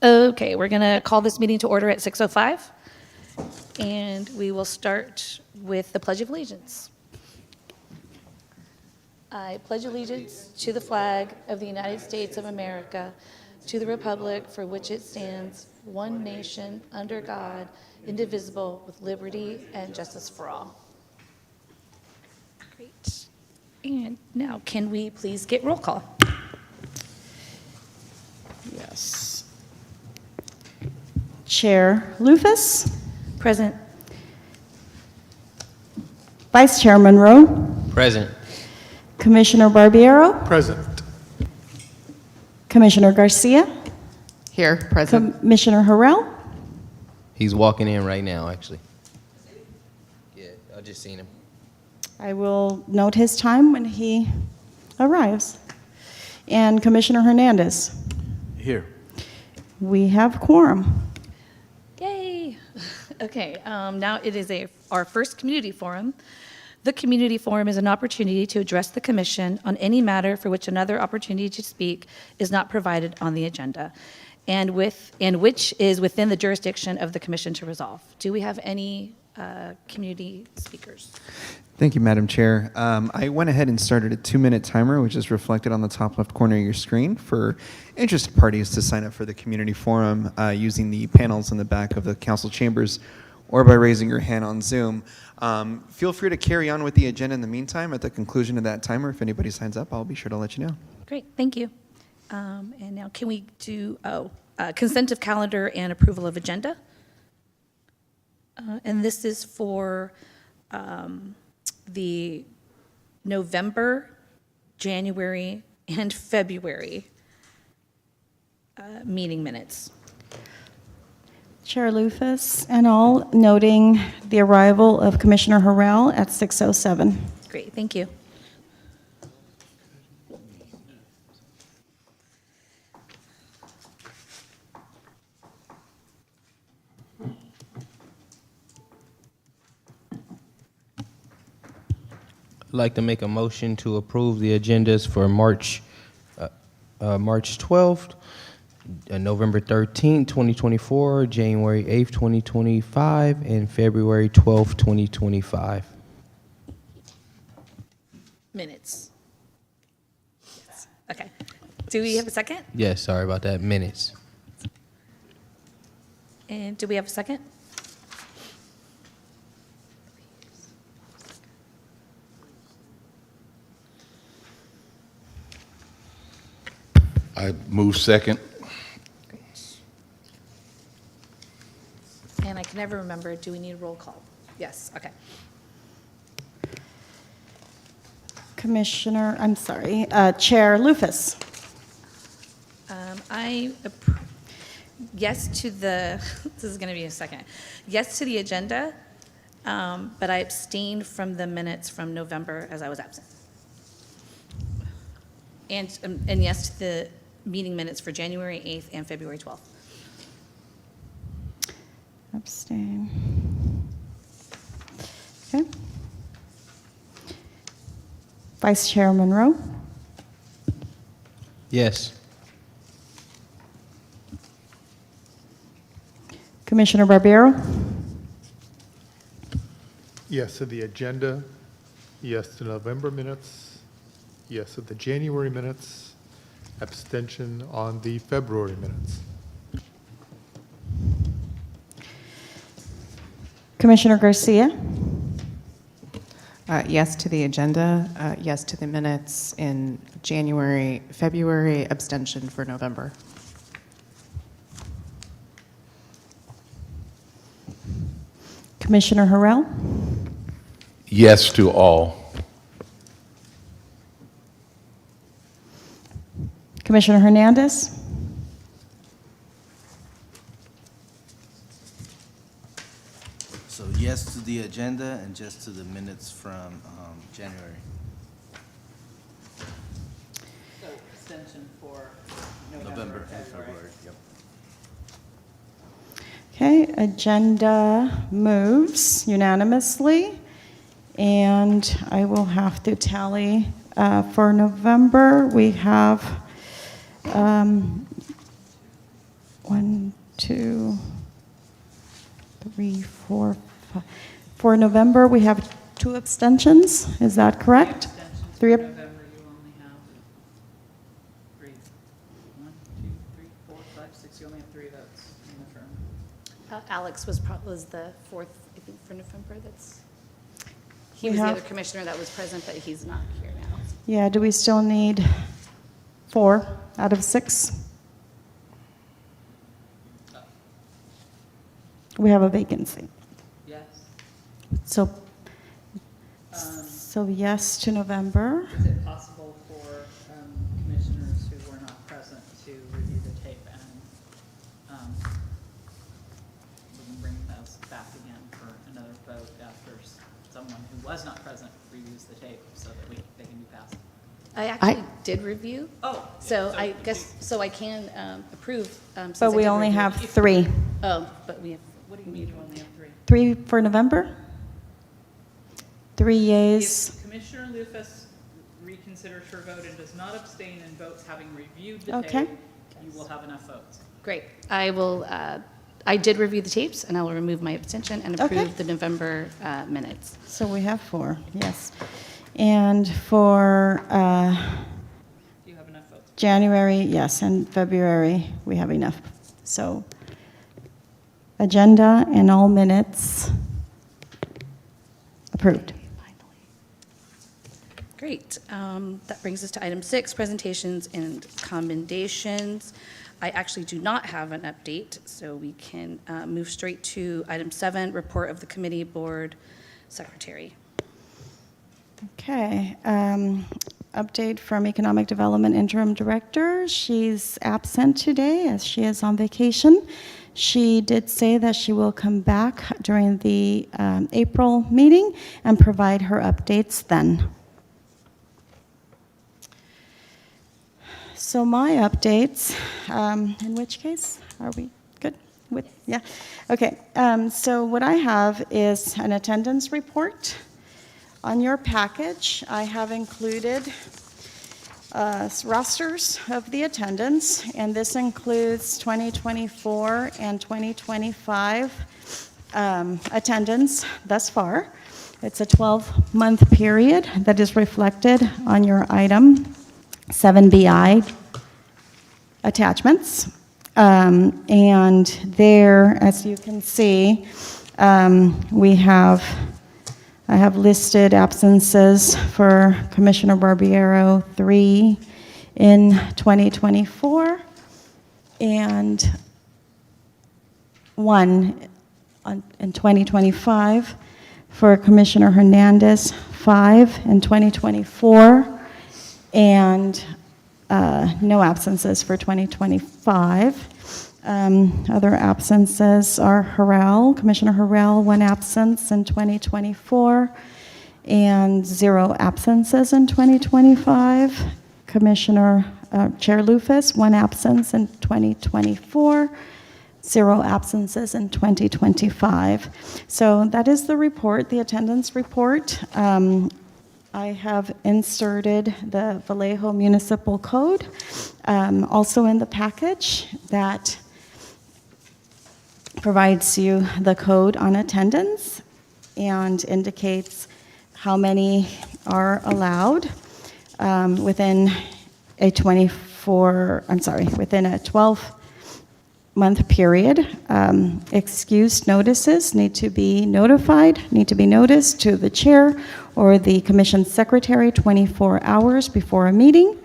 Okay, we're going to call this meeting to order at 6:05, and we will start with the Pledge of Allegiance. I pledge allegiance to the flag of the United States of America, to the republic for which it stands, one nation, under God, indivisible, with liberty and justice for all. Great. And now, can we please get roll call? Yes. Chair Lufus, Present. Vice Chair Monroe, Present. Commissioner Barbiero, Present. Commissioner Garcia, Here, present. Commissioner Harrell. He's walking in right now, actually. Yeah, I just seen him. I will note his time when he arrives. And Commissioner Hernandez. Here. We have quorum. Yay! Okay, now it is our first community forum. The community forum is an opportunity to address the commission on any matter for which another opportunity to speak is not provided on the agenda, and which is within the jurisdiction of the commission to resolve. Do we have any community speakers? Thank you, Madam Chair. I went ahead and started a 2-minute timer, which is reflected on the top left corner of your screen, for interested parties to sign up for the community forum using the panels in the back of the council chambers or by raising your hand on Zoom. Feel free to carry on with the agenda in the meantime. At the conclusion of that timer, if anybody signs up, I'll be sure to let you know. Great, thank you. And now can we do consent of calendar and approval of agenda? And this is for the November, January, and February meeting minutes. Chair Lufus and all, noting the arrival of Commissioner Harrell at 6:07. Great, thank you. I'd like to make a motion to approve the agendas for March 12th, November 13th, 2024, January 8th, 2025, and February 12th, 2025. Minutes. Yes. Okay. Do we have a second? Yes, sorry about that. Minutes. And do we have a second? I move second. And I can never remember, do we need a roll call? Yes, okay. Chair Lufus. Yes to the, this is going to be a second. Yes to the agenda, but I abstained from the minutes from November as I was absent. And yes to the meeting minutes for January 8th and February 12th. Abstain. Okay. Vice Chair Monroe. Yes. Commissioner Barbiero. Yes to the agenda. Yes to November minutes. Yes to the January minutes. Abstention on the February minutes. Commissioner Garcia. Yes to the agenda, yes to the minutes in January, February, abstention for November. Commissioner Harrell. Yes to all. Commissioner Hernandez. So yes to the agenda and just to the minutes from January. So abstention for November and February, yep. Okay, agenda moves unanimously, and I will have to tally for November. We have 1, 2, 3, 4, 5. For November, we have 2 abstentions. Is that correct? Abstentions for 3 November, you only have 3. 1, 2, 3, 4, 5, 6, you only have 3 votes in the firm. Alex was the fourth, I think, for November. He We was the have- other commissioner that was present, but he's not here now. Yeah, do we still need 4 out of 6? We have a vacancy. Yes. So, so yes to November. Is it possible for commissioners who were not present to review the tape and we can bring those back again for another vote after someone who was not present reviews the tape so that they can be passed? I actually did review. Oh. So I guess, so I can approve. Since But I we did only review. have 3. Oh, but we have, What do you mean you only have 3? 3 for November? 3 yeas. If Commissioner Lufus reconsiders her vote and does not abstain in votes having reviewed the Okay. tape, you will have enough votes. great. I will, I did review the tapes, and I will remove my abstention and Okay. approve the November minutes. So we have 4, yes. And for Do you have enough votes? January, yes, and February, we have enough. So agenda and all minutes approved. Great. That brings us to item 6, presentations and commendations. I actually do not have an update, so we can move straight to item 7, report of the committee board secretary. Okay, update from Economic Development Interim Director. She's absent today as she is on vacation. She did say that she will come back during the April meeting and provide her updates then. So my updates, in which case, are we good with, yeah? Okay, so what I have is an attendance report. On your package, I have included rosters of the attendance, and this includes 2024 and 2025 attendance thus far. It's a 12-month period that is reflected on your item 7BI attachments. And there, as you can see, I have listed absences for Commissioner Barbiero, 3 in 2024, and 1 in 2025. For Commissioner Hernandez, 5 in 2024, and no absences for 2025. Other absences are Commissioner Harrell, 1 absence in 2024, and 0 absences in 2025. Commissioner Chair Lufus, 1 absence in 2024, 0 absences in 2025. So that is the report, the attendance report. I have inserted the Vallejo Municipal Code also in the package that provides you the code on attendance and indicates how many are allowed within a 12-month period. Excused notices need to be noticed to the chair or the commission secretary 24 hours before a meeting.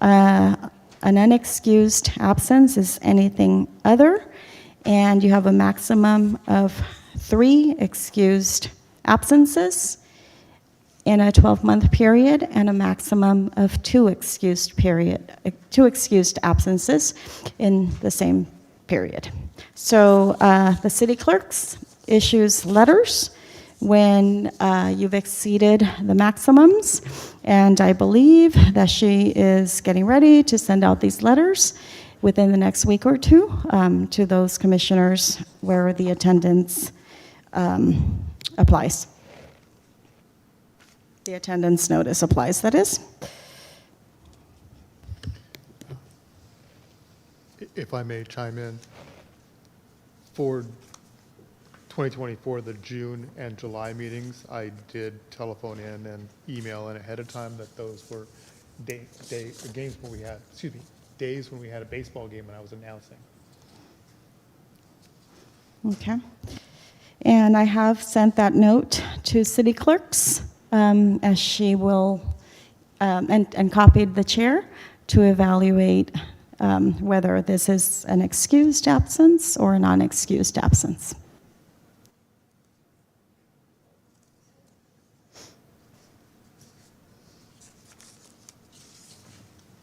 An unexcused absence is anything other, and you have a maximum of 3 excused absences in a 12-month period and a maximum of 2 excused absences in the same period. So the city clerks issues letters when you've exceeded the maximums, and I believe that she is getting ready to send out these letters within the next week or 2 to those commissioners where the attendance applies. The attendance notice applies, that is. if I may chime in, for 2024, the June and July meetings, I did telephone in and email in ahead of time that those were games when we had, days when we had a baseball game and I was announcing. Okay. And I have sent that note to city clerks, as she will, and copied the chair to evaluate whether this is an excused absence or a non-excused absence.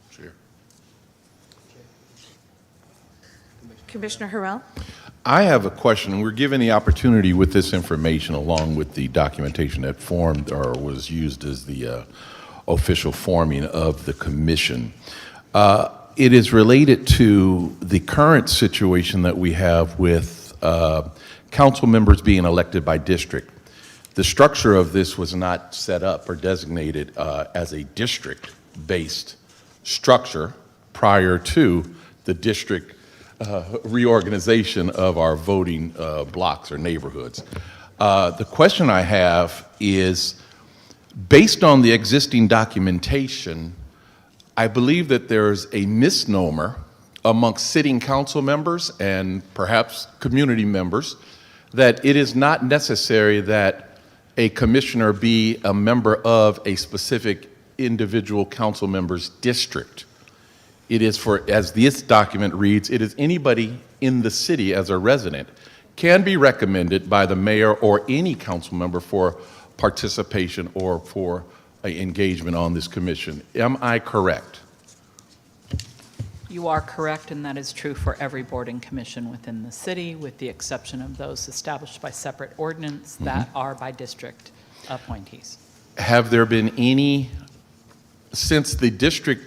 Chair. Commissioner Harrell? I have a question. We're given the opportunity with this information, along with the documentation that formed or was used as the official forming of the commission. It is related to the current situation that we have with council members being elected by district. The structure of this was not set up or designated as a district-based structure prior to the district reorganization of our voting blocks or neighborhoods. The question I have is, based on the existing documentation, I believe that there's a misnomer amongst sitting council members and perhaps community members that it is not necessary that a commissioner be a member of a specific individual council member's district. It is for, as this document reads, it is anybody in the city as a resident can be recommended by the mayor or any council member for participation or for engagement on this commission. Am I correct? You are correct, and that is true for every board and commission within the city, with the exception of those established by separate ordinance that are by district appointees. Have there been any, since the district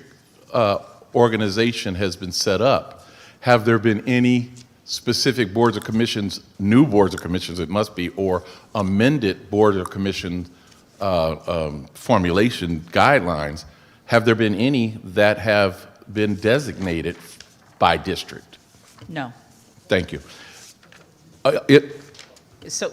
organization has been set up, have there been any specific boards or commissions, new boards or commissions it must be, or amended board or commission formulation guidelines, have there been any that have been designated by district? No. Thank you. So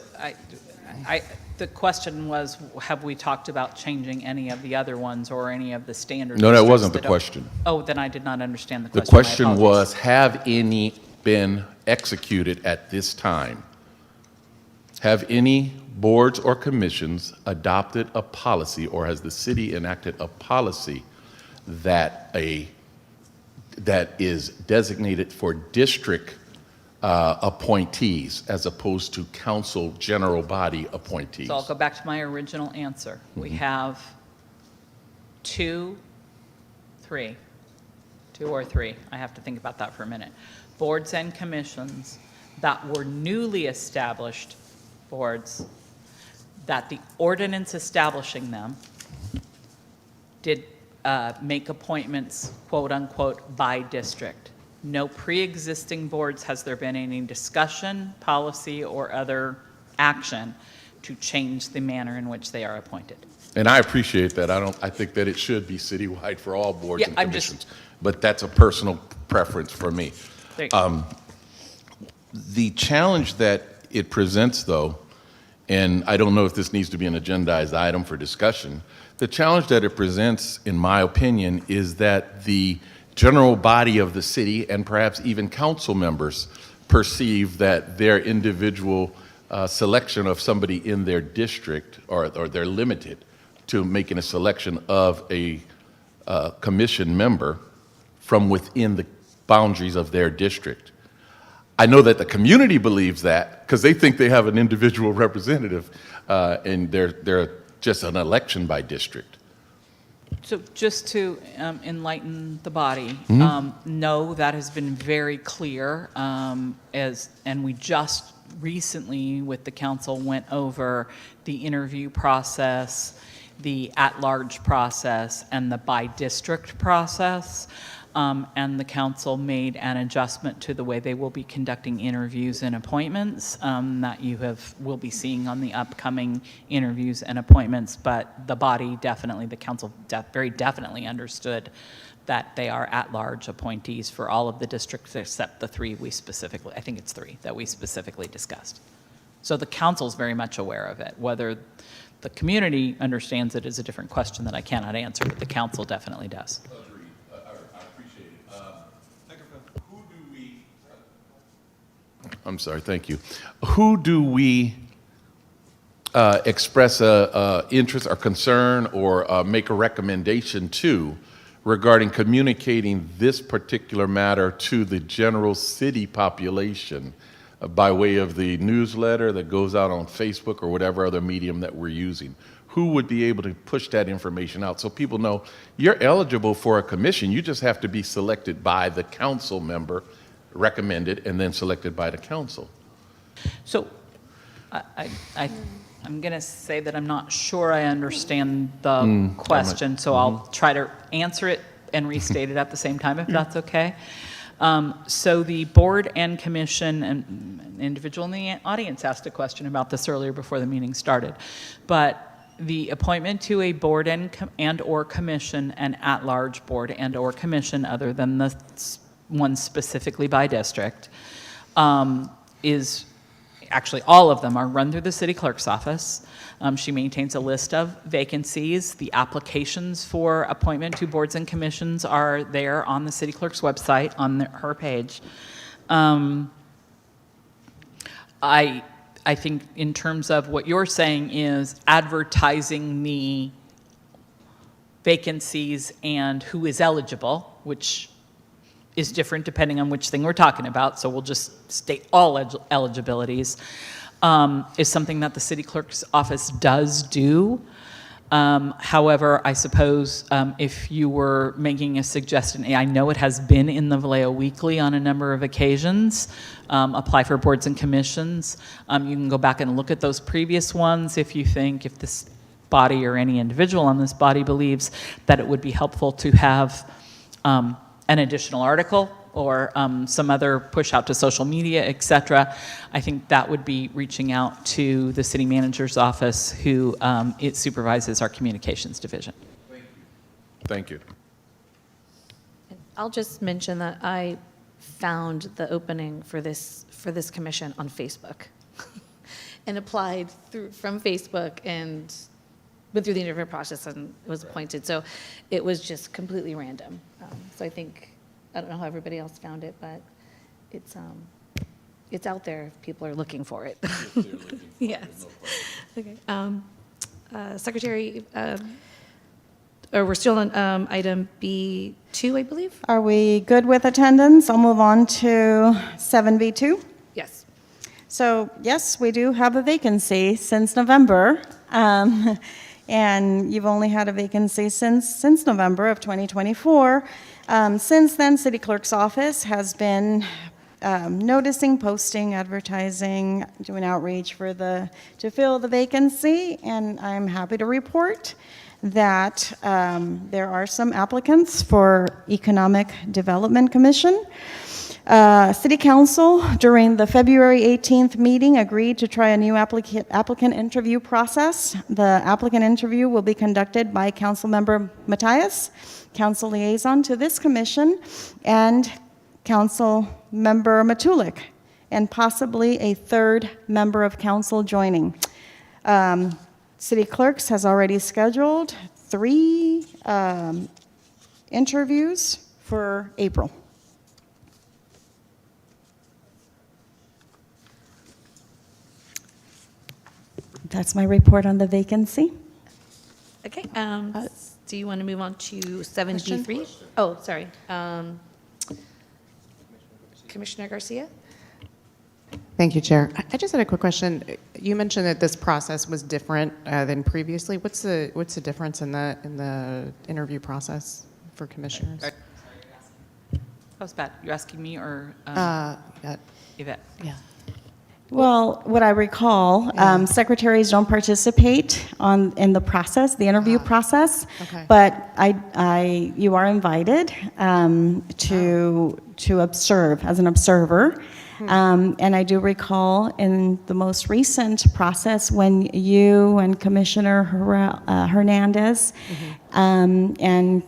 the question was, have we talked about changing any of the other ones or any of the standard No, that districts wasn't the that don't- question. Oh, then I did not understand the The question. My question apologies. was, have any been executed at this time? Have any boards or commissions adopted a policy, or has the city enacted a policy that is designated for district appointees as opposed to council general body appointees? So I'll go back to my original answer. We have two or three, I have to think about that for a minute, boards and commissions that were newly established boards, that the ordinance establishing them did make appointments, quote unquote, by district. No pre-existing boards has there been any discussion, policy, or other action to change the manner in which they are appointed. And I appreciate that. I think that it should be citywide for all boards Yeah, and I'm just- commissions. But that's a personal preference for me. There you go. The challenge that it presents, though, and I don't know if this needs to be an agendized item for discussion, the challenge that it presents, in my opinion, is that the general body of the city and perhaps even council members perceive that their individual selection of somebody in their district, or they're limited to making a selection of a commission member from within the boundaries of their district. I know that the community believes that because they think they have an individual representative and they're just an election by district. So just to enlighten the body, no, that has been very clear, and we just recently with the council went over the interview process, the at-large process, and the by-district process. and the council made an adjustment to the way they will be conducting interviews and appointments that will be seeing on the upcoming interviews and appointments. But the body definitely, the council very definitely understood that they are at-large appointees for all of the districts except the three we specifically, I think it's three, that we specifically discussed. So the council's very much aware of it. Whether the community understands it is a different question that I cannot answer, but the council definitely does. Agreed. I appreciate it. Who do we? I'm sorry. Thank you. Who do we express a interest or concern or make a recommendation to regarding communicating this particular matter to the general city population by way of the newsletter that goes out on Facebook or whatever other medium that we're using? Who would be able to push that information out so people know you're eligible for a commission? You just have to be selected by the council member, recommended, and then selected by the council. So I'm going to say that I'm not sure I understand the question, so I'll try to answer it and restate it at the same time, if that's okay. So the board and commission, and an individual in the audience asked a question about this earlier before the meeting started, but the appointment to a board and or commission, an at-large board and or commission other than the one specifically by district, is actually all of them are run through the city clerk's office. She maintains a list of vacancies. The applications for appointment to boards and commissions are there on the city clerk's website on her page. I think in terms of what you're saying is advertising the vacancies and who is eligible, which is different depending on which thing we're talking about, so we'll just state all eligibilities, is something that the city clerk's office does do. However, I suppose if you were making a suggestion, I know it has been in the Vallejo Weekly on a number of occasions, apply for boards and commissions. You can go back and look at those previous ones if you think, if this body or any individual on this body believes that it would be helpful to have an additional article or some other push out to social media, et cetera. I think that would be reaching out to the city manager's office, who it supervises our communications division. Thank you. I'll just mention that I found the opening for this commission on Facebook and applied from Facebook and went through the interview process and was appointed. So it was just completely random. So I don't know how everybody else found it, but it's out there if people are looking for it. Yes. Okay. Secretary, or we're still on item B2, I believe? Are we good with attendance? I'll move on to 7B2. Yes. So yes, we do have a vacancy since November. And you've only had a vacancy since November of 2024. Since then, City Clerk's office has been noticing, posting, advertising, doing outreach to fill the vacancy, and I'm happy to report that there are some applicants for Economic Development Commission. City Council, during the February 18th meeting, agreed to try a new applicant interview process. The applicant interview will be conducted by Councilmember Matias, council liaison to this commission, and Councilmember Matulik, and possibly a third member of council joining. City Clerks has already scheduled 3 interviews for April. That's my report on the vacancy. Okay. Do you want to move on to 7B3? Oh, sorry. Commissioner Garcia? Thank you, Chair. I just had a quick question. You mentioned that this process was different than previously. What's the difference in the interview process for commissioners? That was bad. You're asking me or Yeah. Yvette? Yeah. Well, what I recall, secretaries don't participate in the process, the interview process. Okay. But you are invited to observe, as an observer. And I do recall in the most recent process when you and Commissioner Hernandez and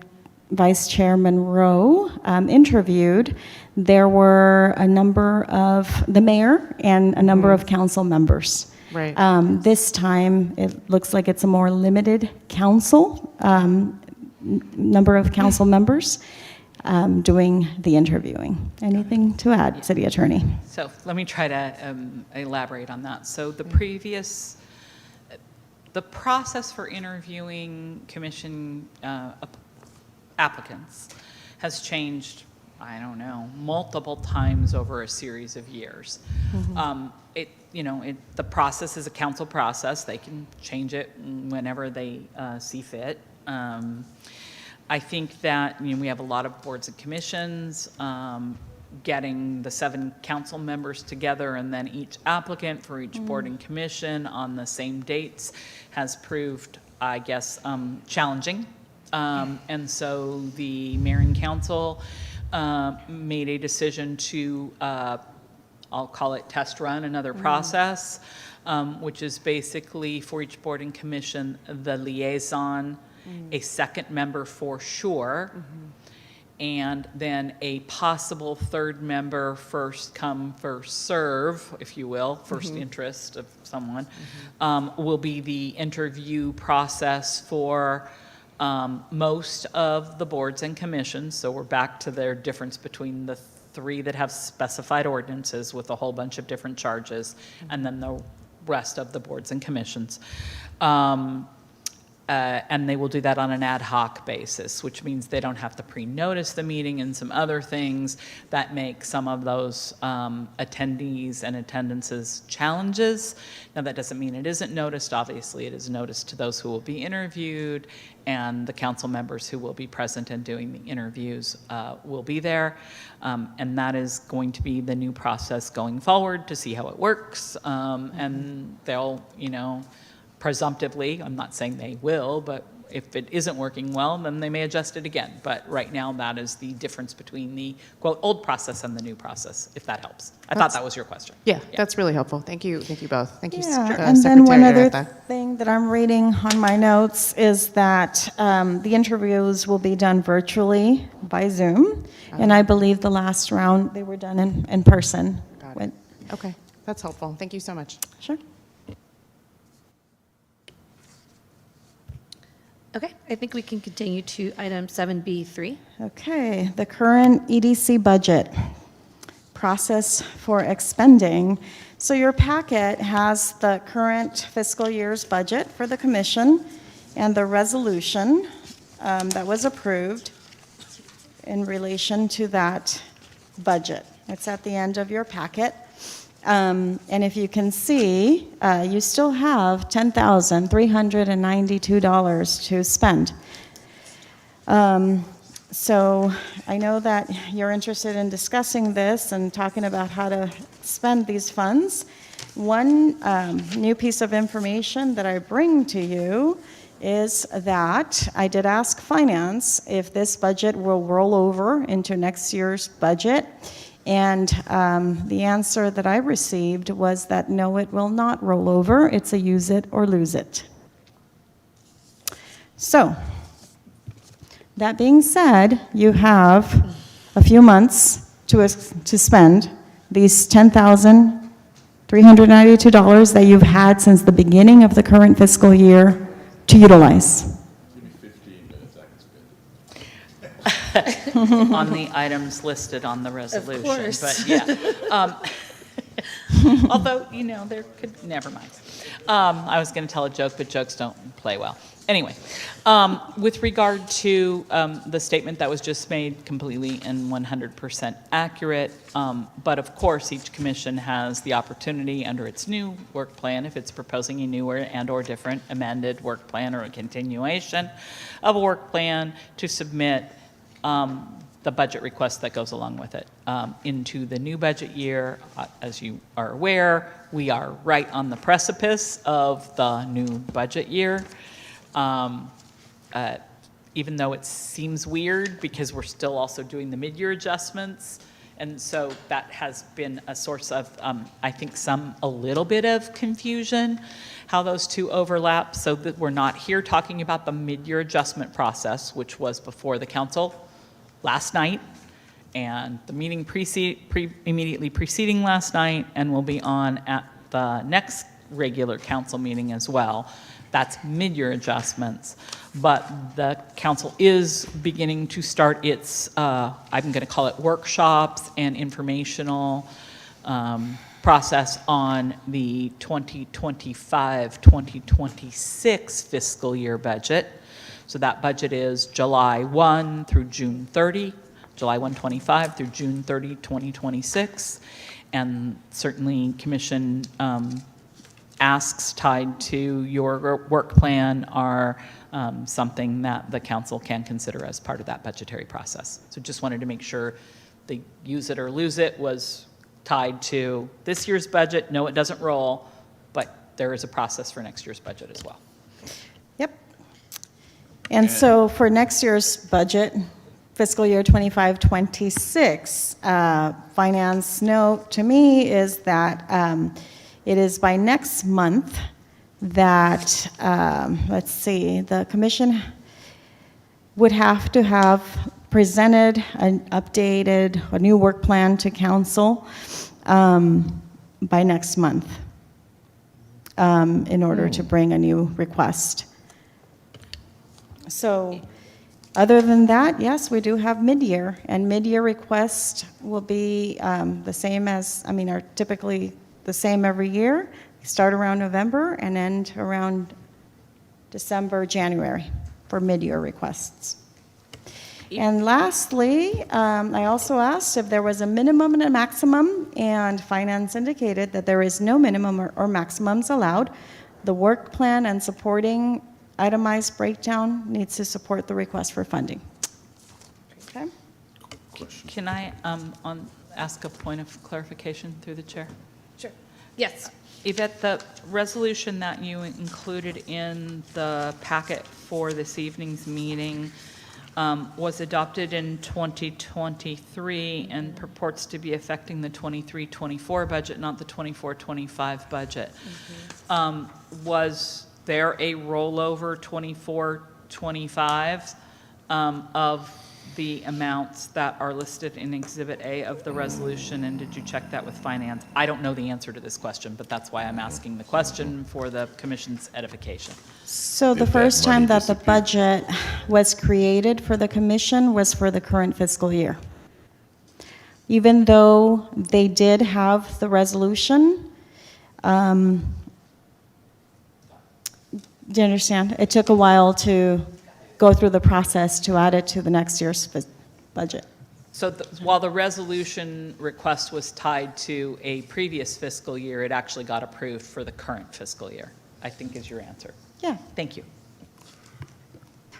Vice Chairman Rowe interviewed, there were a number of, the mayor and a number of council members. Right. This time, it looks like it's a more limited council, number of council members doing the interviewing. Anything to add, City Attorney? So let me try to elaborate on that. So the process for interviewing commission applicants has changed, I don't know, multiple times over a series of years. The process is a council process. They can change it whenever they see fit. I think that we have a lot of boards and commissions. Getting the 7 council members together and then each applicant for each board and commission on the same dates has proved, I guess, challenging. And so the mayor and council made a decision to, I'll call it test run, another process, which is basically for each board and commission, the liaison, a second member for sure, and then a possible third member, first come, first serve, if you will, first interest of someone, will be the interview process for most of the boards and commissions. So we're back to their difference between the 3 that have specified ordinances with a whole bunch of different charges, and then the rest of the boards and commissions. And they will do that on an ad hoc basis, which means they don't have to pre-notice the meeting and some other things that make some of those attendees and attendances challenges. Now, that doesn't mean it isn't noticed. Obviously, it is noticed to those who will be interviewed, and the council members who will be present and doing the interviews will be there. And that is going to be the new process going forward to see how it works. And they'll, presumptively, I'm not saying they will, but if it isn't working well, then they may adjust it again. But right now, that is the difference between the, quote, old process and the new process, if that helps. I thought that was your question. Yeah, that's really helpful. Thank you both. Thank you, And then one Secretary other Areta. thing that I'm reading on my notes is that the interviews will be done virtually by Zoom. And I believe the last round, they were done in person. Got it. Okay, that's helpful. Thank you so much. Sure. Okay, I think we can continue to item 7B3. Okay, the current EDC budget process for expending. So your packet has the current fiscal year's budget for the commission and the resolution that was approved in relation to that budget. It's at the end of your packet. And if you can see, you still have $10,392 to spend. So I know that you're interested in discussing this and talking about how to spend these funds. One new piece of information that I bring to you is that I did ask Finance if this budget will roll over into next year's budget. And the answer that I received was that no, it will not roll over. It's a use it or lose it. So, that being said, you have a few months to spend these $10,392 that you've had since the beginning of the current fiscal year to utilize. Give me 15 minutes, I can spend it. On the items listed on the resolution. course. But yeah. Although, there could, never mind. I was going to tell a joke, but jokes don't play well. Anyway, with regard to the statement that was just made, completely and 100% accurate, but of course, each commission has the opportunity under its new work plan, if it's proposing a new or different amended work plan or a continuation of a work plan, to submit the budget request that goes along with it. Into the new budget year, as you are aware, we are right on the precipice of the new budget year. Even though it seems weird because we're still also doing the mid-year adjustments. And so that has been a source of, I think, a little bit of confusion, how those two overlap, so that we're not here talking about the mid-year adjustment process, which was before the council last night, and the meeting immediately preceding last night, and will be on at the next regular council meeting as well. That's mid-year adjustments. But the council is beginning to start its, I'm going to call it workshops and informational process on the 2025-2026 fiscal year budget. So that budget is July 1 through June 30, July 1, 25 through June 30, 2026. And certainly commission asks tied to your work plan are something that the council can consider as part of that budgetary process. So just wanted to make sure the use it or lose it was tied to this year's budget. No, it doesn't roll, but there is a process for next year's budget as well. Yep. And so for next year's budget, fiscal year 25-26, finance note to me is that it is by next month that, let's see, the commission would have to have presented an updated, a new work plan to council by next month in order to bring a new request. So other than that, yes, we do have mid-year, and mid-year request will be the same as, are typically the same every year. Start around November and end around December, January for mid-year requests. And lastly, I also asked if there was a minimum and a maximum, and finance indicated that there is no minimum or maximums allowed. The work plan and supporting itemized breakdown needs to support the request for funding. Okay. Can I ask a point of clarification through the chair? Sure. Yes. Yvette, the resolution that you included in the packet for this evening's meeting was adopted in 2023 and purports to be affecting the 23-24 budget, not the 24-25 budget. Was there a rollover 24-25 of the amounts that are listed in Exhibit A of the resolution, and did you check that with finance? I don't know the answer to this question, but that's why I'm asking the question for the commission's edification. So the Did that first money time that the disappear? budget was created for the commission was for the current fiscal year. Even though they did have the resolution, do you understand? It took a while to go through the process to add it to the next year's budget. So while the resolution request was tied to a previous fiscal year, it actually got approved for the current fiscal year, I think is your answer. Yeah. Thank you.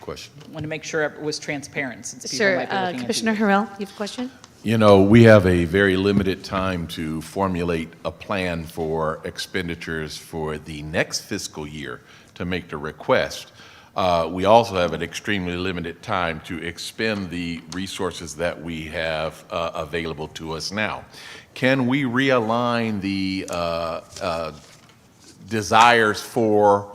Question. Want to make sure it was transparent since people Sure. might be looking at Commissioner you. Harrell, you have a question? You know, we have a very limited time to formulate a plan for expenditures for the next fiscal year to make the request. We also have an extremely limited time to expend the resources that we have available to us now. Can we realign the desires for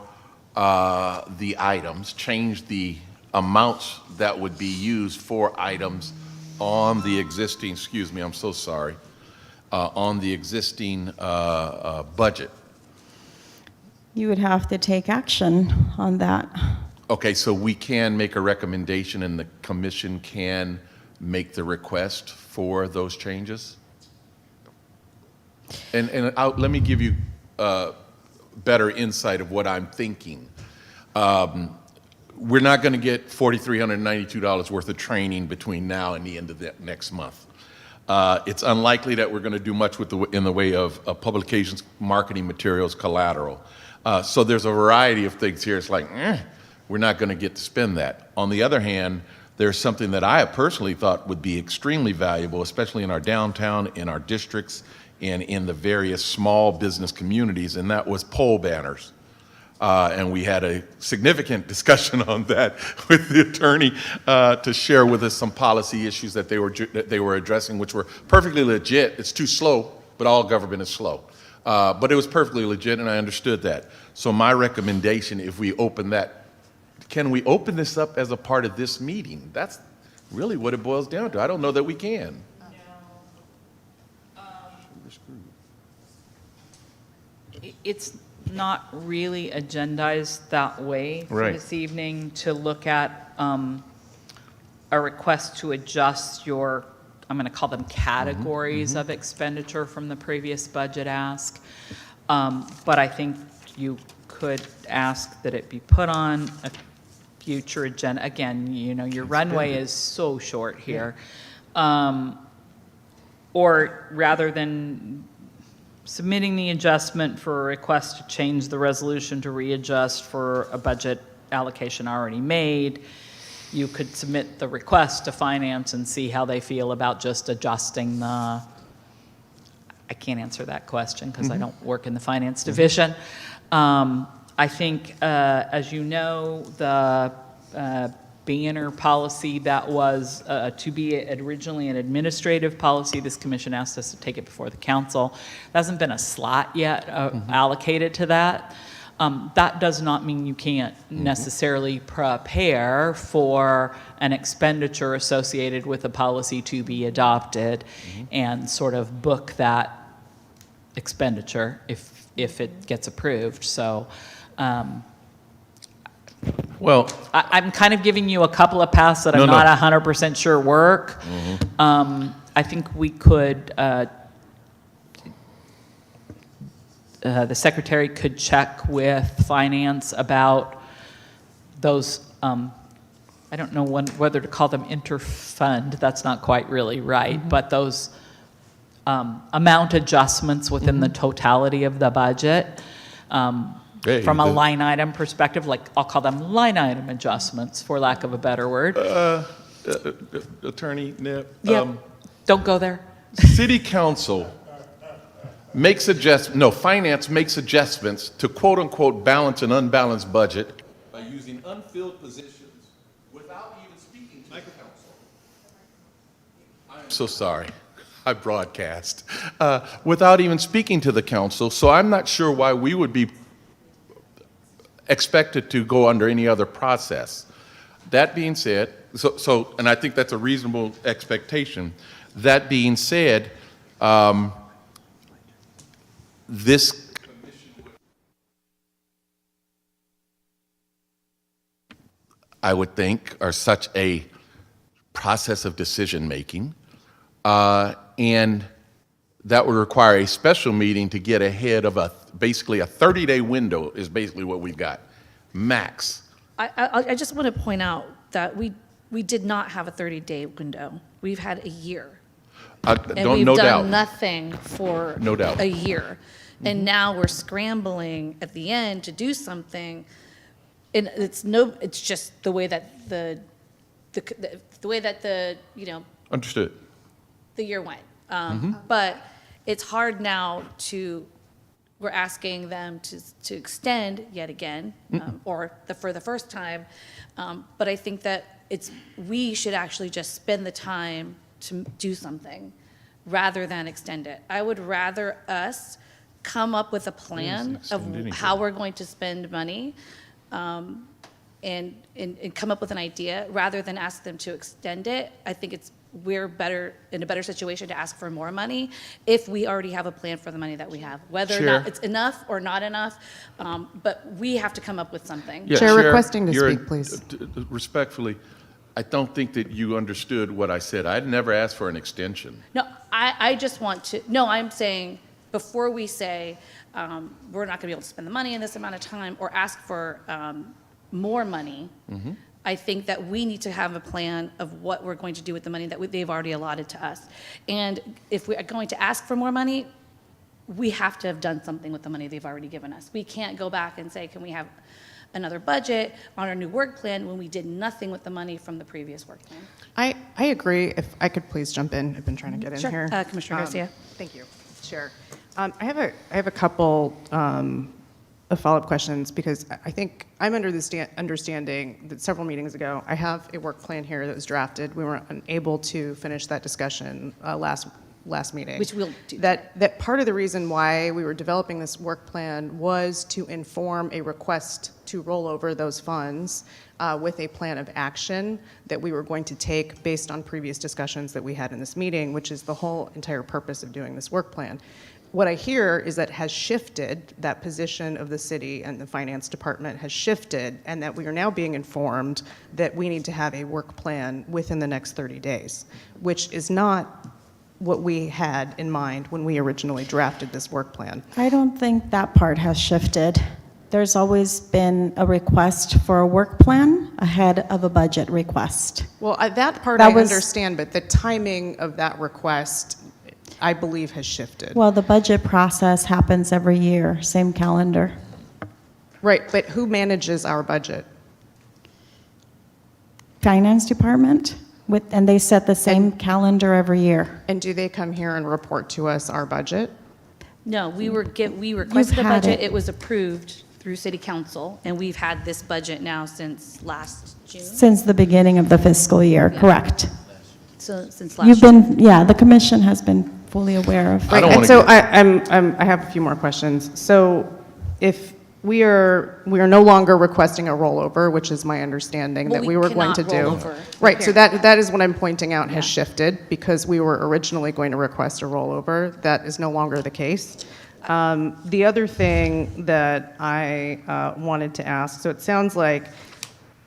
the items, change the amounts that would be used for items on the existing, excuse me, I'm so sorry, on the existing budget? You would have to take action on that. Okay, so we can make a recommendation and the commission can make the request for those changes? And let me give you better insight of what I'm thinking. We're not going to get $4,392 worth of training between now and the end of the next month. It's unlikely that we're going to do much with in the way of publications, marketing materials, collateral. So there's a variety of things here. It's like, we're not going to get to spend that. On the other hand, there's something that I have personally thought would be extremely valuable, especially in our downtown, in our districts, and in the various small business communities, and that was pole banners. And we had a significant discussion on that with the attorney to share with us some policy issues that they were addressing, which were perfectly legit. It's too slow, but all government is slow. But it was perfectly legit, and I understood that. So my recommendation, if we open that, can we open this up as a part of this meeting? That's really what it boils down to. I don't know that we can. It's not really agendized that way for Right. this evening to look at a request to adjust your, I'm going to call them categories of expenditure from the previous budget ask. But I think you could ask that it be put on a future agenda. Again, you know, your runway is so short here. Or rather than submitting the adjustment for a request to change the resolution to readjust for a budget allocation already made, you could submit the request to finance and see how they feel about just adjusting the, I can't answer that question because I don't work in the finance division. I think, as you know, the banner policy that was to be originally an administrative policy, this commission asked us to take it before the council. There hasn't been a slot yet allocated to that. That does not mean you can't necessarily prepare for an expenditure associated with a policy to be adopted and sort of book that expenditure if it gets approved. So Well, I'm kind of giving you a couple of paths that I'm No, no. not 100% sure work. I think we could, the secretary could check with finance about those, I don't know whether to call them interfund, that's not quite really right, but those amount adjustments within the totality of the budget. Hey, From a the- line item perspective, like I'll call them line item adjustments, for lack of a better word. Attorney Nip, Yeah, don't go there. City Council makes finance makes adjustments to quote-unquote balance an unbalanced budget by using unfilled positions without even speaking to the council. I'm so sorry. I broadcast. Without even speaking to the council, so I'm not sure why we would be expected to go under any other process. That being said, and I think that's a reasonable expectation. That being said, this commission, I would think, are such a process of decision-making, and that would require a special meeting to get ahead of basically a 30-day window is basically what we've got, max. I just want to point out that we did not have a 30-day window. We've had a year. And we've No done doubt. nothing for No doubt. a year. And now we're scrambling at the end to do something. And it's just the way that the way that Understood. the year went. But it's hard now we're asking them to extend yet again, or for the first time. But I think that we should actually just spend the time to do something rather than extend it. I would rather us come up with a plan of extend anything. how we're going to spend money, and come up with an idea rather than ask them to extend it. I think we're in a better situation to ask for more money if we already have a plan for the money that we have, whether or not Chair. it's enough or not enough. But we have to come up with something. Yeah, Chair requesting to you're- speak, please. Respectfully, I don't think that you understood what I said. I'd never asked for an extension. No, I just want to, no, I'm saying, before we say, we're not gonna be able to spend the money in this amount of time, or ask for more money, I think that we need to have a plan of what we're going to do with the money that they've already allotted to us. And if we are going to ask for more money, we have to have done something with the money they've already given us. We can't go back and say, can we have another budget on our new work plan when we did nothing with the money from the previous work plan. I agree. If I could please jump in, I've been trying to get in Sure. here. Commissioner Garcia. Thank you, Chair. I have a couple of follow-up questions because I think I'm under the understanding that several meetings ago, I have a work plan here that was drafted. We were unable to finish that discussion last meeting. Which we'll do. That part of the reason why we were developing this work plan was to inform a request to roll over those funds with a plan of action that we were going to take based on previous discussions that we had in this meeting, which is the whole entire purpose of doing this work plan. What I hear is that has shifted, that position of the city and the finance department has shifted, and that we are now being informed that we need to have a work plan within the next 30 days, which is not what we had in mind when we originally drafted this work plan. I don't think that part has shifted. There's always been a request for a work plan ahead of a budget request. Well, that part That I was- understand, but the timing of that request, I believe, has shifted. Well, the budget process happens every year, same calendar. Right, but who manages our budget? Finance department, and they set the same calendar every year. And do they come here and report to us our budget? No, we requested a had budget, it. it was approved through city council, and we've had this budget now since last June, Since the beginning of the fiscal year, correct. so since last You've June. been, yeah, the commission has been fully aware of. I don't Right, wanna and so get- I have a few more questions. So if we are no longer requesting a rollover, which is my understanding Well, that we we were going to cannot roll do. over. Right, so that is what I'm pointing out has Yeah. shifted because we were originally going to request a rollover. That is no longer the case. The other thing that I wanted to ask, so it sounds like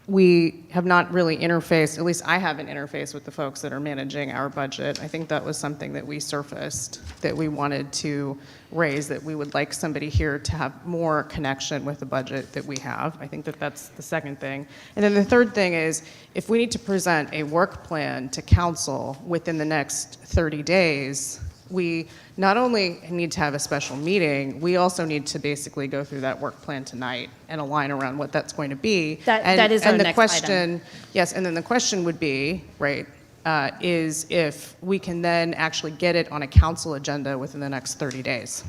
we have not really interfaced, at least I haven't interfaced with the folks that are managing our budget. I think that was something that we surfaced, that we wanted to raise, that we would like somebody here to have more connection with the budget that we have. I think that that's the second thing. And then the third thing is, if we need to present a work plan to council within the next 30 days, we not only need to have a special meeting, we also need to basically go through that work plan tonight and align around what that's going to be. That is our And the next question, yes, and then the question would be, right, is if we can then actually get it on a council agenda within the next 30 days.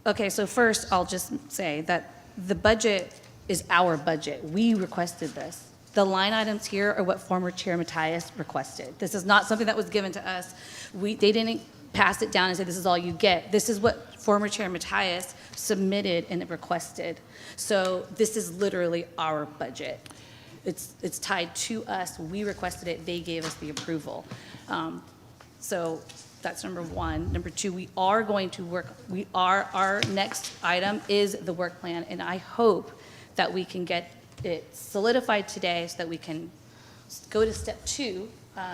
Okay, so first, I'll just say that the budget is our budget. We requested this. The line items here are what former Chair Matthias requested. This is not something that was given to us. They didn't pass it down and say, this is all you get. This is what former Chair Matthias submitted and requested. So this is literally our budget. It's tied to us. We requested it. They gave us the approval. So that's number one. Number two, we are going to work, our next item is the work plan, and I hope that we can get it solidified today so that we can go to step two,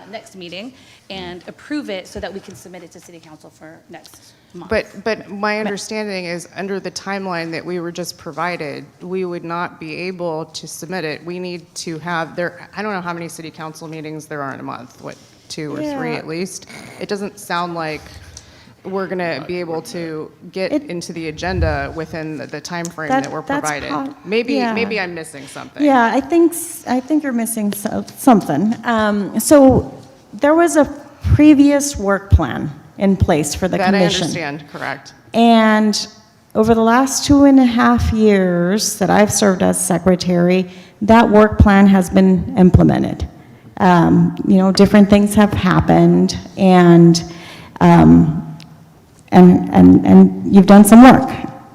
next meeting, and approve it so that we can submit it to City Council for next month. But my understanding is, under the timeline that we were just provided, we would not be able to submit it. We need to have, I don't know how many city council meetings there are in a month, what, 2 or 3 Yeah. at least? It doesn't sound like we're going to be able to get into the agenda within the timeframe that we're That's provided. yeah. Maybe I'm missing something. Yeah, I think you're missing something. So there was a previous work plan in place for the That I commission. understand, correct. And over the last 2.5 years that I've served as secretary, that work plan has been implemented. Different things have happened, and you've done some work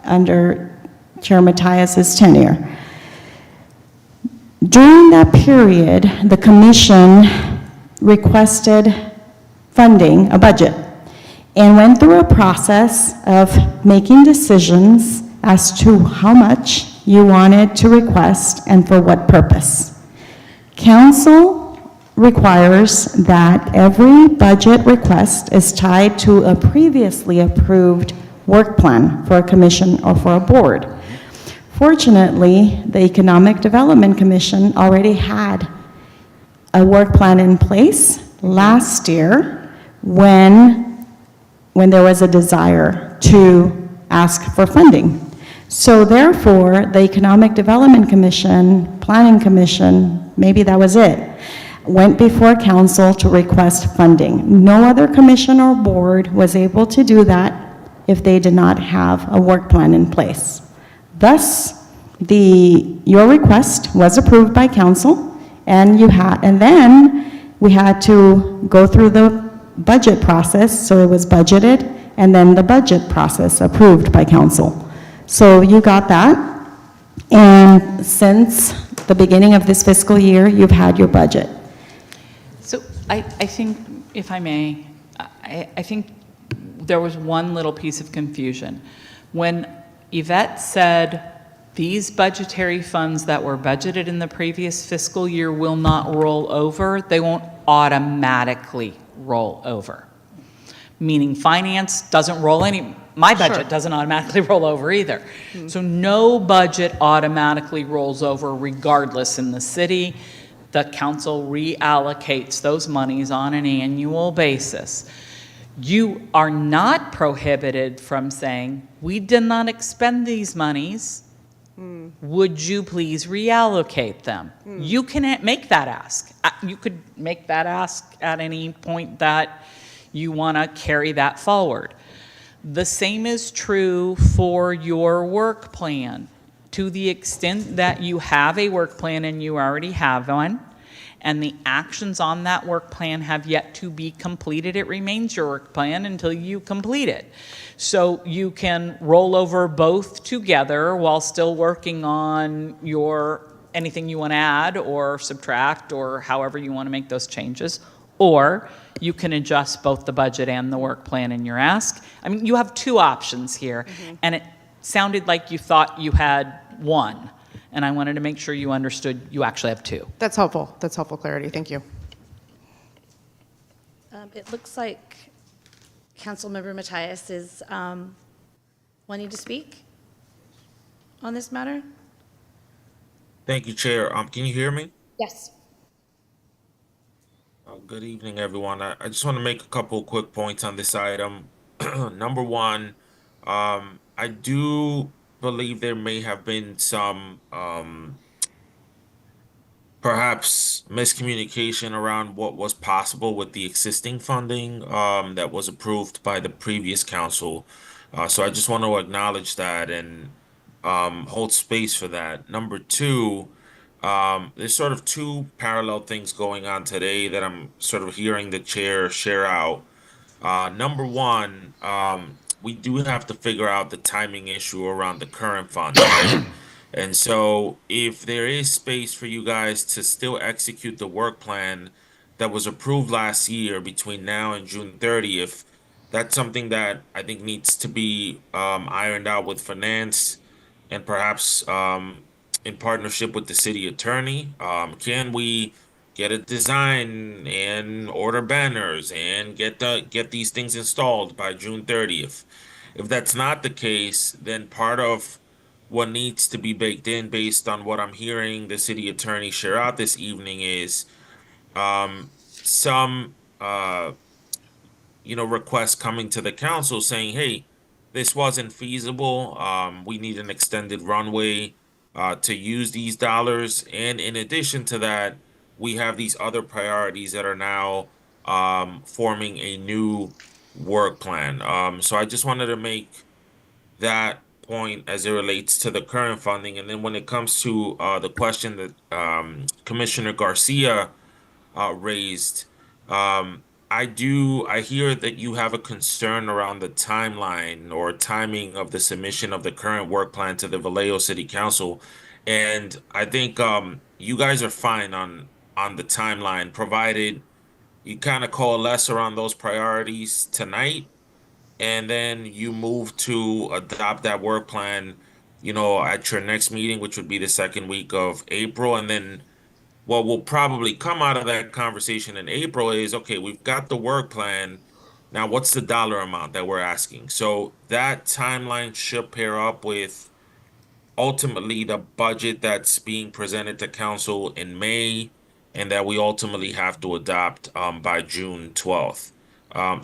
under Chair Matthias's tenure. During that period, the commission requested funding, a budget, and went through a process of making decisions as to how much you wanted to request and for what purpose. Council requires that every budget request is tied to a previously approved work plan for a commission or for a board. Fortunately, the Economic Development Commission already had a work plan in place last year when there was a desire to ask for funding. So therefore, the Economic Development Commission, Planning Commission, maybe that was it, went before council to request funding. No other commission or board was able to do that if they did not have a work plan in place. Thus, your request was approved by council, and then we had to go through the budget process, so it was budgeted, and then the budget process approved by council. So you got that, and since the beginning of this fiscal year, you've had your budget. So I think, if I may, I think there was one little piece of confusion. When Yvette said, these budgetary funds that were budgeted in the previous fiscal year will not roll over, they won't automatically roll over. Meaning finance doesn't roll my budget doesn't automatically roll over either. So no budget automatically rolls over regardless in the city. The council reallocates those monies on an annual basis. You are not prohibited from saying, we did not expend these monies. Would you please reallocate them? You can make that ask. You could make that ask at any point that you want to carry that forward. The same is true for your work plan. To the extent that you have a work plan and you already have one, and the actions on that work plan have yet to be completed, it remains your work plan until you complete it. So you can roll over both together while still working on anything you want to add or subtract or however you want to make those changes. Or you can adjust both the budget and the work plan in your ask. I mean, you have two options here, and it sounded like you thought you had one. And I wanted to make sure you understood you actually have two. That's helpful. That's helpful clarity. Thank you. It looks like Councilmember Matias is wanting to speak on this matter. Thank you, Chair. Can you hear me? Yes. Good evening, everyone. I just want to make a couple quick points on this item. Number one, I do believe there may have been some perhaps miscommunication around what was possible with the existing funding that was approved by the previous council. So I just want to acknowledge that and hold space for that. Number two, there's sort of two parallel things going on today that I'm sort of hearing the chair share out. Number one, we do have to figure out the timing issue around the current fund, right? And so if there is space for you guys to still execute the work plan that was approved last year between now and June 30th, that's something that I think needs to be ironed out with finance and perhaps in partnership with the city attorney. Can we get a design and order banners and get these things installed by June 30th? If that's not the case, then part of what needs to be baked in based on what I'm hearing the city attorney share out this evening is some requests coming to the council saying, hey, this wasn't feasible. We need an extended runway to use these dollars. And in addition to that, we have these other priorities that are now forming a new work plan. So I just wanted to make that point as it relates to the current funding. And then when it comes to the question that Commissioner Garcia raised, I hear that you have a concern around the timeline or timing of the submission of the current work plan to the Vallejo City Council. And I think you guys are fine on the timeline, provided you kind of coalesce around those priorities tonight, and then you move to adopt that work plan, at your next meeting, which would be the second week of April. And then what will probably come out of that conversation in April is, okay, we've got the work plan. Now, what's the dollar amount that we're asking? So that timeline should pair up with ultimately the budget that's being presented to council in May and that we ultimately have to adopt by June 12th.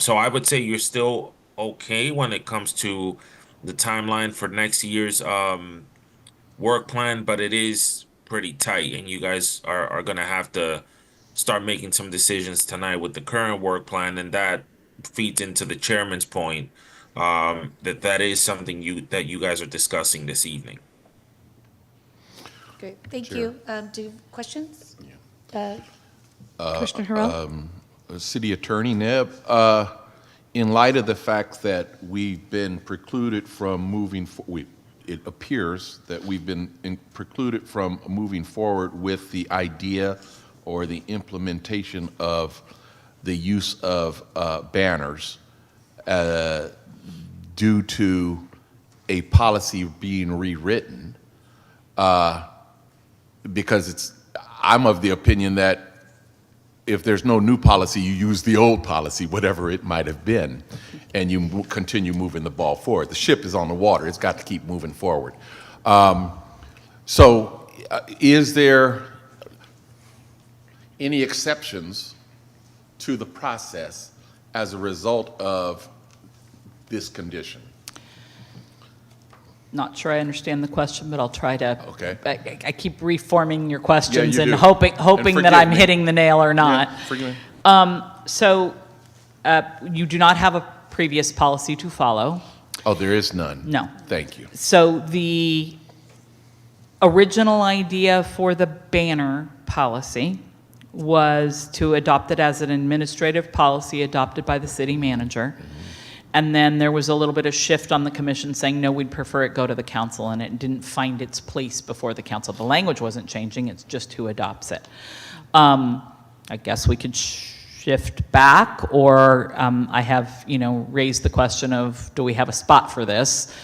So I would say you're still okay when it comes to the timeline for next year's work plan, but it is pretty tight, and you guys are gonna have to start making some decisions tonight with the current work plan, and that feeds into the chairman's point, that is something you guys are discussing this evening. Great, thank Chair. you. Do you have questions? Commissioner Harrell? City Attorney Neb, in light of the fact that we've been precluded from it appears that we've been precluded from moving forward with the idea or the implementation of the use of banners due to a policy being rewritten, because I'm of the opinion that if there's no new policy, you use the old policy, whatever it might have been, and you continue moving the ball forward. The ship is on the water. It's got to keep moving forward. Is there any exceptions to the process as a result of this condition? Not sure I understand the question, but I'll try to. Okay. I keep reforming your questions you and do. hoping And that forgive I'm me. hitting the nail or not. Yeah, forgive me. So you do not have a previous policy to follow. Oh, there is none? No. Thank you. So the original idea for the banner policy was to adopt it as an administrative policy adopted by the city manager. And then there was a little bit of shift on the commission saying, no, we'd prefer it go to the council, and it didn't find its place before the council. The language wasn't changing, it's just who adopts it. I guess we could shift back, or I have, raised the question of, do we have a spot for this?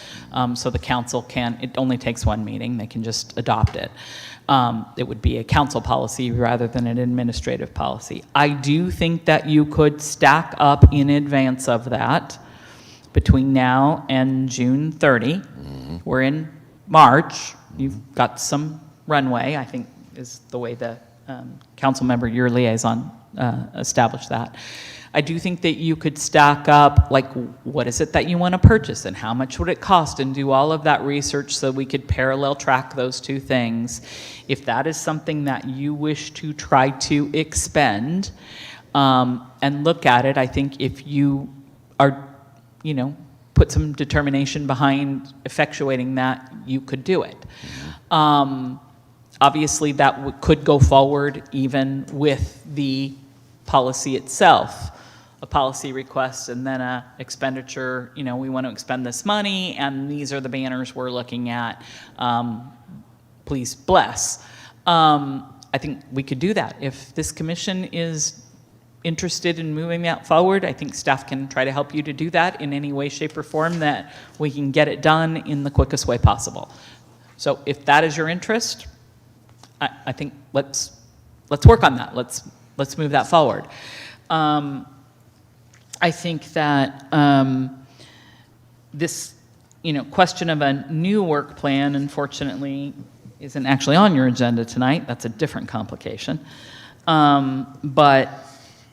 So the council can, it only takes one meeting, they can just adopt it. It would be a council policy rather than an administrative policy. I do think that you could stack up in advance of that between now and June 30. We're in March. You've got some runway, I think is the way the council member, your liaison, established that. I do think that you could stack up, like, what is it that you want to purchase and how much would it cost, and do all of that research so we could parallel track those two things. If that is something that you wish to try to expend and look at it, I think if you are, put some determination behind effectuating that, you could do it. Obviously, that could go forward even with the policy itself. A policy request and then a expenditure, we want to expend this money and these are the banners we're looking at. Please bless. I think we could do that. If this commission is interested in moving that forward, I think staff can try to help you to do that in any way, shape, or form that we can get it done in the quickest way possible. So if that is your interest, I think let's work on that. Let's move that forward. I think that this, question of a new work plan, unfortunately, isn't actually on your agenda tonight. That's a different complication. But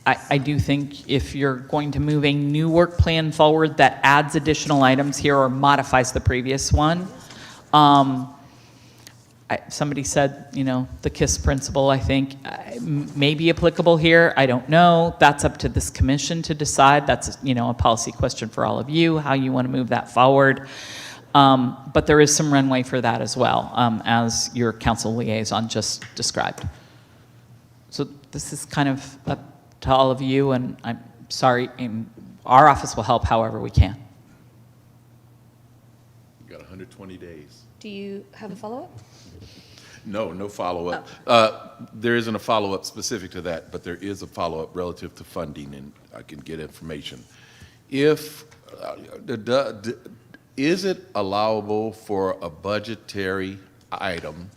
I do think if you're going to move a new work plan forward that adds additional items here or modifies the previous one, somebody said, the KISS principle, I think, may be applicable here. I don't know. That's up to this commission to decide. That's, a policy question for all of you, how you want to move that forward. But there is some runway for that as well, as your council liaison just described. So this is kind of up to all of you, and I'm sorry, our office will help however we can. You got 120 days. Do you have a follow-up? No follow-up. There isn't a follow-up specific to that, but there is a follow-up relative to funding, and I can get information. If, is it allowable for a budgetary item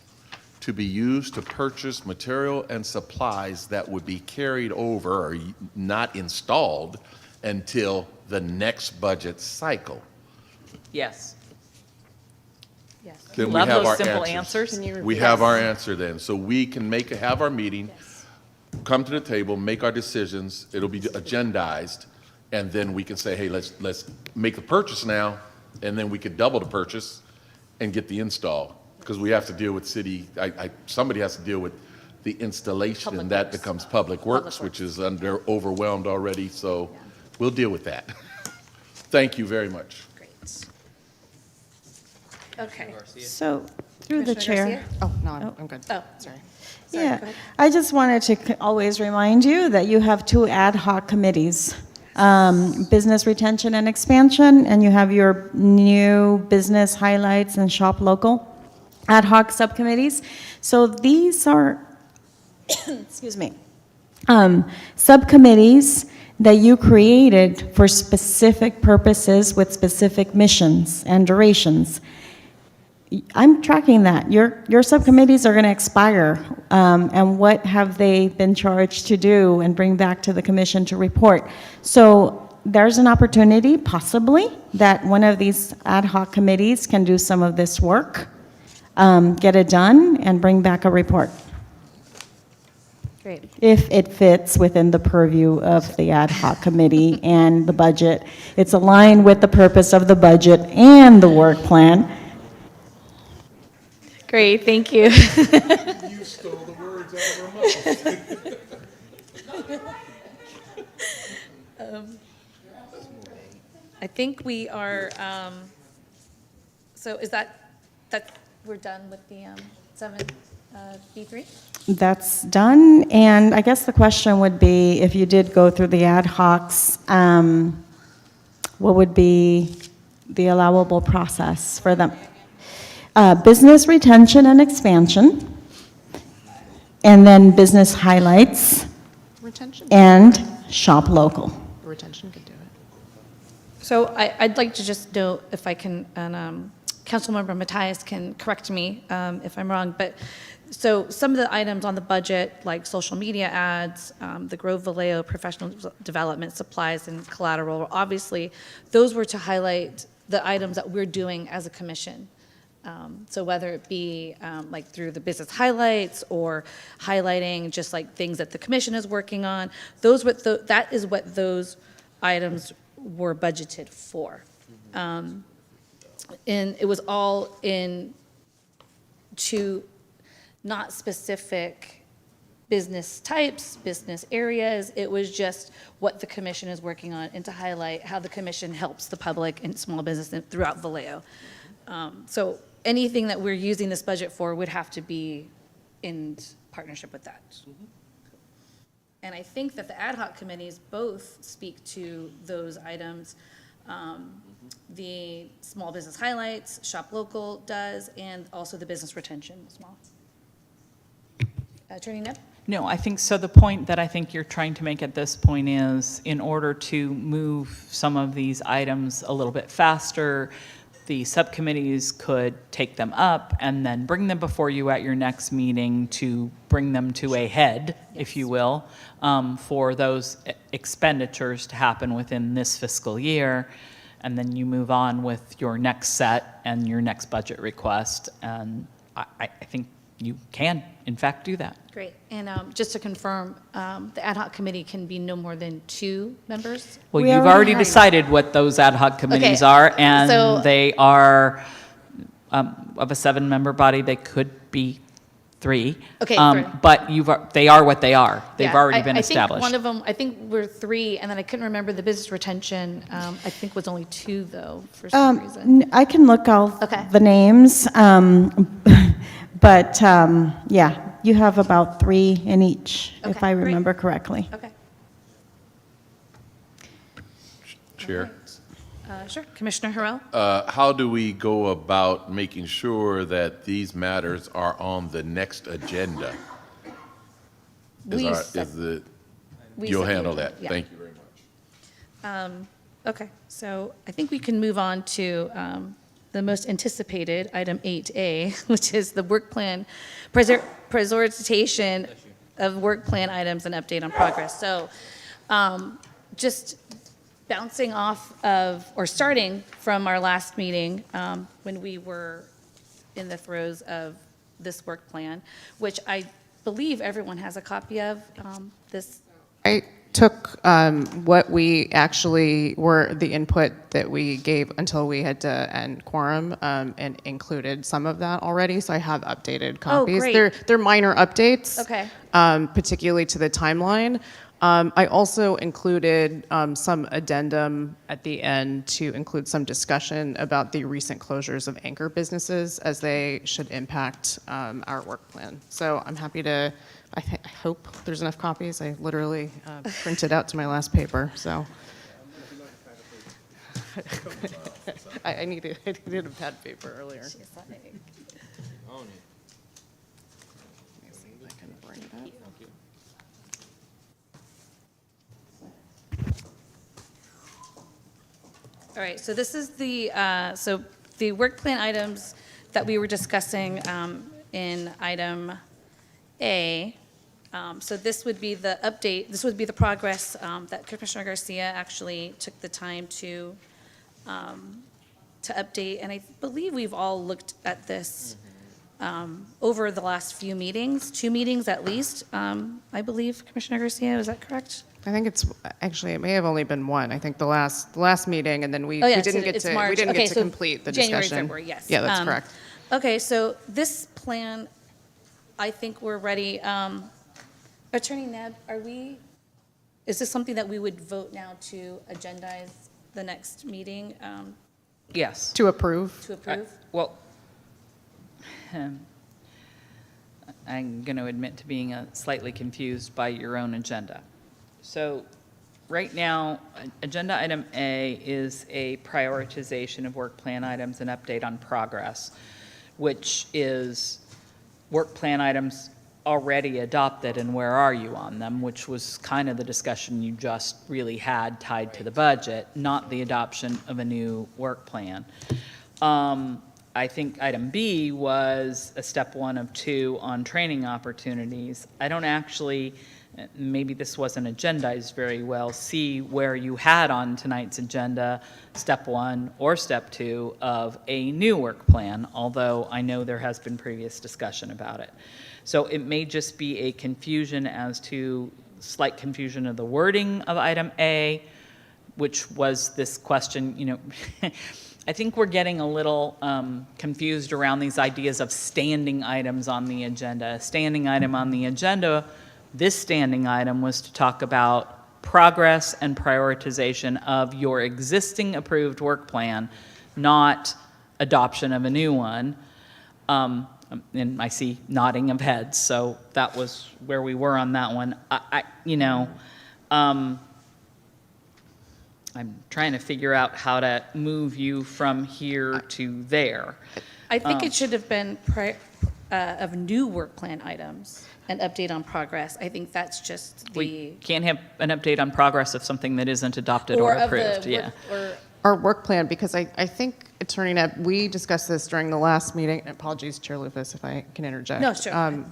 to be used to purchase material and supplies that would be carried over or not installed until the next budget cycle? Yes. Yes. Then we Love have those our simple answers. answers. We have our answer then. So we can have our meeting, come to the table, make our decisions, it'll be agendized, and then we can say, hey, let's make the purchase now, and then we could double the purchase and get the install, because we have to deal with somebody has to deal with the installation, Public and that Works. becomes Public Works, which is overwhelmed already, so we'll deal with that. Thank you very much. Great. Okay. So, through the Commissioner chair. Garcia? Oh, no, I'm good. Oh. Sorry. Sorry, go Yeah, ahead. I just wanted to always remind you that you have two ad hoc committees, business retention and expansion, and you have your new business highlights and shop local ad hoc subcommittees. So these are, excuse me, subcommittees that you created for specific purposes with specific missions and durations. I'm tracking that. Your subcommittees are going to expire, and what have they been charged to do and bring back to the commission to report? So there's an opportunity, possibly, that one of these ad hoc committees can do some of this work, get it done, and bring back a report, Great. if it fits within the purview of the ad hoc committee and the budget. It's aligned with the purpose of the budget and the work plan. Great, thank you. You stole the words out of her mouth. I think we are, so is that, we're done with the 7B3? That's done, and I guess the question would be, if you did go through the ad hocs, what would be the allowable process for them? Business retention and expansion, and then business highlights, Retention? and shop local. Retention could do it. So I'd like to just know if I can, and Councilmember Matthias can correct me if I'm wrong, but so some of the items on the budget, like social media ads, the Grove Vallejo professional development supplies and collateral, obviously, those were to highlight the items that we're doing as a commission. So whether it be like through the business highlights or highlighting just like things that the commission is working on, that is what those items were budgeted for. And it was all in to not specific business types, business areas. It was just what the commission is working on and to highlight how the commission helps the public and small business throughout Vallejo. So anything that we're using this budget for would have to be in partnership with that. And I think that the ad hoc committees both speak to those items. The small business highlights, shop local does, and also the business retention as well. Attorney Neb? No, I think, so the point that I think you're trying to make at this point is, in order to move some of these items a little bit faster, the subcommittees could take them up and then bring them before you at your next meeting to bring them to a head, if you will, for those expenditures to happen within this fiscal year. And then you move on with your next set and your next budget request. And I think you can, in fact, do that. Great. And just to confirm, the ad hoc committee can be no more than 2 members? Well, We you've already already have- decided what those ad hoc committees Okay, are, so- and they are, of a 7-member body, they could be 3. Okay, 3. But they are what they are. They've Yeah, already been I think established. one of them, I think we're 3, and then I couldn't remember the business retention, I think was only 2, though, for some reason. I can look all Okay. the names, but yeah, you have about 3 in each, if Okay, I great. remember correctly. Okay. Chair, Sure. Commissioner Harrell? how do we go about making sure that these matters are on the next agenda? We set- we You'll set the handle agenda, that. yeah. Thank you very much. Okay, so I think we can move on to the most anticipated, item 8A, which is the work plan, presentation of work plan items and update on progress. So just bouncing off of, or starting from our last meeting, when we were in the throes of this work plan, which I believe everyone has a copy of, this. took what we actually were, the input that we gave until we had to end quorum, and included some of that already, so I have updated copies. great. They're minor updates. Okay. Particularly to the timeline. I also included some addendum at the end to include some discussion about the recent closures of anchor businesses as they should impact our work plan. So I'm happy to, I hope there's enough copies. I literally printed out to my last paper, so. I needed a pad paper earlier. Let me see if I can bring it up. All right, so this is the work plan items that we were discussing in item A. So this would be the update, this would be the progress that Commissioner Garcia actually took the time to update. And I believe we've all looked at this over the last few meetings, 2 meetings at least, I believe, Commissioner Garcia, is that correct? I think it's, actually, it may have only been one. I think the last meeting, and then we Oh, yeah, didn't get it's to, March. we didn't Okay, get to so complete the January, discussion. February, yes. Yeah, that's correct. Okay, so this plan, I think we're ready. Attorney Neb, is this something that we would vote now to agendize the next meeting Yes. To approve. to approve? Well, I'm going to admit to being slightly confused by your own agenda. So right now, agenda item A is a prioritization of work plan items and update on progress, which is work plan items already adopted and where are you on them, which was kind of the discussion you just really had tied to the budget, not the adoption of a new work plan. I think item B was a step 1 of 2 on training opportunities. I don't actually, maybe this wasn't agendized very well, see where you had on tonight's agenda step 1 or step 2 of a new work plan, although I know there has been previous discussion about it. So it may just be a confusion as to, slight confusion of the wording of item A, which was this question, you know, I think we're getting a little confused around these ideas of standing items on the agenda. A standing item on the agenda, this standing item was to talk about progress and prioritization of your existing approved work plan, not adoption of a new one. And I see nodding of heads, so that was where we were on that one. I'm trying to figure out how to move you from here to there. I think it should have been of new work plan items, an update on progress. I think that's just the. We can't have an update on progress of something that isn't adopted or of the approved, yeah. Our work plan, because I think, Attorney Knapp, we discussed this during the last meeting, and apologies, Chair Lufus, if I can interject. No, sure.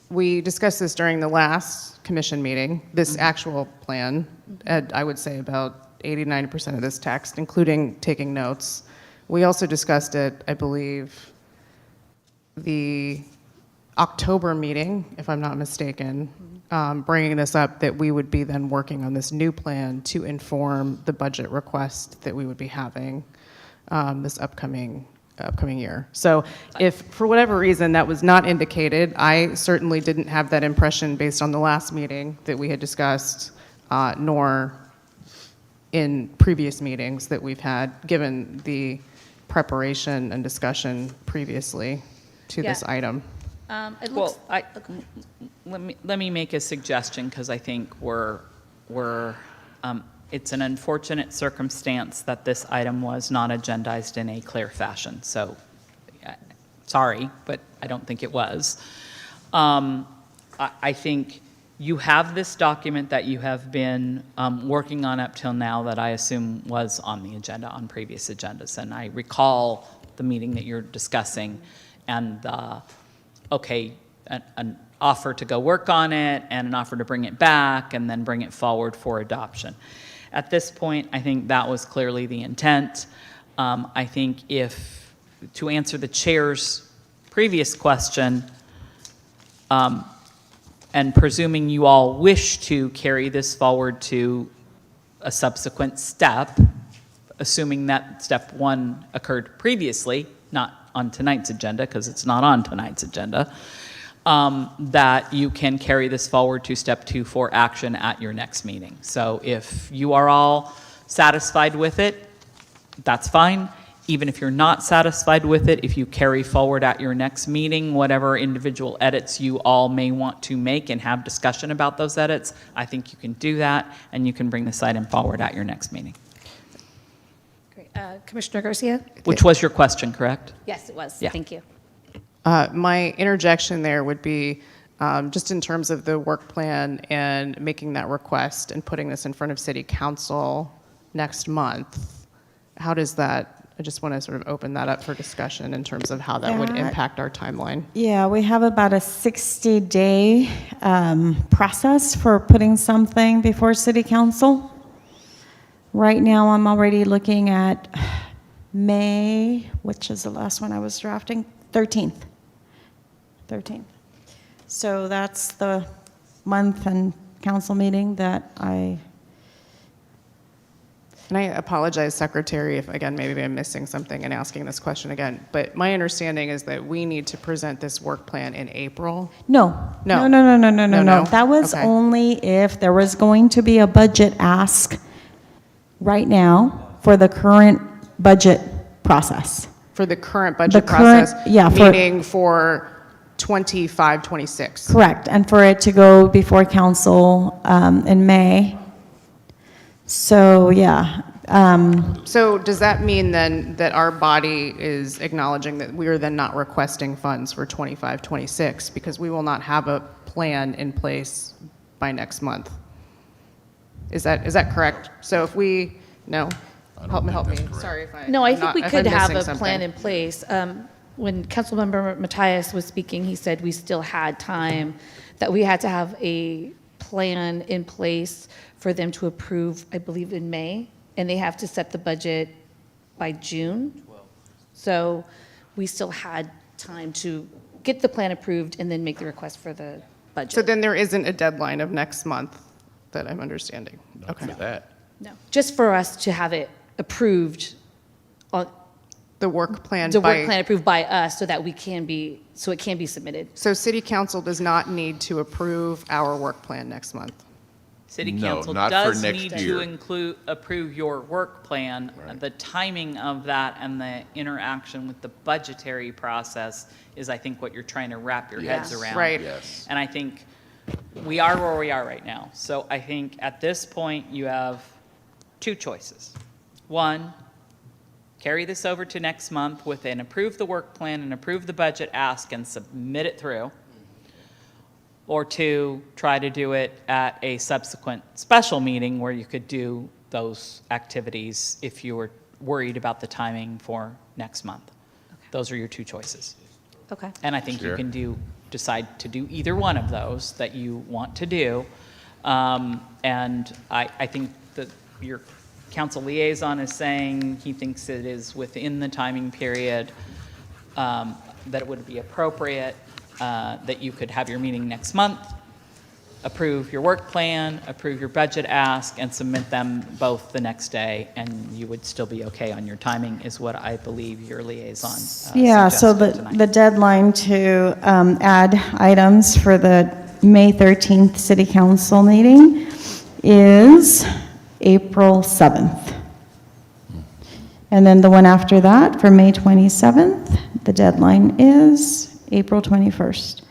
We discussed this during the last commission meeting, this actual plan, I would say about 80–90% of this text, including taking notes. We also discussed it, I believe, the October meeting, if I'm not mistaken, bringing this up, that we would be then working on this new plan to inform the budget request that we would be having this upcoming year. So if for whatever reason that was not indicated, I certainly didn't have that impression based on the last meeting that we had discussed, nor in previous meetings that we've had, given the preparation and discussion previously to this item. It looks, Well, let me make a suggestion, because I think it's an unfortunate circumstance that this item was not agendized in a clear fashion. So, sorry, but I don't think it was. I think you have this document that you have been working on up till now that I assume was on the agenda on previous agendas. And I recall the meeting that you're discussing and an offer to go work on it and an offer to bring it back and then bring it forward for adoption. At this point, I think that was clearly the intent. I think to answer the chair's previous question, And presuming you all wish to carry this forward to a subsequent step, assuming that step one occurred previously, not on tonight's agenda, because it's not on tonight's agenda, that you can carry this forward to step two for action at your next meeting. So if you are all satisfied with it, that's fine. Even if you're not satisfied with it, if you carry forward at your next meeting, whatever individual edits you all may want to make and have discussion about those edits, I think you can do that, and you can bring this item forward at your next meeting. Great. Commissioner Garcia? Which was your question, correct? Yes, it was. Yeah. Thank you. My interjection there would be just in terms of the work plan and making that request and putting this in front of City Council next month. How does that, I just want to sort of open that up for discussion in terms of how that would Yeah. impact our timeline. Yeah, we have about a 60-day process for putting something before City Council. Right now, I'm already looking at May, which is the last one I was drafting, 13th. So that's the month and council meeting that I, And I apologize, Secretary, if, again, maybe I'm missing something and asking this question again, but my understanding is that we need to present this work plan in April. no. No. No. No? That was Okay. only if there was going to be a budget ask right now for the current budget process. For the current budget The current- process? yeah, Meaning for 25, 26? Correct, and for it to go before council in May. So, yeah, So does that mean then that our body is acknowledging that we are then not requesting funds for 25, 26 because we will not have a plan in place by next month? Is that correct? So if we, no? Help me, sorry if I. No, I I'm think not- we if could I'm have missing a plan something. in place. When Councilmember Matias was speaking, he said we still had time, that we had to have a plan in place for them to approve, I believe, in May, and they have to set the budget by June. So we still had time to get the plan approved and then make the request for the budget. So then there isn't a deadline of next month that I'm understanding? Okay. That. No, just for us to have it approved, on The work plan the work by, plan approved by us so that we can be, so it can be submitted. so City Council does not need to approve our work plan next month? City No, Council not for does next need year. to approve your work plan. The timing of that and the interaction with the budgetary process is, I think, what you're trying to wrap your heads Yes. around. Right. Yes. And I think we are where we are right now. So I think at this point, you have two choices. One, carry this over to next month with an approve the work plan and approve the budget ask and submit it through. Or two, try to do it at a subsequent special meeting where you could do those activities if you were worried about the timing for next month. Those are your two choices. Okay. And I think you Sure. can decide to do either one of those that you want to do. And I think that your council liaison is saying he thinks it is within the timing period, that it would be appropriate, that you could have your meeting next month, approve your work plan, approve your budget ask, and submit them both the next day, and you would still be okay on your timing, is what I believe your liaison yeah, so suggested tonight. the deadline to add items for the May 13th City Council meeting is April 7th. And then the one after that, for May 27th, the deadline is April 21st.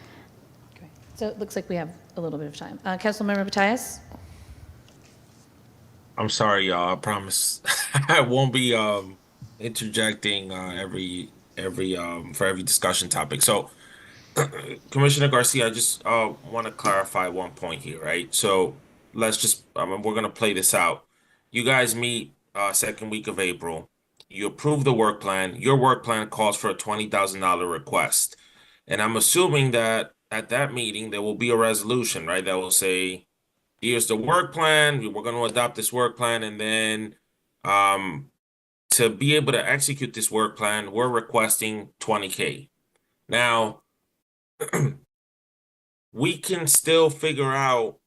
Okay. So it looks like we have a little bit of time. Councilmember Matias? I'm sorry, y'all. I promise I won't be interjecting every for every discussion topic. So, Commissioner Garcia, I just want to clarify one point here, right? So let's just we're gonna play this out. You guys meet second week of April. You approve the work plan. Your work plan calls for a $20,000 request, and I'm assuming that at that meeting there will be a resolution, right? That will say, here's the work plan. We're going to adopt this work plan, and then to be able to execute this work plan, we're requesting 20K. Now, we can still figure out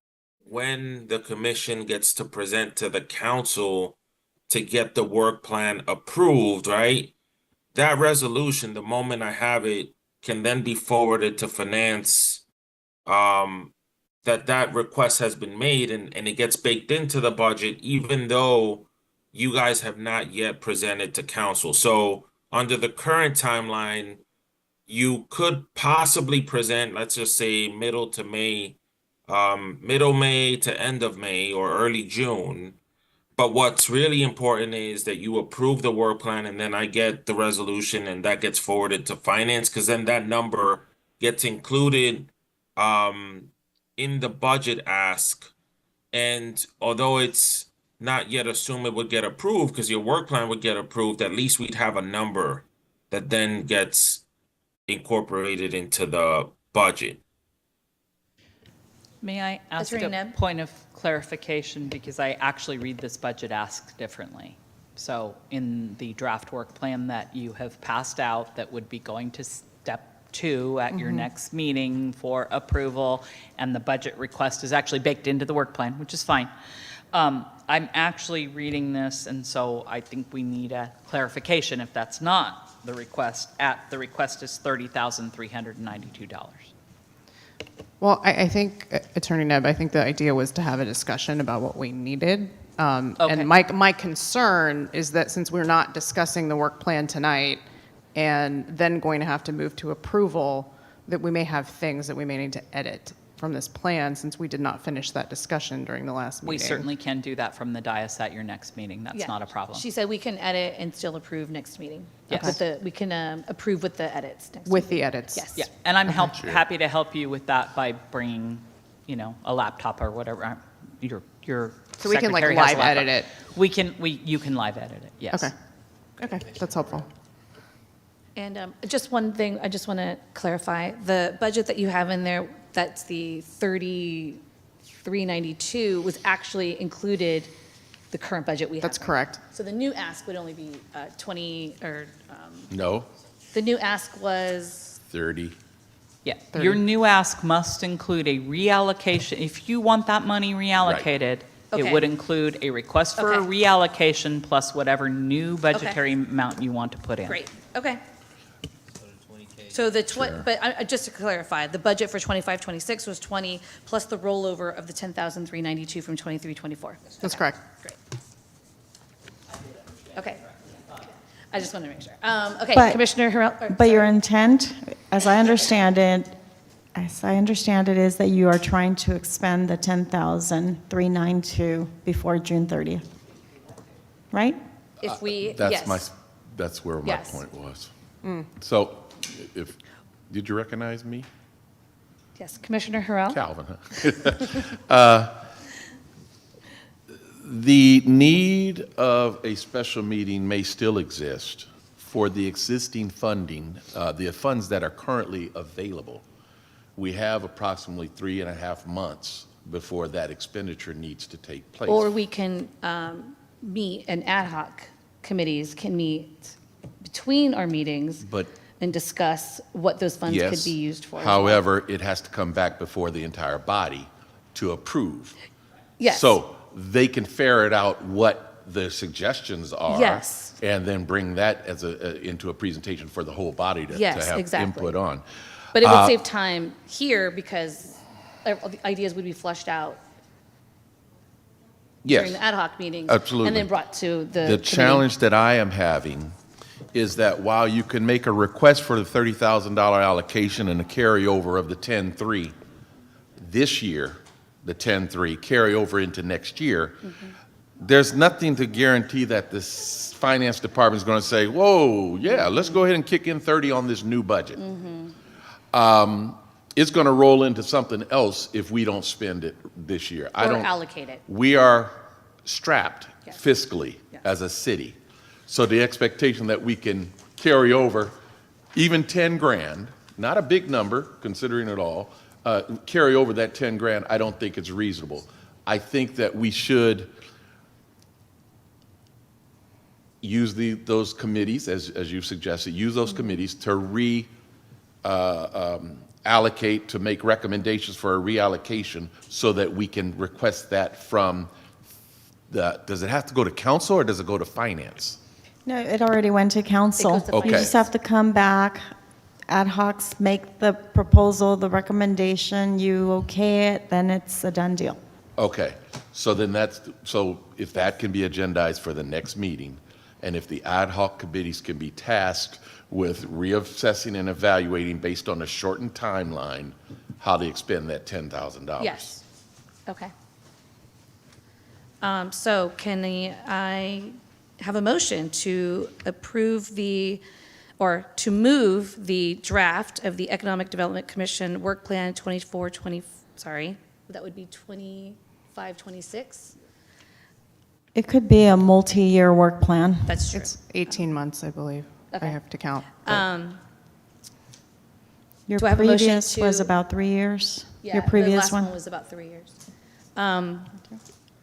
when the commission gets to present to the council to get the work plan approved, right? That resolution, the moment I have it, can then be forwarded to finance, that request has been made and it gets baked into the budget, even though you guys have not yet presented to council. So under the current timeline, you could possibly present, let's just say middle May to end of May or early June. But what's really important is that you approve the work plan and then I get the resolution and that gets forwarded to finance, because then that number gets included in the budget ask. And although it's not yet assumed it would get approved because your work plan would get approved, at least we'd have a number that then gets incorporated into the budget. May I ask Attorney a Neb? point of clarification, because I actually read this budget ask differently. So in the draft work plan that you have passed out, that would be going to step 2 at your next meeting for approval, and the budget request is actually baked into the work plan, which is fine. I'm actually reading this, and so I think we need a clarification if that's not the request. The request is $30,392. Well, I think, Attorney Neb, I think the idea was to have a discussion about what we needed. Okay. And my concern is that since we're not discussing the work plan tonight and then going to have to move to approval, that we may have things that we may need to edit from this plan since we did not finish that discussion during the last meeting. We certainly can do that from the dais at your next meeting. That's Yeah. not a problem. She said we can edit and still approve next meeting. Yes. We can approve with the edits next With meeting. the edits. Yes. Yeah, and I'm happy to help you with that by bringing, a laptop or whatever. Your So we can, like, secretary has a live laptop. edit it? You can live edit it, yes. Okay, that's helpful. And just one thing, I just want to clarify, the budget that you have in there, that's the 3392, was actually included the current budget we have. That's correct. So the new ask would only be 20, or, No, the new ask was, 30. Yeah, your new ask must include a reallocation. If you want that money reallocated, it Okay. would include a request for a Okay. reallocation plus whatever new budgetary amount you want to put in. great, okay. So but just to clarify, the budget for 25-26 was 20 plus the rollover of the 10,392 from 23-24. That's correct. Great. Okay. I just want to make sure. Okay, But- Commissioner Harrell. But your intent, as I understand it, is that you are trying to expend the 10,392 before June 30th, right? If we, That's yes. that's where my Yes. point was. So, did you recognize me? Yes, Commissioner Harrell? Calvin, huh? The need of a special meeting may still exist for the existing funding, the funds that are currently available. We have approximately 3.5 months before that expenditure needs to take place. Or we can meet, and ad hoc committees can meet between our meetings But and discuss what those funds could yes, be used for. as well. however, it has to come back before the entire body to approve. Yes. So they can ferret out what the suggestions are. Yes. And then bring that as into a presentation for the whole body to Yes, have exactly. input on. But it would save time here because all the ideas would be flushed out during Yes, the ad hoc meetings. absolutely. And then brought to the the committee. challenge that I am having is that while you can make a request for the $30,000 allocation and a carryover of the 10.3 this year, the 10.3 carry over into next year, there's nothing to guarantee that the finance department is going to say, whoa, yeah, let's go ahead and kick in 30 on this new budget. It's going to roll into something else if we don't spend it this year. Or allocate it. We are strapped Yes. fiscally Yes. as a city. So the expectation that we can carry over even 10 grand, not a big number considering it all, carry over that 10 grand, I don't think it's reasonable. I think that we should use those committees, as you suggested, use those committees to allocate, to make recommendations for a reallocation so that we can request that from does it have to go to council or does it go to finance? No, it already went to council. goes to You Okay. just have to come back, ad hocs, make the proposal, the recommendation, you okay it, then it's a done deal. Okay, so then so if that can be agendized for the next meeting, and if the ad hoc committees can be tasked with reassessing and evaluating based on a shortened timeline, how to expend that $10,000. Yes. Okay. So can I have a motion to approve or to move the draft of the Economic Development Commission Work Plan 24-20, sorry, that would be 25-26? It could be a multi-year work plan. That's true. It's 18 months, I believe. I Okay. have to count. but- Your Do I have a motion previous was to- about 3 years? Yeah, Your the previous last one was about 3 years.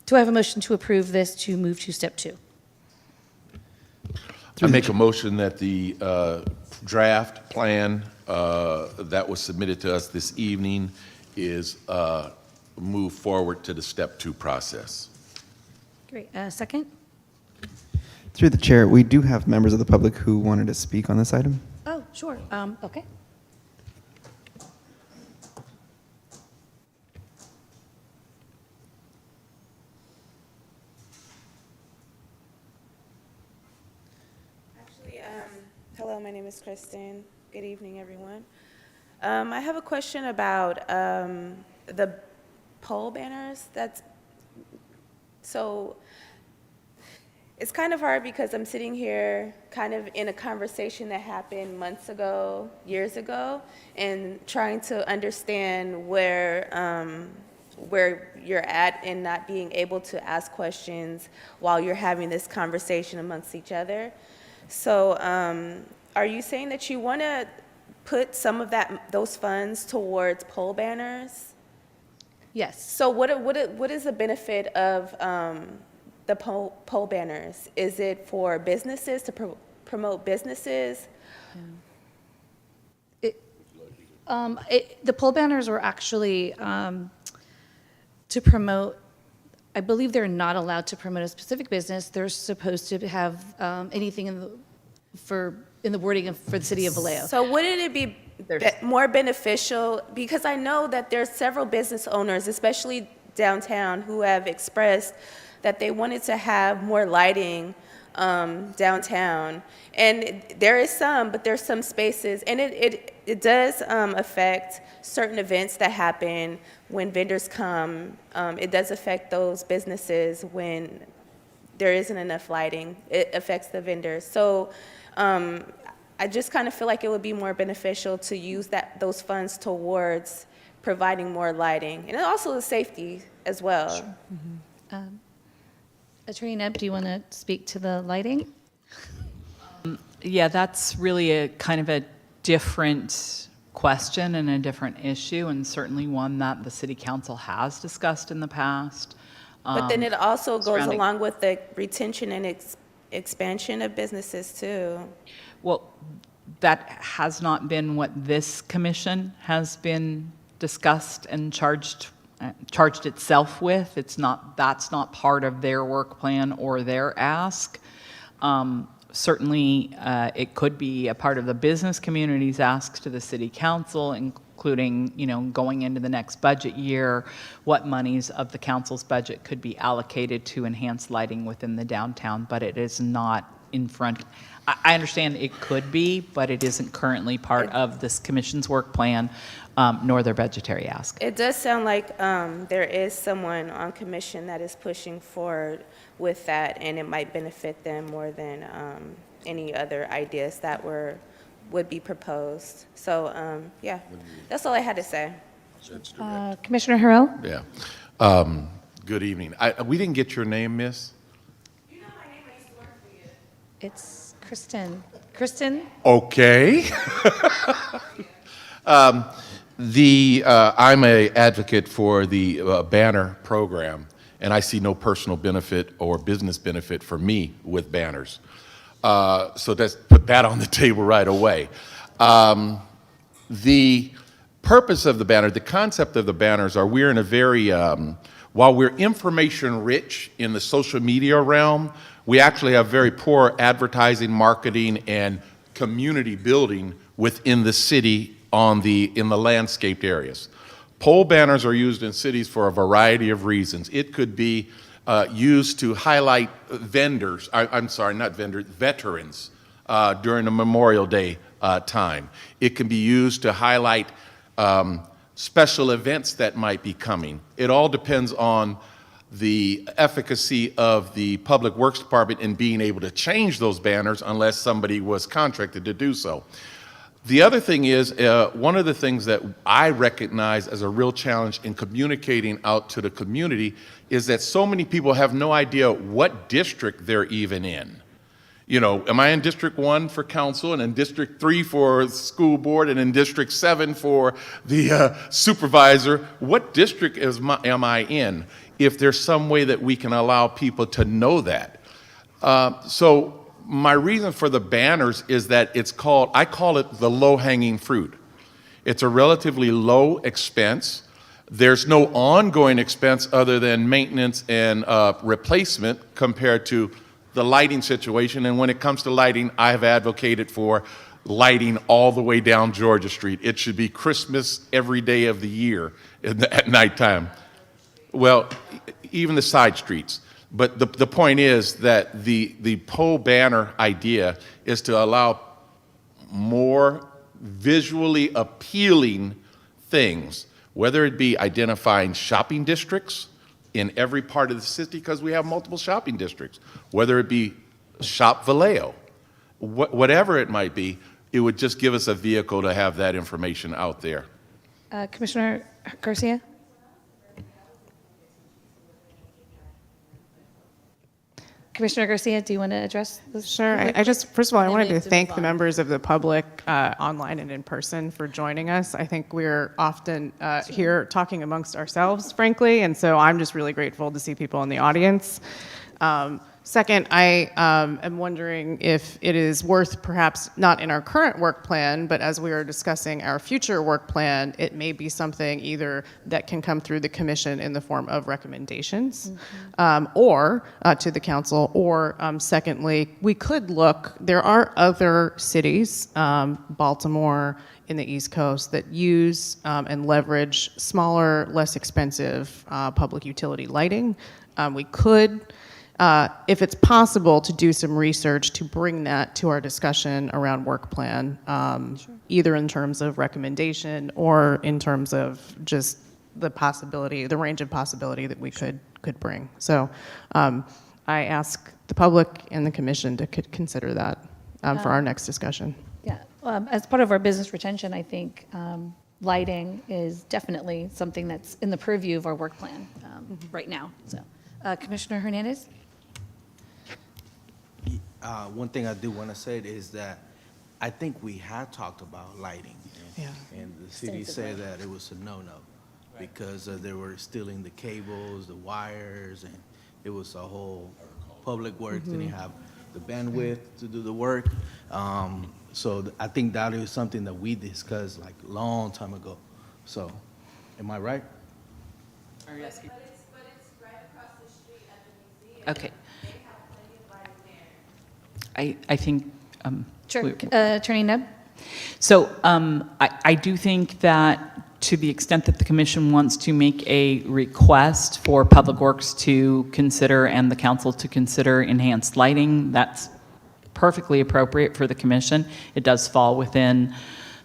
Do I have a motion to approve this to move to step 2? I make a motion that the draft plan that was submitted to us this evening is moved forward to the step 2 process. Great. Second? Through the chair, we do have members of the public who wanted to speak on this item. Oh, sure. Okay. Actually, hello, my name is Kristen. Good evening, everyone. I have a question about the pole banners. So it's kind of hard because I'm sitting here kind of in a conversation that happened months ago, years ago, and trying to understand where you're at and not being able to ask questions while you're having this conversation amongst each other. So are you saying that you want to put some of those funds towards pole banners? Yes. So what is the benefit of the pole banners? Is it for businesses, to promote businesses? The pole banners were actually to promote, I believe they're not allowed to promote a specific business. They're supposed to have anything in the wording for the city of Vallejo. So wouldn't it be more beneficial, because I know that there's several business owners, especially downtown, who have expressed that they wanted to have more lighting downtown. And there is some, but there's some spaces, and it does affect certain events that happen when vendors come. It does affect those businesses when there isn't enough lighting. It affects the vendors. So I just kind of feel like it would be more beneficial to use those funds towards providing more lighting, and also the safety as well. Sure. Attorney Neb, do you want to speak to the lighting? Yeah, that's really a kind of a different question and a different issue, and certainly one that the city council has discussed in the past. But then it also goes surrounding- along with the retention and expansion of businesses too. Well, that has not been what this commission has been discussed and charged itself with. That's not part of their work plan or their ask. Certainly, it could be a part of the business community's asks to the city council, including, going into the next budget year, what monies of the council's budget could be allocated to enhance lighting within the downtown, but it is not in front. I understand it could be, but it isn't currently part of this commission's work plan, nor their budgetary ask. It does sound like there is someone on commission that is pushing forward with that, and it might benefit them more than any other ideas that would be proposed. So, yeah, that's all I had to say. Commissioner Harrell? Yeah. Good evening. We didn't get your name, miss? You know my name, I used to work for you. It's Kristen. Kristen? Okay. I'm a advocate for the banner program, and I see no personal benefit or business benefit for me with banners. So let's put that on the table right away. purpose of the banner, the concept of the banners are we're in a very, while we're information rich in the social media realm, we actually have very poor advertising, marketing, and community building within the city in the landscaped areas. Pole banners are used in cities for a variety of reasons. It could be used to highlight vendors, I'm sorry, not vendors, veterans during a Memorial Day time. It can be used to highlight special events that might be coming. It all depends on the efficacy of the Public Works Department in being able to change those banners unless somebody was contracted to do so. The other thing is, one of the things that I recognize as a real challenge in communicating out to the community is that so many people have no idea what district they're even in. You know, am I in District 1 for council, and in District 3 for school board, and in District 7 for the supervisor? What district am I in? If there's some way that we can allow people to know that. So my reason for the banners is that I call it the low-hanging fruit. It's a relatively low expense. There's no ongoing expense other than maintenance and replacement compared to the lighting situation. And when it comes to lighting, I have advocated for lighting all the way down Georgia Street. It should be Christmas every day of the year at nighttime. Well, even the side streets. But the point is that the pole banner idea is to allow more visually appealing things, whether it be identifying shopping districts in every part of the city, because we have multiple shopping districts, whether it be Shop Vallejo, whatever it might be, it would just give us a vehicle to have that information out there. Commissioner Garcia? Commissioner Garcia, do you want to address this? Sure. I just, first of all, I wanted to thank the members of the public, online and in person, for joining us. I think we're often here talking amongst ourselves, frankly, and so I'm just really grateful to see people in the audience. Second, I am wondering if it is worth, perhaps not in our current work plan, but as we are discussing our future work plan, it may be something either that can come through the commission in the form of recommendations, or to the council, or secondly, we could look, there are other cities, Baltimore in the East Coast, that use and leverage smaller, less expensive public utility lighting. We could, if it's possible, to do some research to bring that to our discussion around work plan, either in terms of recommendation or in terms of just the possibility, the range of possibility that we could bring. So I ask the public and the commission to consider that for our next discussion. Yeah, as part of our business retention, I think lighting is definitely something that's in the purview of our work plan right now. So, Commissioner Hernandez? One thing I do want to say is that I think we had talked about lighting. And the city said that it was a no-no because they were stealing the cables, the wires, and it was a whole public works. Didn't have the bandwidth to do the work. So I think that is something that we discussed like a long time ago. So, am I right? Are you asking? But it's right across the street at the museum. Okay. They have plenty of lighting there. I think. Sure. Attorney Neb? So I do think that to the extent that the commission wants to make a request for Public Works to consider and the council to consider enhanced lighting, that's perfectly appropriate for the commission. It does fall within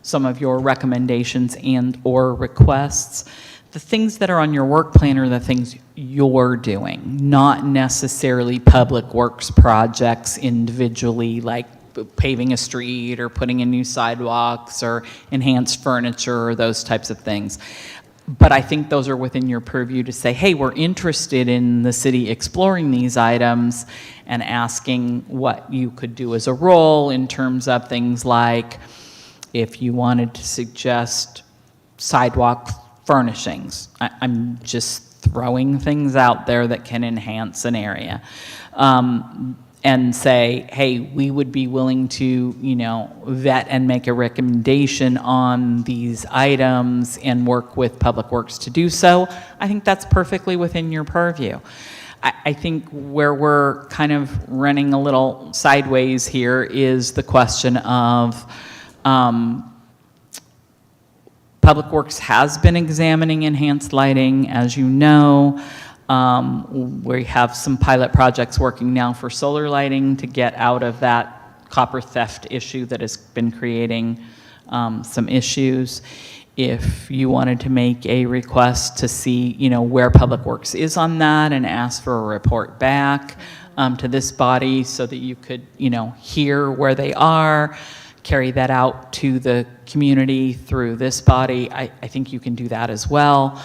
some of your recommendations and or requests. The things that are on your work plan are the things you're doing, not necessarily Public Works projects individually, like paving a street or putting in new sidewalks or enhanced furniture or those types of things. But I think those are within your purview to say, hey, we're interested in the city exploring these items and asking what you could do as a role in terms of things like if you wanted to suggest sidewalk furnishings. I'm just throwing things out there that can enhance an area. and say, hey, we would be willing to, vet and make a recommendation on these items and work with Public Works to do so, I think that's perfectly within your purview. I think where we're kind of running a little sideways here is the question of Public Works has been examining enhanced lighting, as you know. We have some pilot projects working now for solar lighting to get out of that copper theft issue that has been creating some issues. If you wanted to make a request to see, where Public Works is on that and ask for a report back to this body so that you could, hear where they are, carry that out to the community through this body, I think you can do that as well.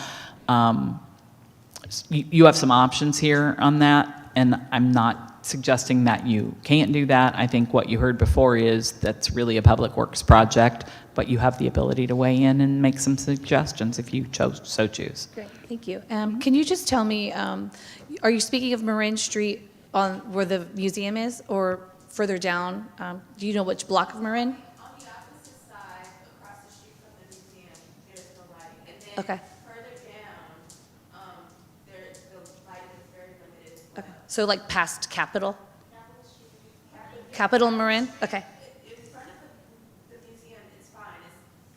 You have some options here on that, and I'm not suggesting that you can't do that. I think what you heard before is that's really a Public Works project, but you have the ability to weigh in and make some suggestions if you so choose. Great, thank you. Can you just tell me, are you speaking of Marin Street on where the museum is, or further down? Do you know which block of Marin? On the opposite side, across the street from the museum, there's no lighting. And then Okay. further down, the lighting is very limited. Okay, so like past Capitol? Capitol Marin? Okay. In front of the museum, it's fine.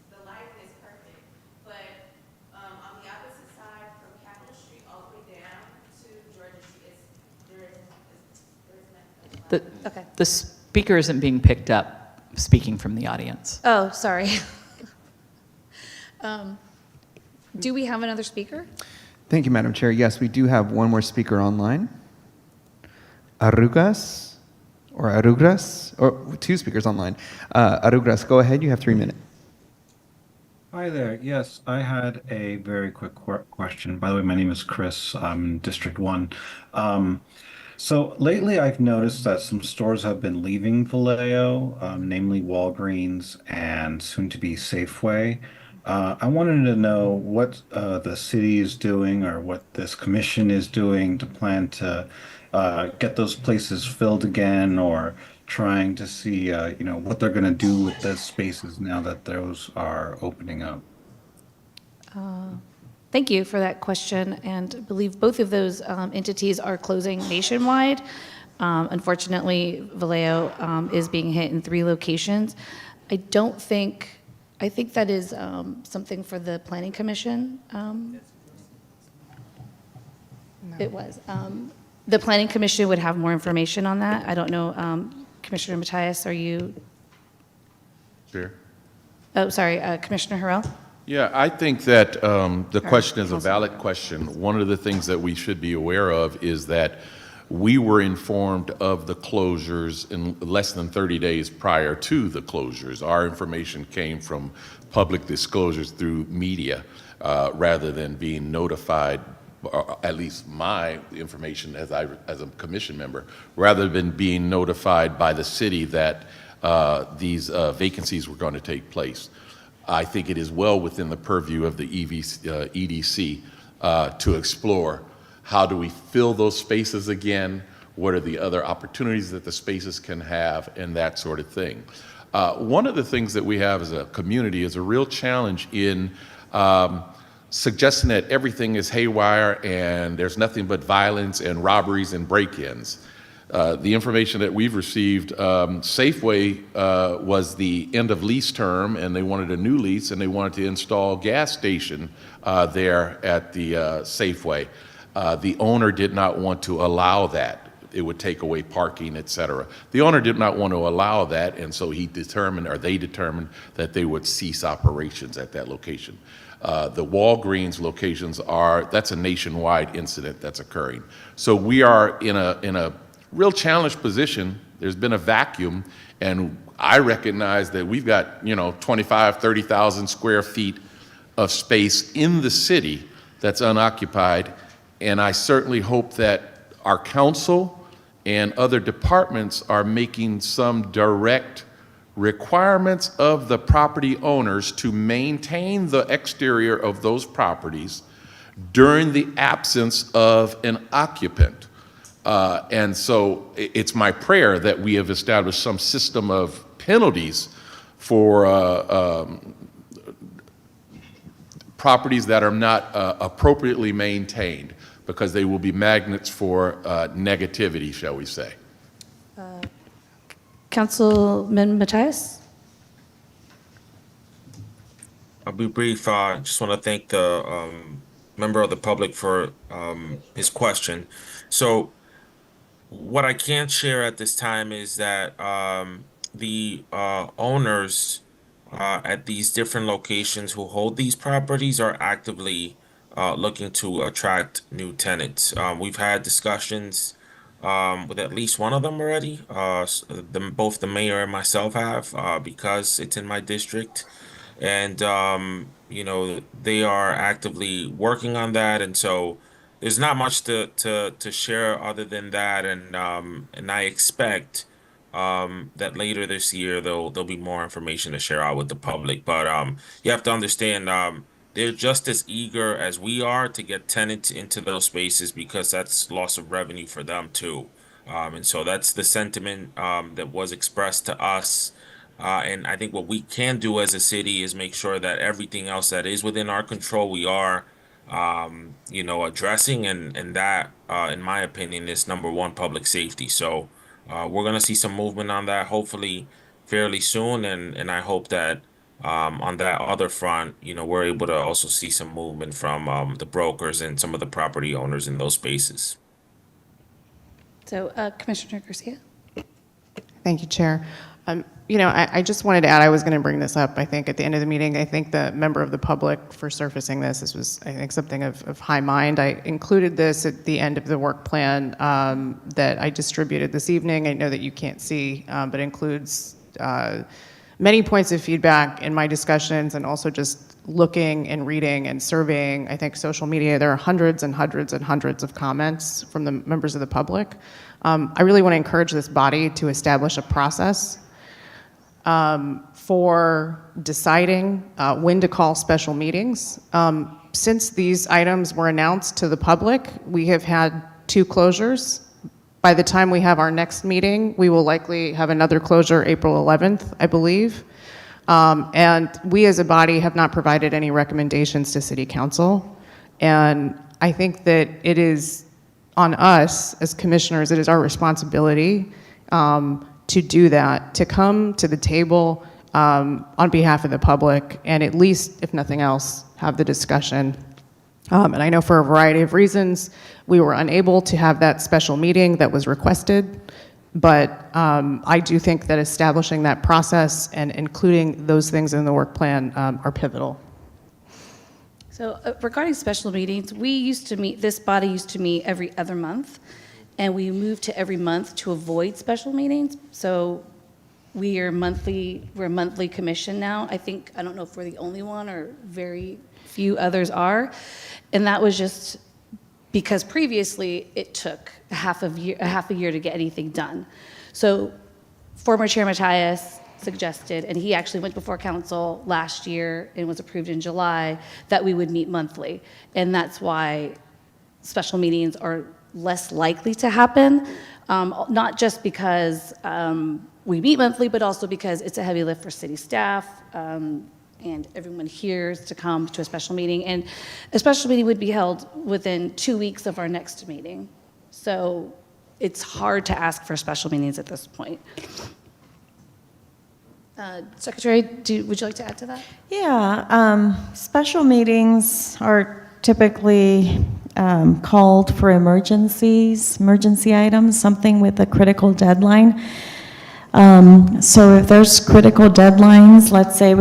The lighting is perfect. But on the opposite side, from Capitol Street all the way down to Georgia Street, there is nothing. Okay. The speaker isn't being picked up speaking from the audience. Oh, sorry. Do we have another speaker? Thank you, Madam Chair. Yes, we do have one more speaker online. Arugras, or two speakers online. Arugras, go ahead. You have 3 minutes. Hi there. Yes, I had a very quick question. By the way, my name is Chris. I'm in District 1. So lately I've noticed that some stores have been leaving Vallejo, namely Walgreens and soon to be Safeway. I wanted to know what the city is doing or what this commission is doing to plan to get those places filled again, or trying to see, what they're going to do with those spaces now that those are opening up. Thank you for that question, and I believe both of those entities are closing nationwide. Unfortunately, Vallejo is being hit in 3 locations. I think that is something for the Planning Commission. It was. The Planning Commission would have more information on that. I don't know, Commissioner Matias, are you? Chair? Oh, sorry, Commissioner Harrell? Yeah, I think that the question is a valid question. One of the things that we should be aware of is that we were informed of the closures in less than 30 days prior to the closures. Our information came from public disclosures through media rather than being notified, or at least my information as a commission member, rather than being notified by the city that these vacancies were going to take place. I think it is well within the purview of the EDC to explore how do we fill those spaces again, what are the other opportunities that the spaces can have, and that sort of thing. One of the things that we have as a community is a real challenge in suggesting that everything is haywire and there's nothing but violence and robberies and break-ins. The information that we've received, Safeway was the end of lease term, and they wanted a new lease, and they wanted to install a gas station there at the Safeway. The owner did not want to allow that. It would take away parking, et cetera. The owner did not want to allow that, and so they determined that they would cease operations at that location. The Walgreens locations that's a nationwide incident that's occurring. So we are in a real challenged position. There's been a vacuum, and I recognize that we've got 25, 30,000 square feet of space in the city that's unoccupied, and I certainly hope that our council and other departments are making some direct requirements of the property owners to maintain the exterior of those properties during the absence of an occupant. And so it's my prayer that we have established some system of penalties for properties that are not appropriately maintained, because they will be magnets for negativity, shall we say. Councilman Matthias? I'll be brief. Just want to thank the member of the public for his question. So what I can't share at this time is that the owners at these different locations who hold these properties are actively looking to attract new tenants. We've had discussions with at least one of them already. Both the mayor and myself have, because it's in my district. And they are actively working on that, and so there's not much to share other than that. And I expect that later this year there'll be more information to share out with the public. But you have to understand, they're just as eager as we are to get tenants into those spaces, because that's loss of revenue for them too. And so that's the sentiment that was expressed to us. And I think what we can do as a city is make sure that everything else that is within our control, we are, addressing. And that, in my opinion, is number one, public safety. So we're going to see some movement on that, hopefully fairly soon. And I hope that on that other front, we're able to also see some movement from the brokers and some of the property owners in those spaces. So Commissioner Garcia? Thank you, Chair. I just wanted to add, I was going to bring this up, I think, at the end of the meeting. I think the member of the public for surfacing this. This was, I think, something of high mind. I included this at the end of the work plan that I distributed this evening. I know that you can't see, but includes many points of feedback in my discussions, and also just looking and reading and surveying, I think, social media. There are hundreds and hundreds and hundreds of comments from the members of the public. I really want to encourage this body to establish a process for deciding when to call special meetings. Since these items were announced to the public, we have had 2 closures. By the time we have our next meeting, we will likely have another closure April 11th, I believe. And we as a body have not provided any recommendations to City Council. And I think that it is on us as commissioners, it is our responsibility to do that, to come to the table on behalf of the public, and at least, if nothing else, have the discussion. And I know for a variety of reasons, we were unable to have that special meeting that was requested, but I do think that establishing that process and including those things in the work plan are pivotal. So regarding special meetings, this body used to meet every other month, and we moved to every month to avoid special meetings. So we're a monthly commission now. I don't know if we're the only one or very few others are. And that was just because previously it took a half a year to get anything done. So former Chair Matthias suggested, and he actually went before council last year and was approved in July, that we would meet monthly. And that's why special meetings are less likely to happen, not just because we meet monthly, but also because it's a heavy lift for city staff, and everyone here is to come to a special meeting. And a special meeting would be held within 2 weeks of our next meeting. So it's hard to ask for special meetings at this point. Secretary, would you like to add to that? Yeah, special meetings are typically called for emergency items, something with a critical deadline. So if there's critical deadlines, let's say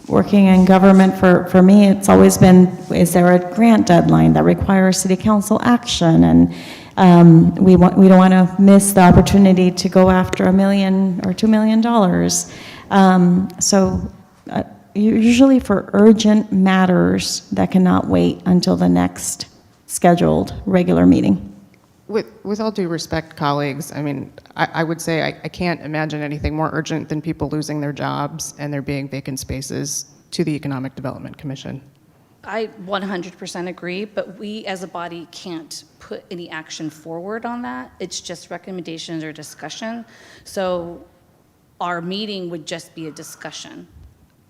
working in government for me, it's always been, is there a grant deadline that requires city council action? And we don't want to miss the opportunity to go after $1 million or $2 million. Usually for urgent matters that cannot wait until the next scheduled regular meeting. With all due respect, colleagues, I would say I can't imagine anything more urgent than people losing their jobs and there being vacant spaces to the Economic Development Commission. I 100% agree, but we as a body can't put any action forward on that. It's just recommendations or discussion. So our meeting would just be a discussion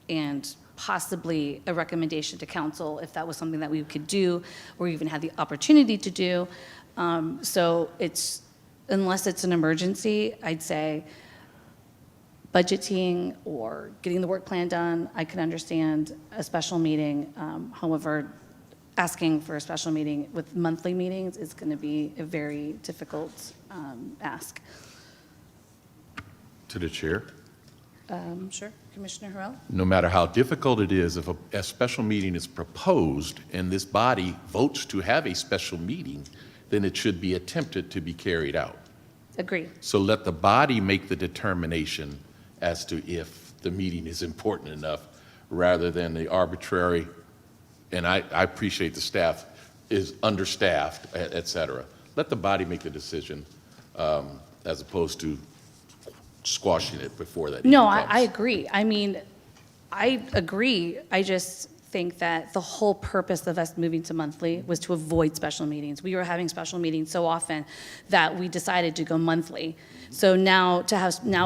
and possibly a recommendation to council if that was something that we could do or even had the opportunity to do. So it's, unless it's an emergency, I'd say budgeting or getting the work plan done, I can understand a special meeting. However, asking for a special meeting with monthly meetings is going to be a very difficult ask. To the chair. Sure, Commissioner Harrell? No matter how difficult it is, if a special meeting is proposed and this body votes to have a special meeting, then it should be attempted to be carried out. Agree. So let the body make the determination as to if the meeting is important enough, rather than the arbitrary, and I appreciate the staff is understaffed, et cetera. Let the body make the decision as opposed to squashing it before that. No, even comes. I agree. I mean, I agree. I just think that the whole purpose of us moving to monthly was to avoid special meetings. We were having special meetings so often that we decided to go monthly. So now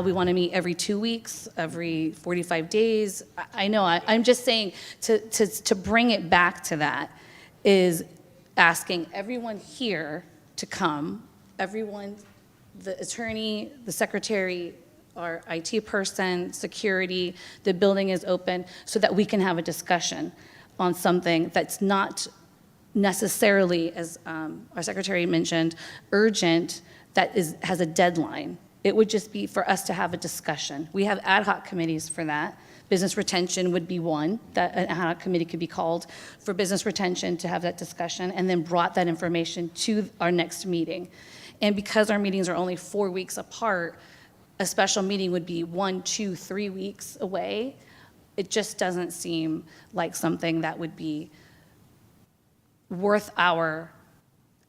we want to meet every 2 weeks, every 45 days. I know, I'm just saying to bring it back to that is asking everyone here to come, everyone, the attorney, the secretary, our IT person, security, the building is open so that we can have a discussion on something that's not necessarily, as our secretary mentioned, urgent, that has a deadline. It would just be for us to have a discussion. We have ad hoc committees for that. Business retention would be one, that an ad hoc committee could be called for business retention to have that discussion and then brought that information to our next meeting. And because our meetings are only 4 weeks apart, a special meeting would be 1, 2, 3 weeks away. It just doesn't seem like something that would be worth our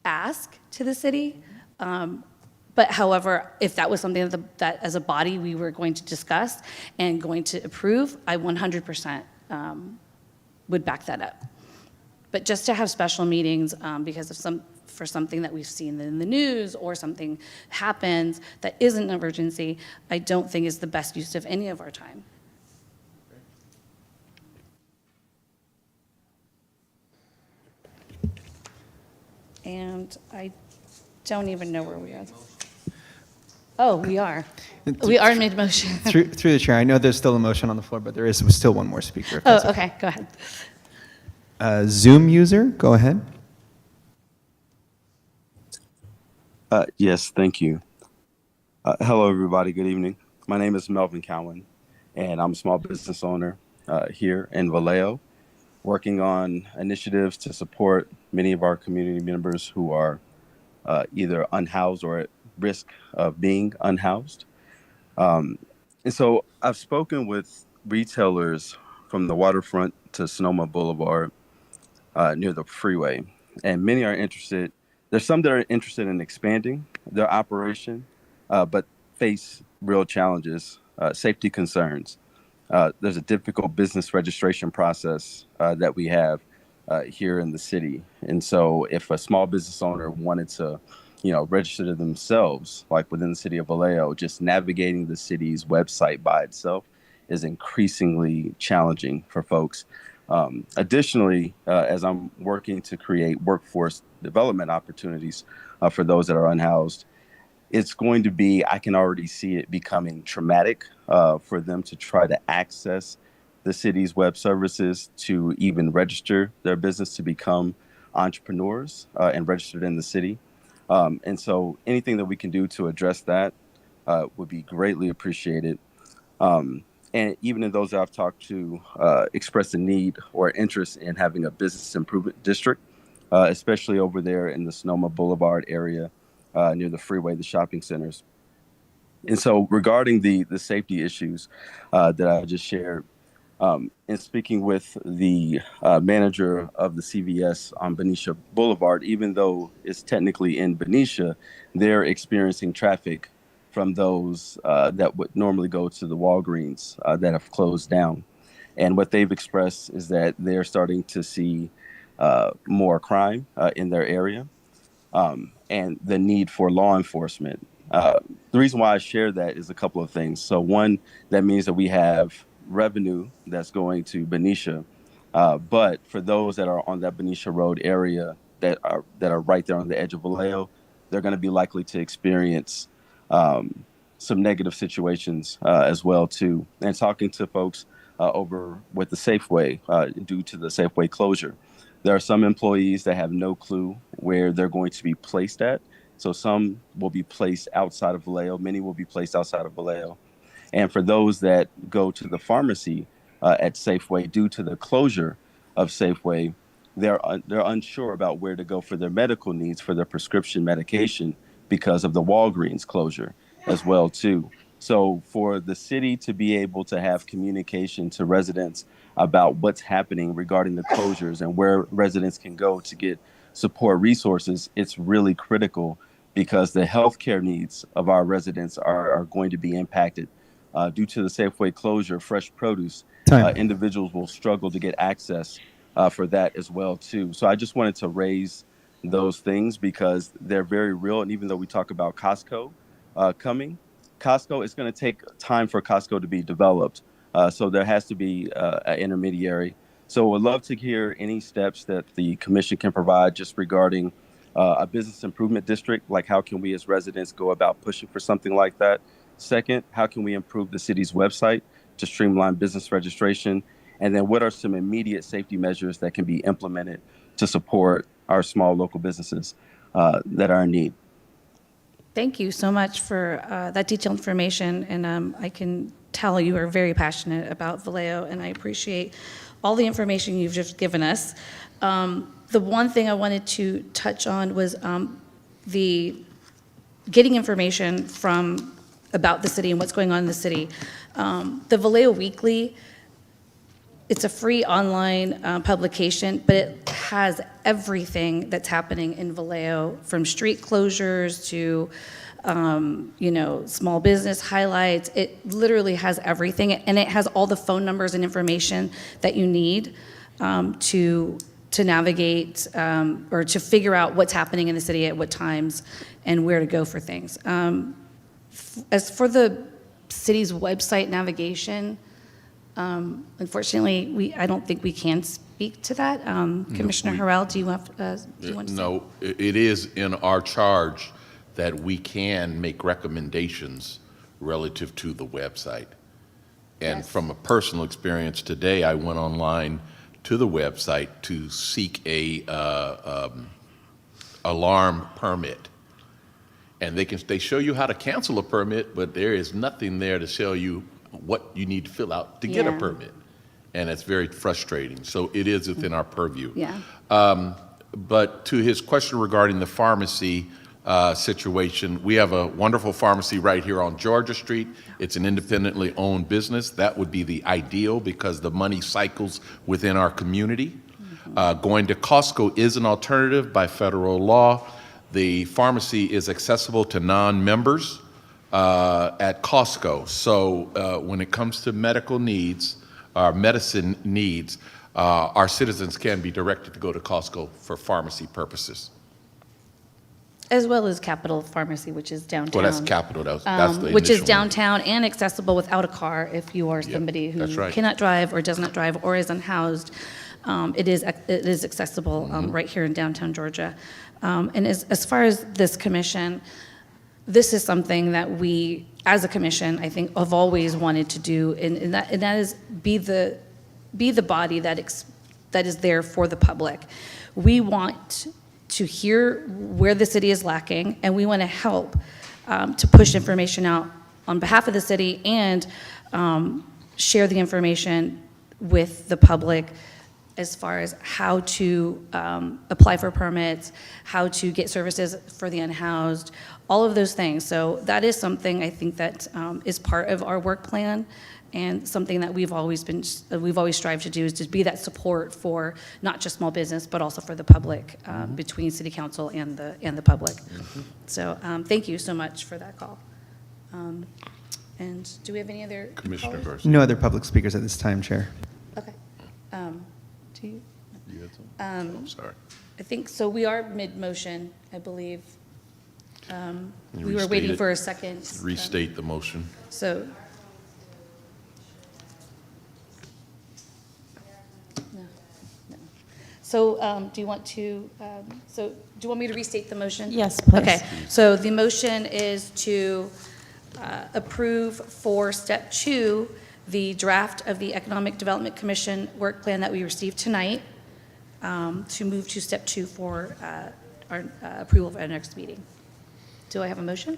ask to the city. But however, if that was something that as a body we were going to discuss and going to approve, I 100% would back that up. But just to have special meetings because of for something that we've seen in the news or something happens that isn't an emergency, I don't think is the best use of any of our time. And I don't even know where we are. Oh, we are. We are mid-motion. Through the chair, I know there's still a motion on the floor, but there is still one more speaker. if Oh, that's okay, go ahead. Zoom user, go ahead. Yes, thank you. Hello, everybody. Good evening. My name is Melvin Cowan, and I'm a small business owner here in Vallejo, working on initiatives to support many of our community members who are either unhoused or at risk of being unhoused. And so I've spoken with retailers from the waterfront to Sonoma Boulevard near the freeway, and many are interested. There's some that are interested in expanding their operation, but face real challenges, safety concerns. There's a difficult business registration process that we have here in the city. And so if a small business owner wanted to, register themselves, like within the city of Vallejo, just navigating the city's website by itself is increasingly challenging for folks. Additionally, as I'm working to create workforce development opportunities for those that are unhoused, it's going to be, I can already see it becoming traumatic for them to try to access the city's web services to even register their business to become entrepreneurs and registered in the city. And so anything that we can do to address that would be greatly appreciated. And even in those that I've talked to express a need or interest in having a business improvement district, especially over there in the Sonoma Boulevard area near the freeway, the shopping centers. And so regarding the safety issues that I just shared, in speaking with the manager of the CVS on Benicia Boulevard, even though it's technically in Benicia, they're experiencing traffic from those that would normally go to the Walgreens that have closed down. And what they've expressed is that they're starting to see more crime in their area, and the need for law enforcement. The reason why I share that is a couple of things. So one, that means that we have revenue that's going to Benicia, but for those that are on that Benicia Road area that are right there on the edge of Vallejo, they're going to be likely to experience some negative situations as well too. And talking to folks over with the Safeway due to the Safeway closure, there are some employees that have no clue where they're going to be placed at. So some will be placed outside of Vallejo. Many will be placed outside of Vallejo. And for those that go to the pharmacy at Safeway due to the closure of Safeway, they're unsure about where to go for their medical needs for their prescription medication because of the Walgreens closure as well too. So for the city to be able to have communication to residents about what's happening regarding the closures and where residents can go to get support resources, it's really critical because the healthcare needs of our residents are going to be impacted. Due to the Safeway closure, fresh produce, individuals will struggle to get access for that as well too. So I just wanted to raise those things because they're very real. And even though we talk about Costco coming, Costco, it's going to take time for Costco to be developed. So there has to be an intermediary. So would love to hear any steps that the commission can provide just regarding a business improvement district. Like how can we as residents go about pushing for something like that? Second, how can we improve the city's website to streamline business registration? And then what are some immediate safety measures that can be implemented to support our small local businesses that are in need? Thank you so much for that detailed information, and I can tell you are very passionate about Vallejo, and I appreciate all the information you've just given us. The one thing I wanted to touch on was the getting information from about the city and what's going on in the city. The Vallejo Weekly, it's a free online publication, but it has everything that's happening in Vallejo, from street closures to small business highlights. It literally has everything, and it has all the phone numbers and information that you need to navigate or to figure out what's happening in the city at what times and where to go for things. As for the city's website navigation, unfortunately, I don't think we can speak to that. Commissioner Harrell, do you want to say? No, it is in our charge that we can make recommendations relative to the website. And Yes. from a personal experience today, I went online to the website to seek a alarm permit. And they show you how to cancel a permit, but there is nothing there to show you what you need to fill out to get a Yeah. permit. And it's very frustrating. So it is within our purview. Yeah. But to his question regarding the pharmacy situation, we have a wonderful pharmacy right here on Georgia Street. It's an independently owned business. That would be the ideal because the money cycles within our community. Going to Costco is an alternative by federal law. The pharmacy is accessible to non-members at Costco. So when it comes to medical needs, medicine needs, our citizens can be directed to go to Costco for pharmacy purposes. As well as Capital Pharmacy, which is downtown. Well, that's Capital. That's the which is initial one. downtown and accessible without a car if you are somebody who that's right. cannot drive or does not drive or is unhoused. It is accessible right here in downtown Georgia. And as far as this commission, this is something that we, as a commission, I think, have always wanted to do, and that is be the body that is there for the public. We want to hear where the city is lacking, and we want to help to push information out on behalf of the city and share the information with the public as far as how to apply for permits, how to get services for the unhoused, all of those things. So that is something I think that is part of our work plan, and something that we've always strived to do is to be that support for not just small business, but also for the public, between city council and the public. So thank you so much for that call. And do we have any other Commissioner callers? Garcia. No other public speakers at this time, Chair. Do you? You had something? I'm sorry. I think, so we are mid-motion, I believe. Can you We were restate waiting it? for a second. Restate the motion. So. No, no. So do you want to, do you want me to restate the motion? Yes, please. Okay, so the motion is to approve for step 2, the draft of the Economic Development Commission work plan that we received tonight, to move to step 2 for our approval for our next meeting. Do I have a motion?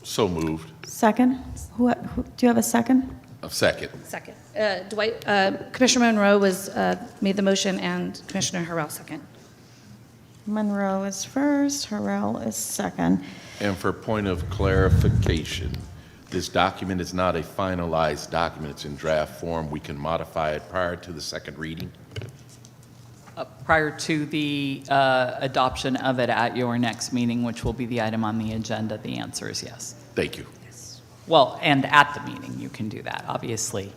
So moved. Second? Do you have a second? A second. Second. Commissioner Monroe made the motion and Commissioner Harrell second. Monroe is first, Harrell is second. And for point of clarification, this document is not a finalized document. It's in draft form. We can modify it prior to the second reading. Prior to the adoption of it at your next meeting, which will be the item on the agenda, the answer is yes. Thank you. Well, and at the meeting, you can do that. Obviously,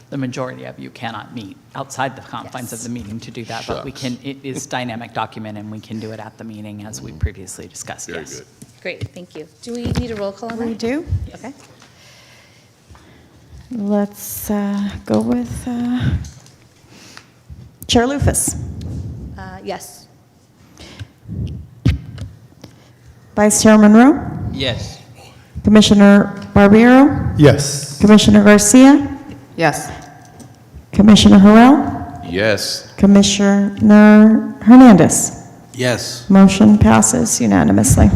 the majority of you cannot meet outside the confines of the meeting to do that, but we can, it is dynamic document, and we can do it at the meeting as we previously discussed, Very yes. good. Great, thank you. Do we need a roll call on that? We do. Okay. Let's go with Chair Lufus. Yes. Vice Chair Monroe? Yes. Commissioner Barbiero? Yes. Commissioner Garcia? Yes. Commissioner Harrell? Yes. Commissioner Hernandez? Yes. Motion passes unanimously.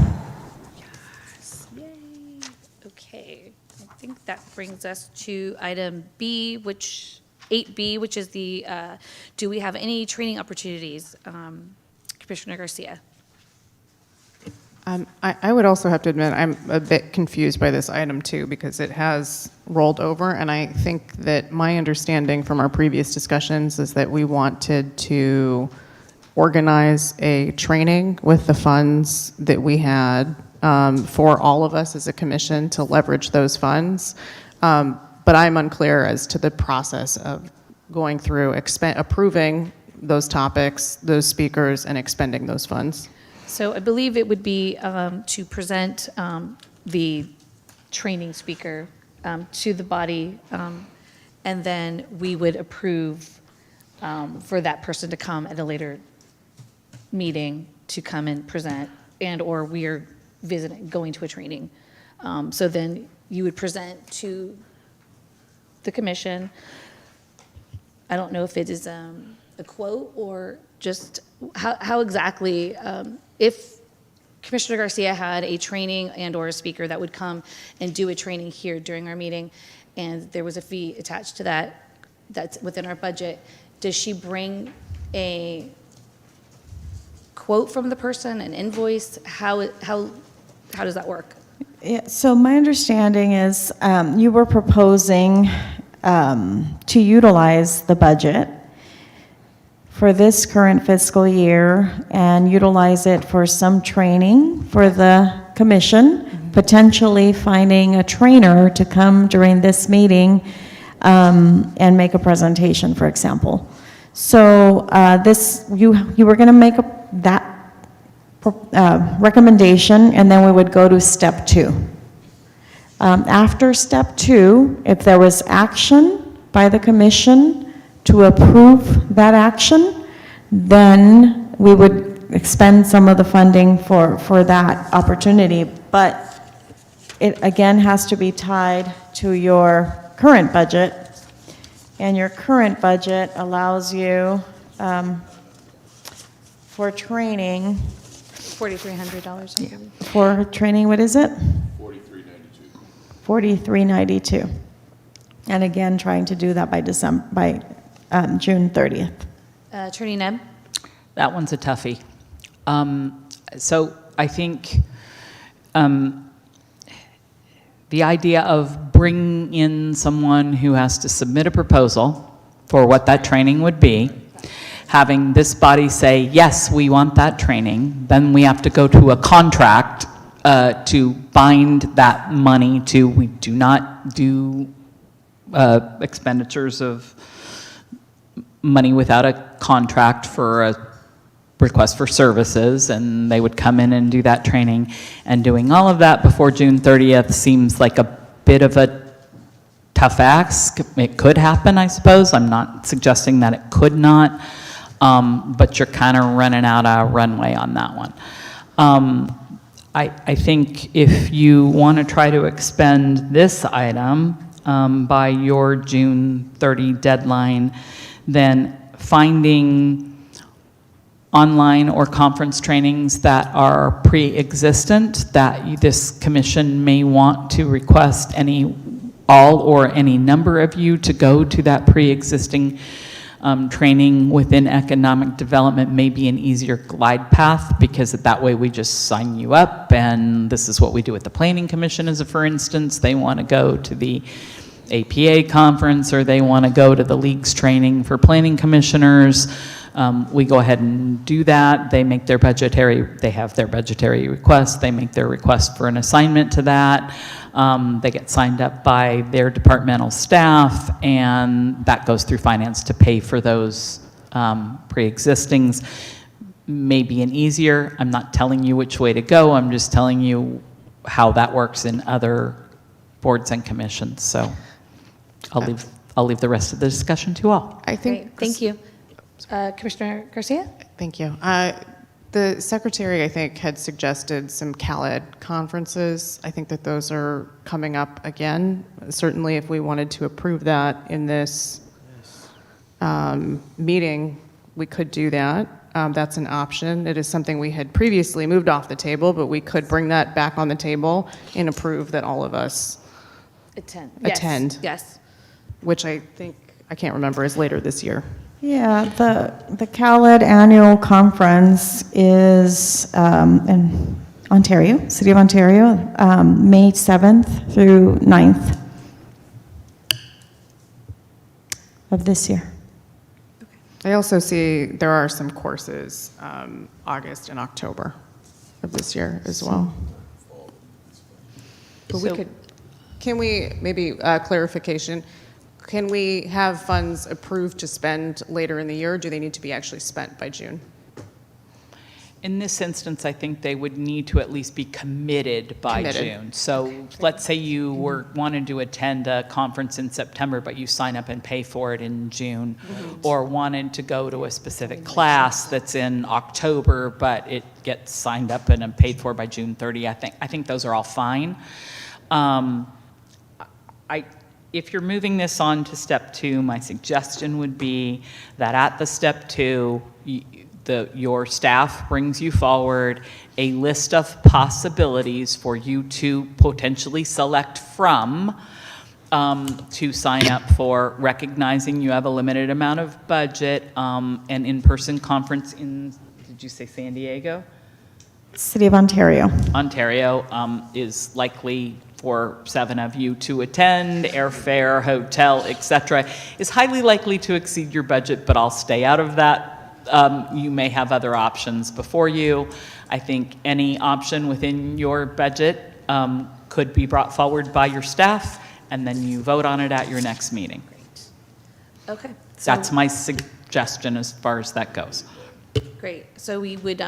Yay. Okay, I think that brings us to item B, 8B, which is the, do we have any training opportunities? Commissioner Garcia. I would also have to admit, I'm a bit confused by this item too, because it has rolled over, and I think that my understanding from our previous discussions is that we wanted to organize a training with the funds that we had for all of us as a commission to leverage those funds. But I'm unclear as to the process of going through approving those topics, those speakers, and expending those funds. So I believe it would be to present the training speaker to the body, and then we would approve for that person to come at a later meeting to come and present, and/or we're going to a training. So then you would present to the commission. I don't know if it is a quote or just how exactly, if Commissioner Garcia had a training and/or a speaker that would come and do a training here during our meeting, and there was a fee attached to that, that's within our budget, does she bring a quote from the person, an invoice? How does that work? Yeah, so my understanding is you were proposing to utilize the budget for this current fiscal year and utilize it for some training for the commission, potentially finding a trainer to come during this meeting and make a presentation, for example. So you were going to make that recommendation, and then we would go to step 2. After step 2, if there was action by the commission to approve that action, then we would expend some of the funding for that opportunity. But it again has to be tied to your current budget, and your current budget allows you for training. $4,300, I believe. For training, what is it? $43.92. $43.92. And again, trying to do that by June 30th. Attorney Neb? That one's a toughie. So I think the idea of bringing in someone who has to submit a proposal for what that training would be, having this body say, yes, we want that training, then we have to go to a contract to bind that money to, we do not do expenditures of money without a contract for a request for services, and they would come in and do that training. And doing all of that before June 30th seems like a bit of a tough ask. It could happen, I suppose. I'm not suggesting that it could not, but you're kind of running out of runway on that one. I think if you want to try to expend this item by your June 30 deadline, then finding online or conference trainings that are pre-existent that this commission may want to request all or any number of you to go to that pre-existing training within economic development may be an easier glide path, because that way we just sign you up, and this is what we do with the Planning Commission as a for instance. They want to go to the APA conference, or they want to go to the league's training for planning commissioners. We go ahead and do that. They have their budgetary request. They make their request for an assignment to that. They get signed up by their departmental staff, and that goes through finance to pay for those pre-existings. Maybe an easier, I'm not telling you which way to go, I'm just telling you how that works in other boards and commissions. So I'll leave the rest of the discussion to all. I think. Great, thank you. Commissioner Garcia? Thank you. The secretary, I think, had suggested some CALED conferences. I think that those are coming up again. Certainly, if we wanted to approve that in this meeting, we could do that. That's an option. It is something we had previously moved off the table, but we could bring that back on the table and approve that all of us attend. Yes. Which I think, I can't remember, is later this year. Yeah, the CALED annual conference is in Ontario, City of Ontario, May 7th through 9th of this year. I also see there are some courses August and October of this year as well. But we could, can we, maybe clarification, can we have funds approved to spend later in the year, or do they need to be actually spent by June? In this instance, I think they would need to at least be committed by June. So let's say you wanted to attend a conference in September, but you sign up and pay for it in June, or wanted to go to a specific class that's in October, but it gets signed up and paid for by June 30. I think those are all fine. If you're moving this on to step 2, my suggestion would be that at the step 2, your staff brings you forward a list of possibilities for you to potentially select from to sign up for, recognizing you have a limited amount of budget. An in-person conference in, did you say San Diego? City of Ontario. Ontario is likely for 7 of you to attend. Airfare, hotel, etc., is highly likely to exceed your budget, but I'll stay out of that. You may have other options before you. I think any option within your budget could be brought forward by your staff, and then you vote on it at your next meeting. Okay. That's my suggestion as far as that goes. Great. So we would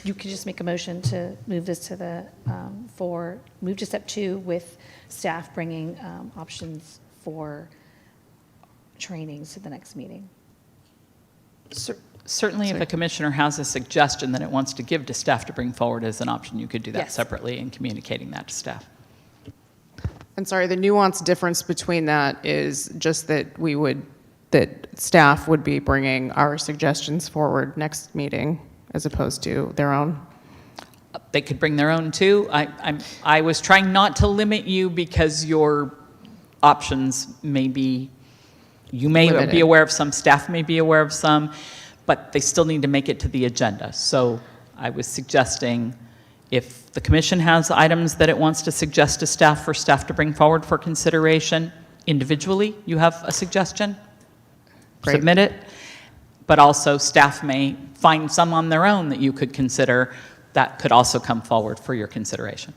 you could just make a motion to move this to the, move to step 2 with staff bringing options for trainings to the next meeting. Certainly, if a commissioner has a suggestion that it wants to give to staff to bring forward as an option, you could do that separately and communicating that to staff. And sorry, the nuanced difference between that is just that that staff would be bringing our suggestions forward next meeting as opposed to their own. They could bring their own too. I was trying not to limit you because your options may be, you may Limited. be aware of some, staff may be aware of some, but they still need to make it to the agenda. So I was suggesting if the commission has items that it wants to suggest to staff for staff to bring forward for consideration individually, you have a suggestion, Great. submit it. But also staff may find some on their own that you could consider that could also come forward for your consideration.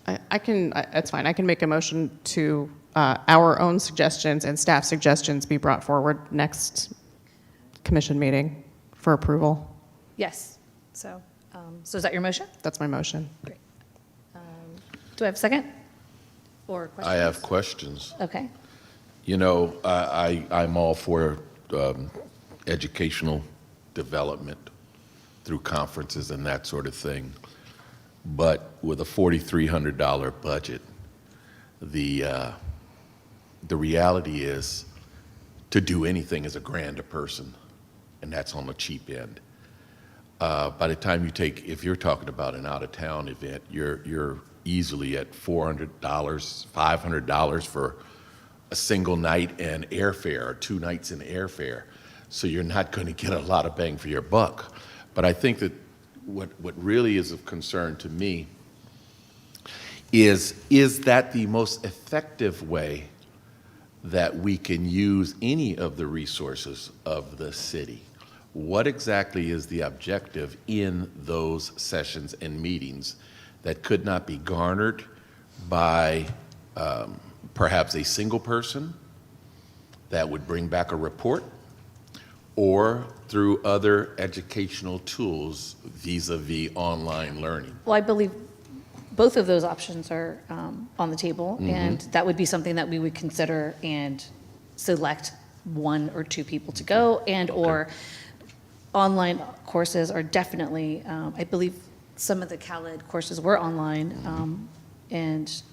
That's fine. I can make a motion to our own suggestions and staff suggestions be brought forward next commission meeting for approval. Yes. So, so is that your motion? That's my motion. Great. Do I have a second? Or questions? I have questions. Okay. You know, I'm all for educational development through conferences and that sort of thing. But with a $4,300 budget, the reality is to do anything is $1,000 a person, and that's on the cheap end. By the time you take, if you're talking about an out-of-town event, you're easily at $400, $500 for a single night and airfare, or 2 nights in airfare. So you're not going to get a lot of bang for your buck. But I think that what really is of concern to me is that the most effective way that we can use any of the resources of the city? What exactly is the objective in those sessions and meetings that could not be garnered by perhaps a single person that would bring back a report, or through other educational tools vis-a-vis online learning? Well, I believe both of those options are on the table, and that would be something that we would consider and select 1 or 2 people to go, and or online courses are definitely, I believe some of the CalEd courses were online and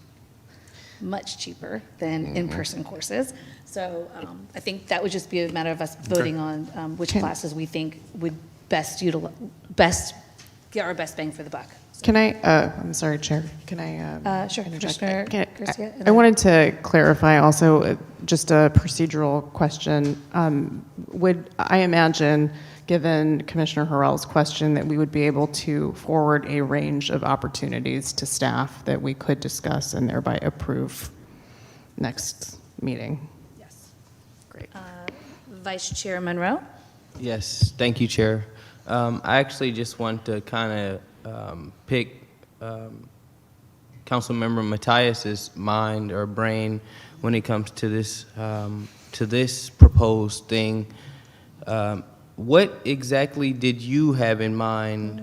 much cheaper than in-person courses. So I think that would just be a matter of us voting on which classes we think would best get our best bang for the buck. Can I, I'm sorry, Chair, can I? Sure, interject? Commissioner Garcia, and I then- wanted to clarify also, just a procedural question. I imagine, given Commissioner Harrell's question, that we would be able to forward a range of opportunities to staff that we could discuss and thereby approve next meeting? Yes. Great. Vice Chair Monroe? Yes, thank you, Chair. I actually just want to kind of pick Councilmember Matthias's mind or brain when it comes to this proposed thing. What exactly did you have in mind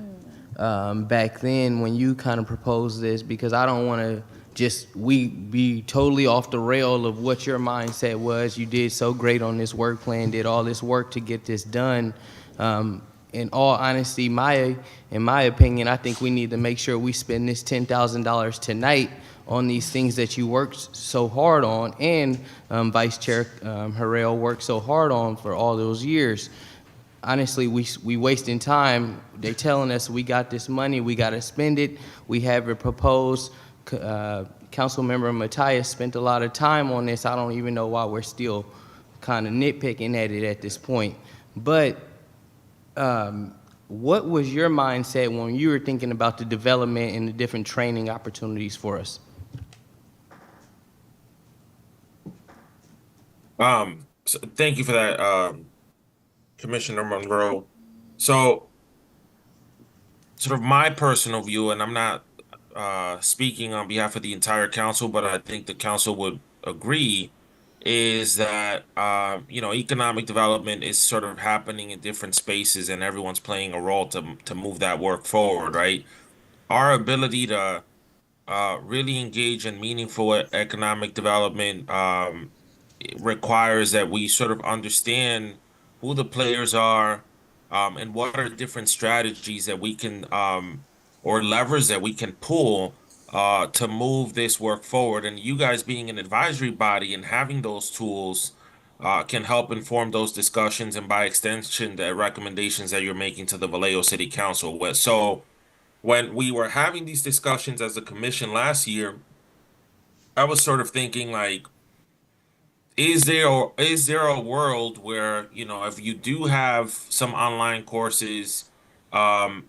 back then when you kind of proposed this? Because I don't want to we be totally off the rail of what your mindset was. You did so great on this work plan, did all this work to get this done. In all honesty, in my opinion, I think we need to make sure we spend this $10,000 tonight on these things that you worked so hard on, and Vice Chair Harrell worked so hard on for all those years. Honestly, we wasting time. They telling us we got this money, we got to spend it. We have it proposed. Councilmember Matthias spent a lot of time on this. I don't even know why we're still kind of nitpicking at it at this point. But what was your mindset when you were thinking about the development and the different training opportunities for us? So thank you for that, Commissioner Monroe. So, sort of my personal view, and I'm not speaking on behalf of the entire council, but I think the council would agree, is that economic development is sort of happening in different spaces, and everyone's playing a role to move that work forward, right? Our ability to really engage in meaningful economic development requires that we sort of understand who the players are, and what are different strategies that we can or levers that we can pull to move this work forward. And you guys being an advisory body and having those tools can help inform those discussions, and by extension, the recommendations that you're making to the Vallejo City Council. So when we were having these discussions as a commission last year, I was sort of thinking like, is there a world where, if you do have some online courses,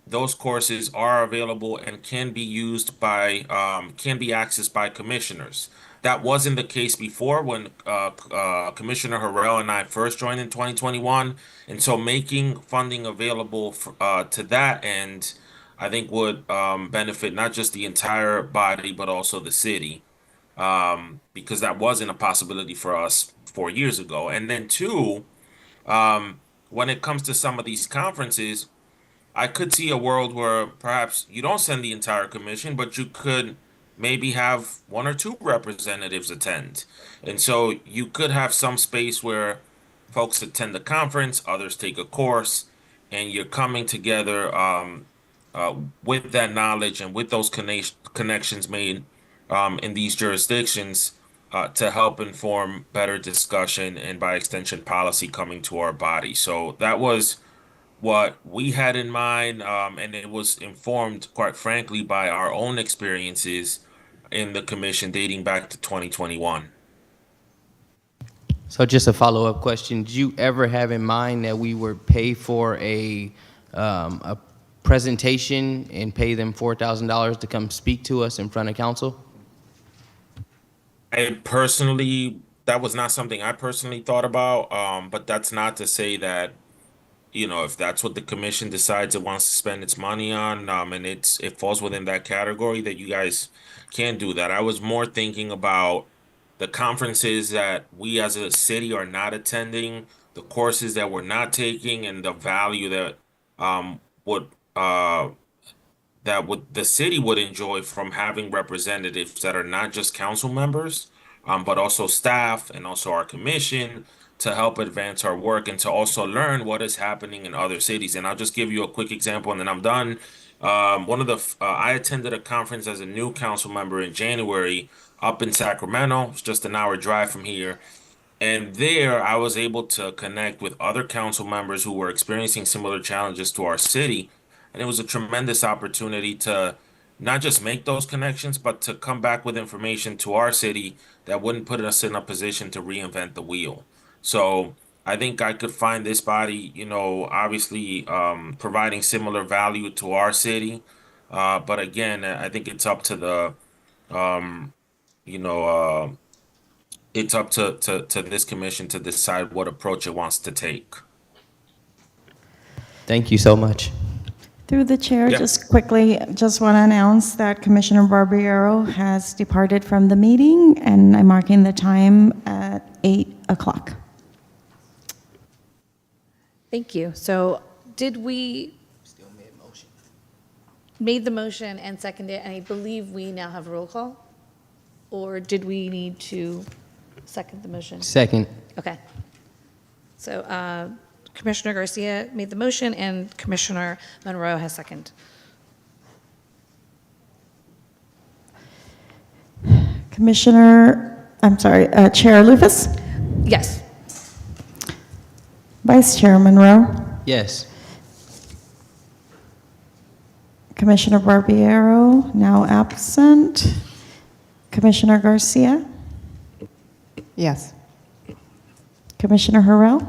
those courses are available and can be used can be accessed by commissioners? That wasn't the case before when Commissioner Harrell and I first joined in 2021. And so making funding available to that end, I think would benefit not just the entire body, but also the city. because that wasn't a possibility for us 4 years ago. And then two, when it comes to some of these conferences, I could see a world where perhaps you don't send the entire commission, but you could maybe have one or two representatives attend. And so you could have some space where folks attend the conference, others take a course, and you're coming together with that knowledge and with those connections made in these jurisdictions to help inform better discussion and by extension policy coming to our body. So that was what we had in mind, and it was informed, quite frankly, by our own experiences in the commission dating back to 2021. So just a follow-up question. Did you ever have in mind that we would pay for a presentation and pay them $4,000 to come speak to us in front of council? That was not something I personally thought about, but that's not to say that, if that's what the commission decides it wants to spend its money on, and it falls within that category, that you guys can do that. I was more thinking about the conferences that we as a city are not attending, the courses that we're not taking, and the value that would the city would enjoy from having representatives that are not just council members, but also staff and also our commission to help advance our work and to also learn what is happening in other cities. And I'll just give you a quick example and then I'm done. I attended a conference as a new council member in January up in Sacramento. It's just an hour drive from here. And there, I was able to connect with other council members who were experiencing similar challenges to our city. And it was a tremendous opportunity to not just make those connections, but to come back with information to our city that wouldn't put us in a position to reinvent the wheel. So I think I could find this body, obviously providing similar value to our city. But again, I think it's up to um, you know, uh, to this commission to decide what approach it wants to take. Thank you so much. Through the chair, Yeah. just quickly, just want to announce that Commissioner Barbiero has departed from the meeting, and I'm marking the time at 8 o'clock. Thank you. So did we? Still made the motion and seconded it, and I believe we now have a roll call? Or did we need to second the motion? Second. Okay. So Commissioner Garcia made the motion and Commissioner Monroe has second. Chair Lucas, Yes. Vice Chair Monroe, Yes. Commissioner Barbiero, now absent, Commissioner Garcia, Yes. Commissioner Harrell,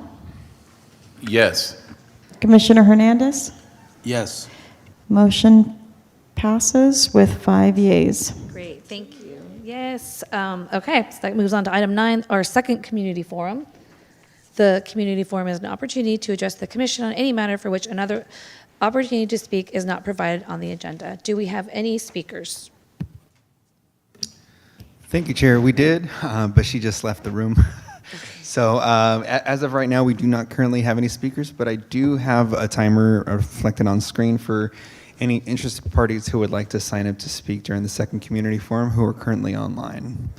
Yes. Commissioner Hernandez. Yes. Motion passes with 5 yeas. Great, thank you. Yes, okay, so that moves on to item 9, our second community forum. The community forum is an opportunity to address the commission on any matter for which another opportunity to speak is not provided on the agenda. Do we have any speakers? Thank you, Chair. We did, but she just left the room. So as of right now, we do not currently have any speakers, but I do have a timer reflected on screen for any interested parties who would like to sign up to speak during the second community forum who are currently online.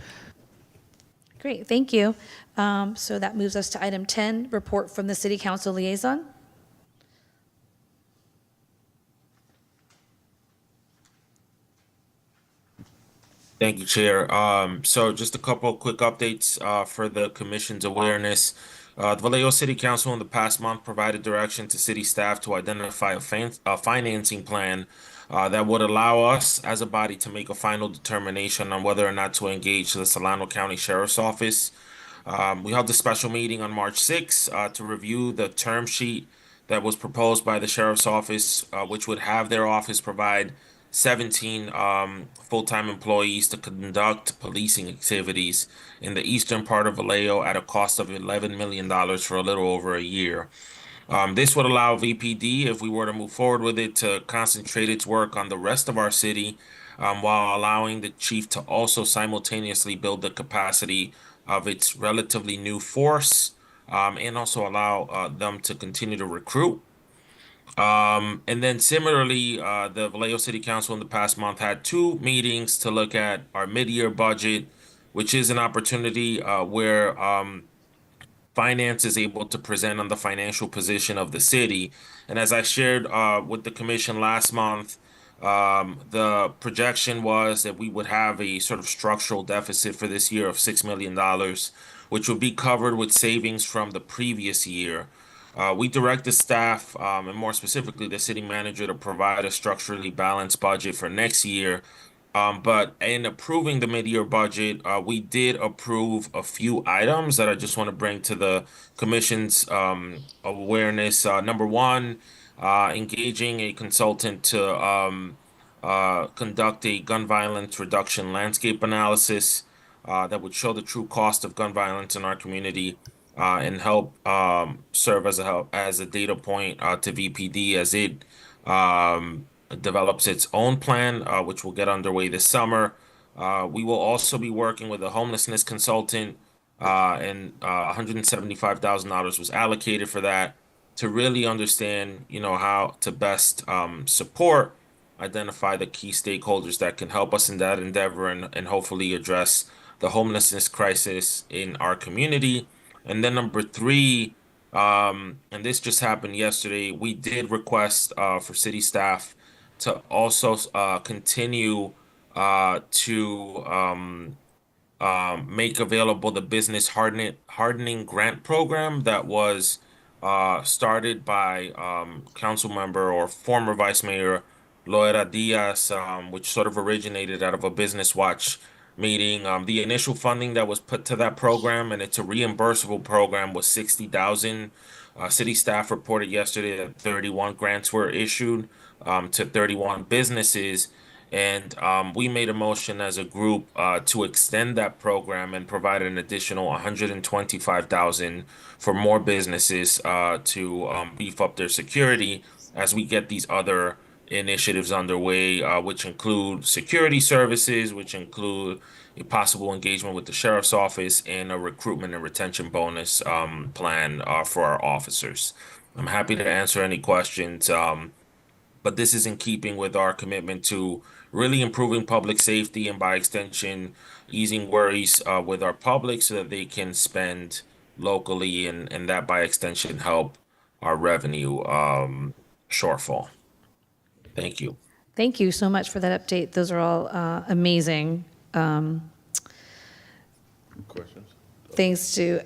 Great, thank you. So that moves us to item 10, report from the city council liaison. Thank you, Chair. So just a couple of quick updates for the commission's awareness. The Vallejo City Council in the past month provided direction to city staff to identify a financing plan that would allow us as a body to make a final determination on whether or not to engage the Solano County Sheriff's Office. We held a special meeting on March 6th to review the term sheet that was proposed by the Sheriff's Office, which would have their office provide 17 full-time employees to conduct policing activities in the eastern part of Vallejo at a cost of $11 million for a little over a year. This would allow VPD, if we were to move forward with it, to concentrate its work on the rest of our city while allowing the chief to also simultaneously build the capacity of its relatively new force, and also allow them to continue to recruit. And then similarly, the Vallejo City Council in the past month had two meetings to look at our mid-year budget, which is an opportunity where finance is able to present on the financial position of the city. And as I shared with the commission last month, the projection was that we would have a sort of structural deficit for this year of $6 million, which would be covered with savings from the previous year. We direct the staff, and more specifically the city manager, to provide a structurally balanced budget for next year. But in approving the mid-year budget, we did approve a few items that I just want to bring to the commission's awareness. Number one, engaging a consultant to conduct a gun violence reduction landscape analysis that would show the true cost of gun violence in our community, and help serve as a data point to VPD as it develops its own plan, which will get underway this summer. We will also be working with a homelessness consultant, and $175,000 was allocated for that to really understand, how to best support, identify the key stakeholders that can help us in that endeavor, and hopefully address the homelessness crisis in our community. And then number three, and this just happened yesterday, we did request for city staff to also continue to make available the business hardening grant program that was started by council member or former Vice Mayor Loera Diaz, which sort of originated out of a Business Watch meeting. The initial funding that was put to that program, and it's a reimbursable program, was 60,000. City staff reported yesterday that 31 grants were issued to 31 businesses. And we made a motion as a group to extend that program and provide an additional 125,000 for more businesses to beef up their security as we get these other initiatives underway, which include security services, which include a possible engagement with the sheriff's office, and a recruitment and retention bonus plan for our officers. I'm happy to answer any questions, but this is in keeping with our commitment to really improving public safety, and by extension, easing worries with our public so that they can spend locally, and that by extension help our revenue shortfall. Thank you. Thank you so much for that update. Those are all amazing. Questions? Thanks to,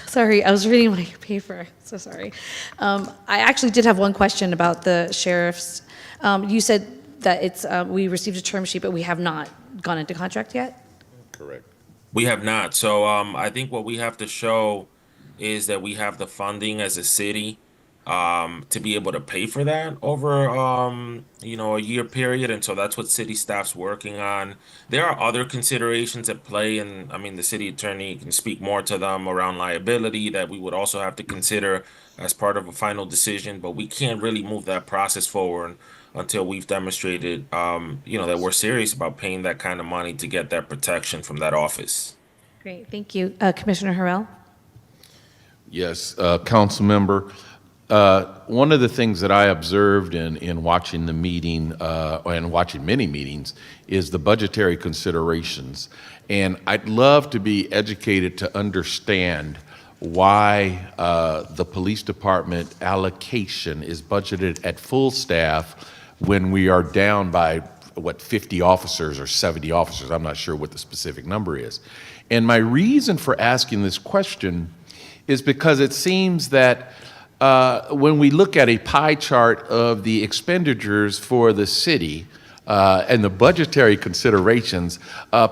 sorry, I was reading my paper, so sorry. I actually did have one question about the sheriff's. You said that it's, we received a term sheet, but we have not gone into contract yet? Correct. We have not. So I think what we have to show is that we have the funding as a city to be able to pay for that over a year period, and so that's what city staff's working on. There are other considerations at play, and I mean the city attorney can speak more to them around liability that we would also have to consider as part of a final decision, but we can't really move that process forward until we've demonstrated that we're serious about paying that kind of money to get that protection from that office. Great, thank you. Commissioner Harrell? Yes, council member. One of the things that I observed in watching the meeting, and watching many meetings, is the budgetary considerations. And I'd love to be educated to understand why the police department allocation is budgeted at full staff when we are down by, 50 officers or 70 officers. I'm not sure what the specific number is. And my reason for asking this question is because it seems that when we look at a pie chart of the expenditures for the city and the budgetary considerations,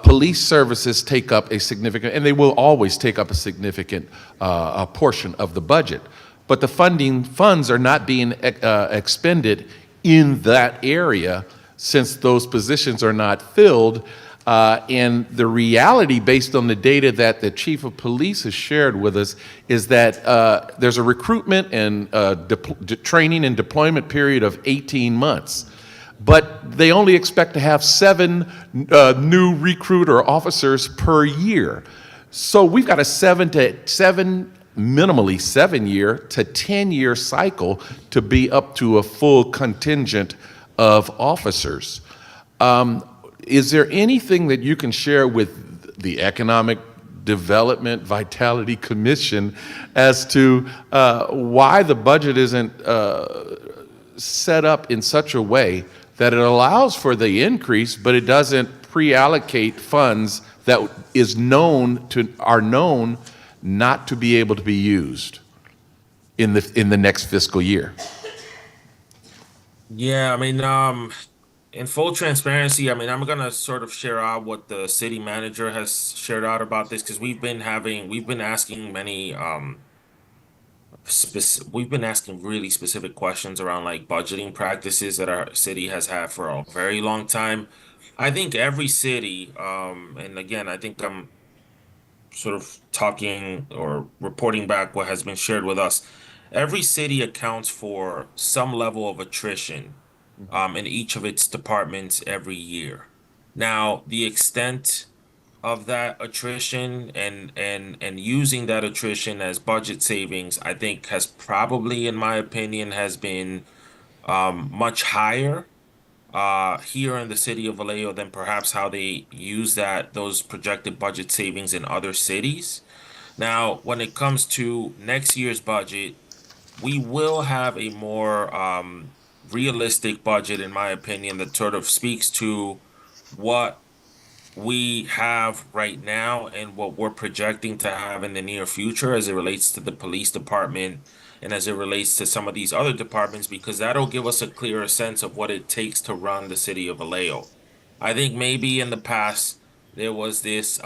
police services take up a significant, and they will always take up a significant portion of the budget. But the funds are not being expended in that area since those positions are not filled. And the reality, based on the data that the chief of police has shared with us, is that there's a recruitment and training and deployment period of 18 months. but they only expect to have 7 new recruit or officers per year. So we've got a minimally 7-year to 10-year cycle to be up to a full contingent of officers. Is there anything that you can share with the Economic Development Vitality Commission as to why the budget isn't set up in such a way that it allows for the increase, but it doesn't pre-allocate funds that are known not to be able to be used in the next fiscal year? Yeah, I mean, in full transparency, I mean, I'm gonna sort of share out what the city manager has shared out about this because we've been asking many we've been asking really specific questions around like budgeting practices that our city has had for a very long time. I think every city, and again, I think I'm sort of talking or reporting back what has been shared with us. Every city accounts for some level of attrition in each of its departments every year. Now, the extent of that attrition and using that attrition as budget savings, I think has probably, in my opinion, has been much higher here in the city of Vallejo than perhaps how they use those projected budget savings in other cities. Now, when it comes to next year's budget, we will have a more realistic budget, in my opinion, that sort of speaks to what we have right now and what we're projecting to have in the near future as it relates to the police department and as it relates to some of these other departments, because that'll give us a clearer sense of what it takes to run the city of Vallejo. I think maybe in the past there was this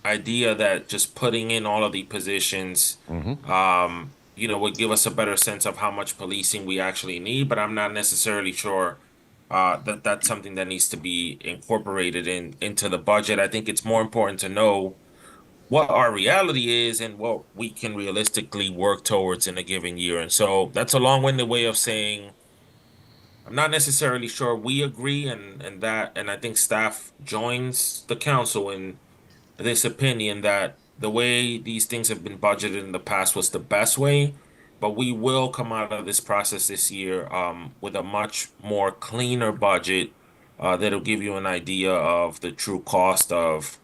idea that just putting in all of the positions would give us a better sense of how much policing we actually need, but I'm not necessarily sure that that's something that needs to be incorporated into the budget. I think it's more important to know what our reality is and what we can realistically work towards in a given year. And so that's a long-winded way of saying I'm not necessarily sure we agree and I think staff joins the council in this opinion that the way these things have been budgeted in the past was the best way, but we will come out of this process this year with a much more cleaner budget that'll give you an idea of the true cost of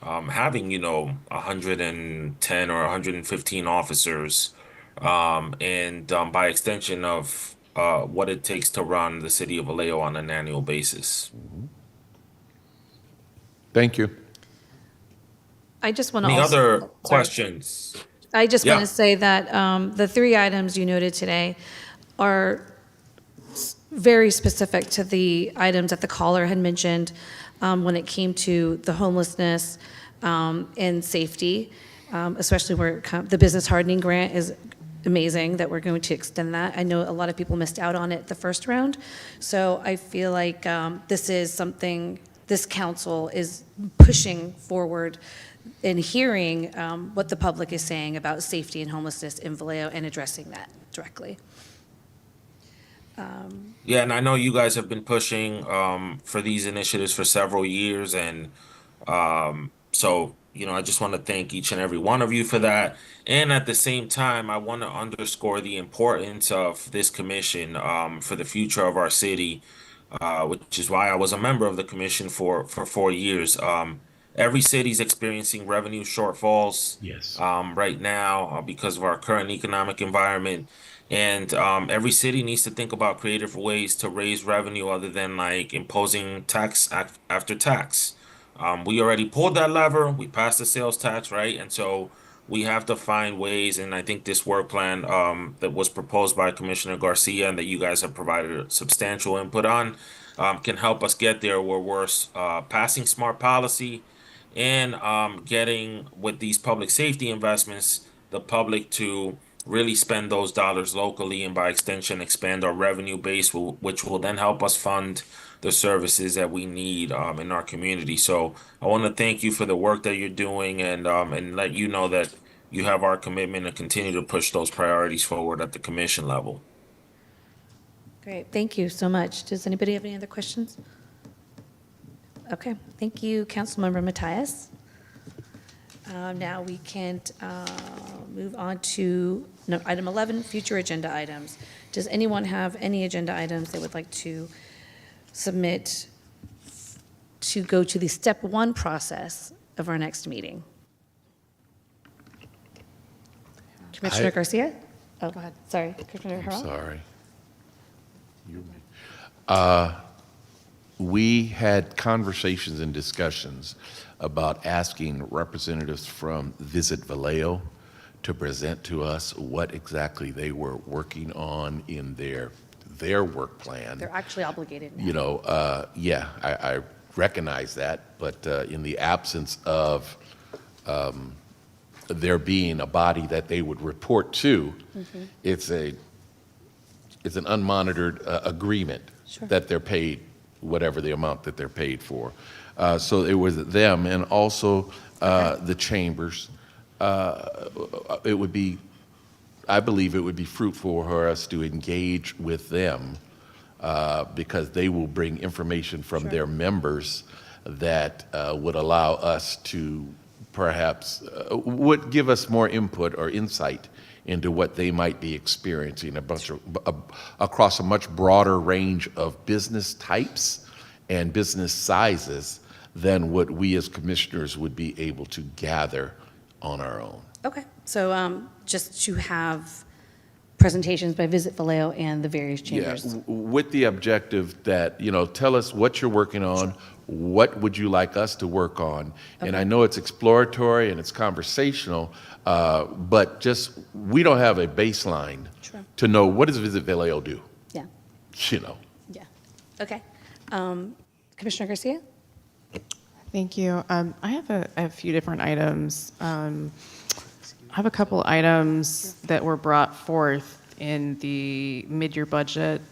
having, 110 or 115 officers, and by extension of what it takes to run the city of Vallejo on an annual basis. Thank you. I just want to Any also. other Sorry. questions? I just want Yeah. to say that the 3 items you noted today are very specific to the items that the caller had mentioned when it came to the homelessness and safety, especially where the business hardening grant is amazing that we're going to extend that. I know a lot of people missed out on it the first round. So I feel like this is something this council is pushing forward and hearing what the public is saying about safety and homelessness in Vallejo and addressing that directly. Yeah, and I know you guys have been pushing for these initiatives for several years, and so I just want to thank each and every one of you for that. And at the same time, I want to underscore the importance of this commission for the future of our city, which is why I was a member of the commission for 4 years. Every city's experiencing revenue shortfalls Yes. right now because of our current economic environment. And every city needs to think about creative ways to raise revenue other than like imposing tax after tax. We already pulled that lever. We passed the sales tax, right? And so we have to find ways. And I think this work plan that was proposed by Commissioner Garcia and that you guys have provided substantial input on can help us get there where we're passing smart policy and getting with these public safety investments, the public to really spend those dollars locally and by extension expand our revenue base, which will then help us fund the services that we need in our community. So I want to thank you for the work that you're doing and let you know that you have our commitment to continue to push those priorities forward at the commission level. Great, thank you so much. Does anybody have any other questions? Okay, thank you, Councilmember Matias. Now we can move on to item 11, future agenda items. Does anyone have any agenda items they would like to submit to go to the step 1 process of our next meeting? Commissioner Garcia? Oh, go ahead. Sorry, Commissioner Harrell? Sorry. We had conversations and discussions about asking representatives from Visit Vallejo to present to us what exactly they were working on in their work plan. They're actually obligated now. You know, yeah, I recognize that, but in the absence of there being a body that they would report to, it's an unmonitored agreement that they're paid whatever the amount that they're paid for. So it was them, and also the chambers. It would be, I believe it would be fruitful for us to engage with them because they will bring information from their members that would allow us to perhaps, would give us more input or insight into what they might be experiencing across a much broader range of business types and business sizes than what we as commissioners would be able to gather on our own. Okay, so just to have presentations by Visit Vallejo and the various chambers. Yeah, with the objective that, you know, tell us what you're working on, what would you like us to work on? And I know it's exploratory and it's conversational, but just, we don't have a baseline to know what does Visit Vallejo do? Yeah. You know. Yeah, okay. Commissioner Garcia? Thank you. I have a few different items. I have a couple items that were brought forth in the mid-year budget,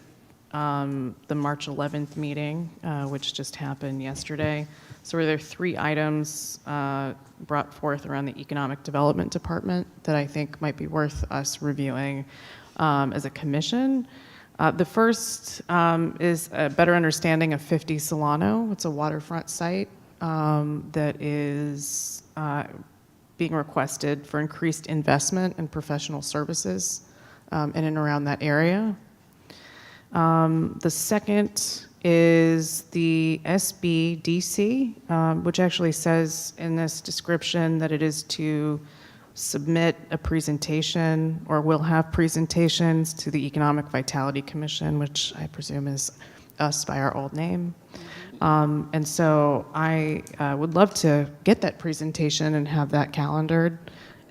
the March 11th meeting, which just happened yesterday. So there are 3 items brought forth around the Economic Development Department that I think might be worth us reviewing as a commission. The first is a better understanding of 50 Solano. It's a waterfront site that is being requested for increased investment in professional services in and around that area. The second is the SBDC, which actually says in this description that it is to submit a presentation or will have presentations to the Economic Vitality Commission, which I presume is us by our old name. And so I would love to get that presentation and have that calendared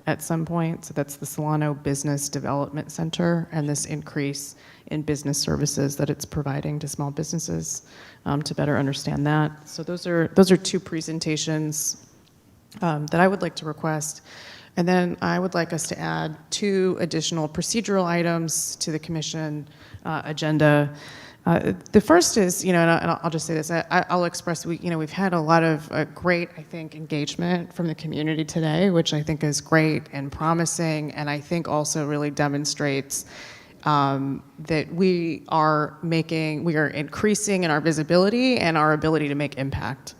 at some point. So that's the Solano Business Development Center and this increase in business services that it's providing to small businesses to better understand that. So those are 2 presentations that I would like to request. And then I would like us to add 2 additional procedural items to the commission agenda. The first is, you know, and I'll just say this, I'll express, we've had a lot of great, I think, engagement from the community today, which I think is great and promising, and I think also really demonstrates that we are increasing in our visibility and our ability to make impact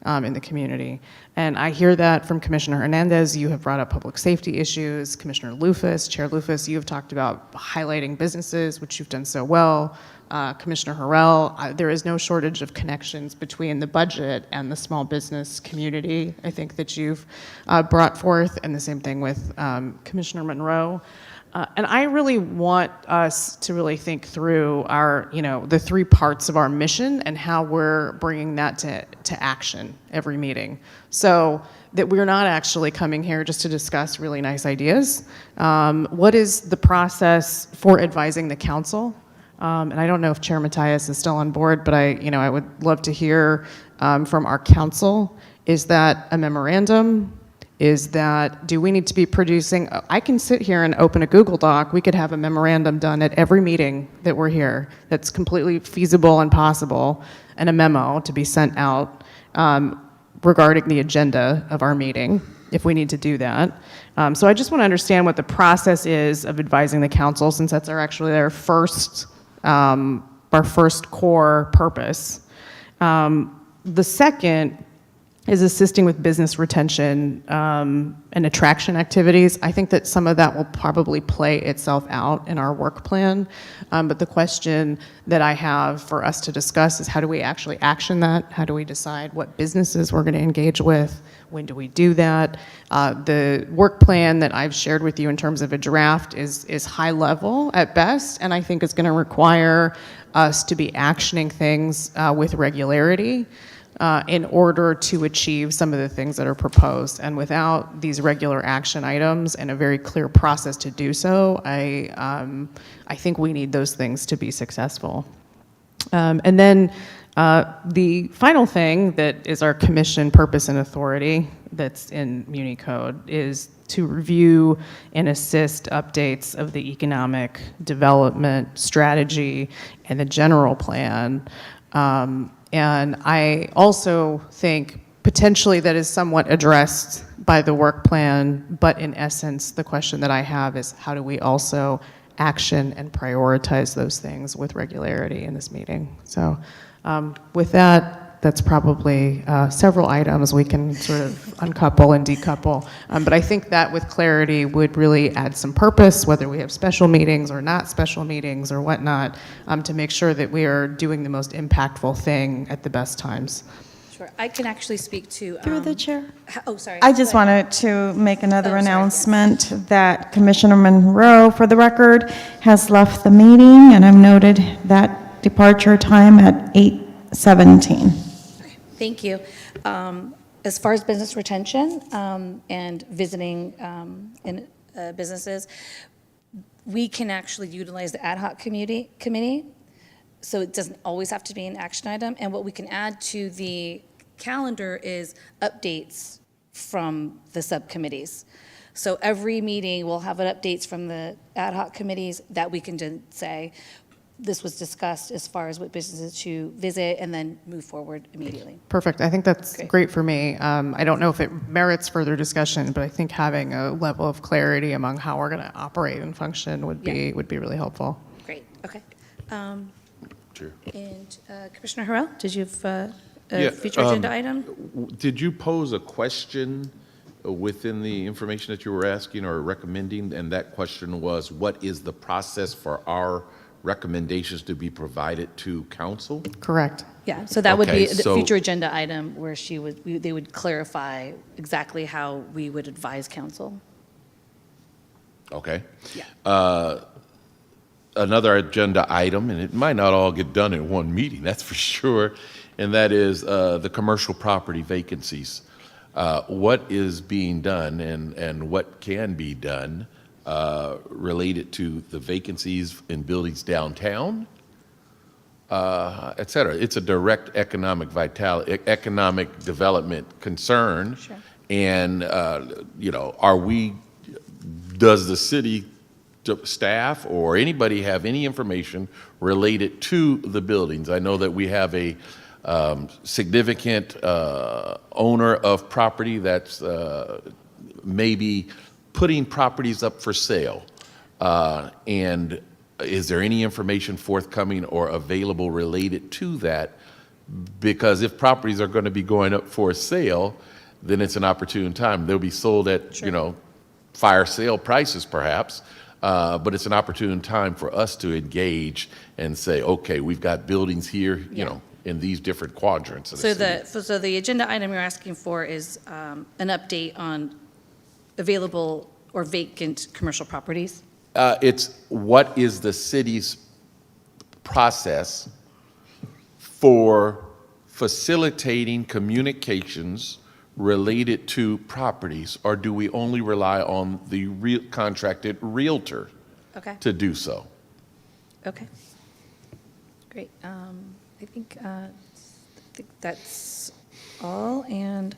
in the community. And I hear that from Commissioner Hernandez. You have brought up public safety issues. Commissioner Lufus, Chair Lufus, you have talked about highlighting businesses, which you've done so well. Commissioner Harrell, there is no shortage of connections between the budget and the small business community, I think, that you've brought forth, and the same thing with Commissioner Monroe. And I really want us to really think through the 3 parts of our mission and how we're bringing that to action every meeting. So that we're not actually coming here just to discuss really nice ideas. What is the process for advising the council? And I don't know if Chair Matias is still on board, but I would love to hear from our council. Is that a memorandum? Do we need to be producing, I can sit here and open a Google Doc, we could have a memorandum done at every meeting that we're here that's completely feasible and possible, and a memo to be sent out regarding the agenda of our meeting, if we need to do that. So I just want to understand what the process is of advising the council, since that's actually their first our first core purpose. The second is assisting with business retention and attraction activities. I think that some of that will probably play itself out in our work plan. But the question that I have for us to discuss is how do we actually action that? How do we decide what businesses we're going to engage with? When do we do that? The work plan that I've shared with you in terms of a draft is high level at best, and I think is going to require us to be actioning things with regularity in order to achieve some of the things that are proposed. And without these regular action items and a very clear process to do so, I think we need those things to be successful. And then the final thing that is our commission purpose and authority that's in Muni Code is to review and assist updates of the economic development strategy and the general plan. And I also think potentially that is somewhat addressed by the work plan, but in essence, the question that I have is how do we also action and prioritize those things with regularity in this meeting? So with that, that's probably several items we can sort of uncouple and decouple. But I think that with clarity would really add some purpose, whether we have special meetings or not special meetings or whatnot, to make sure that we are doing the most impactful thing at the best times. Sure. I can actually speak to. Through the chair. Oh, sorry. I just Go ahead. wanted to make another Oh, sorry, announcement that Commissioner Monroe, for the record, has left the meeting, and I've noted that departure time at 8:17. Thank you. As far as business retention and visiting in businesses, we can actually utilize the ad hoc committee, so it doesn't always have to be an action item. And what we can add to the calendar is updates from the subcommittees. So every meeting will have updates from the ad hoc committees that we can then say, this was discussed as far as what businesses to visit, and then move forward immediately. Perfect. I think that's great for me. I don't know if it merits further discussion, but I think having a level of clarity among how we're going to operate and function would be really helpful. Great. Okay. Sure. And Commissioner Harrell, did you have a future agenda item? Did you pose a question within the information that you were asking or recommending? And that question was, what is the process for our recommendations to be provided to council? Correct. Yeah, so that would Okay, be the so- future agenda item where they would clarify exactly how we would advise council. Okay. Yeah. Another agenda item, and it might not all get done in one meeting, that's for sure, and that is the commercial property vacancies. What is being done and what can be done related to the vacancies in buildings downtown, et cetera. It's a direct economic development concern. Sure. And, does the city staff or anybody have any information related to the buildings? I know that we have a significant owner of property that's maybe putting properties up for sale. And is there any information forthcoming or available related to that? Because if properties are going to be going up for sale, then it's an opportune time. They'll be sold at, fire sale prices perhaps, but it's an opportune time for us to engage and say, okay, we've got buildings here, in these different quadrants of the city. So the agenda item you're asking for is an update on available or vacant commercial properties? It's what is the city's process for facilitating communications related to properties, or do we only rely on the contracted realtor to do so? Okay. Great. I think that's all, and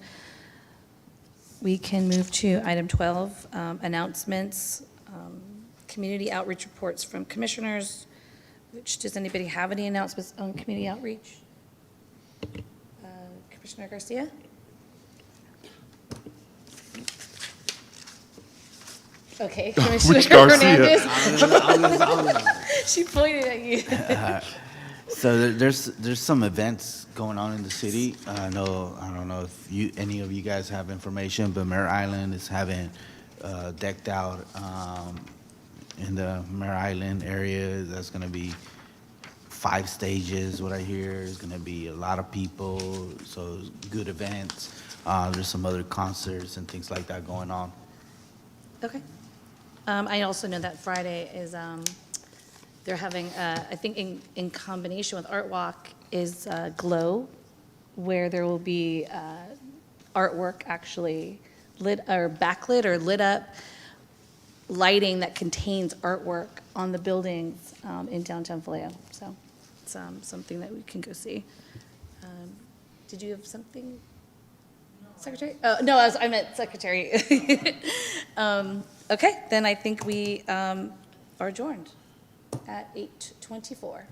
we can move to item 12, announcements, community outreach reports from commissioners. Does anybody have any announcements on community outreach? Commissioner Garcia? Okay, Commissioner Which Garcia? Hernandez. She pointed at you. So there's some events going on in the city. I don't know if any of you guys have information, but Mare Island is having decked out in the Mare Island area. That's going to be 5 stages. What I hear is going to be a lot of people. So good events. There's some other concerts and things like that going on. Okay. I also know that Friday is, they're having, I think in combination with Art Walk is Glow, where there will be artwork actually lit, or backlit or lit up lighting that contains artwork on the buildings in downtown Vallejo. So it's something that we can go see. Did you have something? Secretary? Oh, no, I meant secretary. Okay, then I think we are adjourned at 8:24.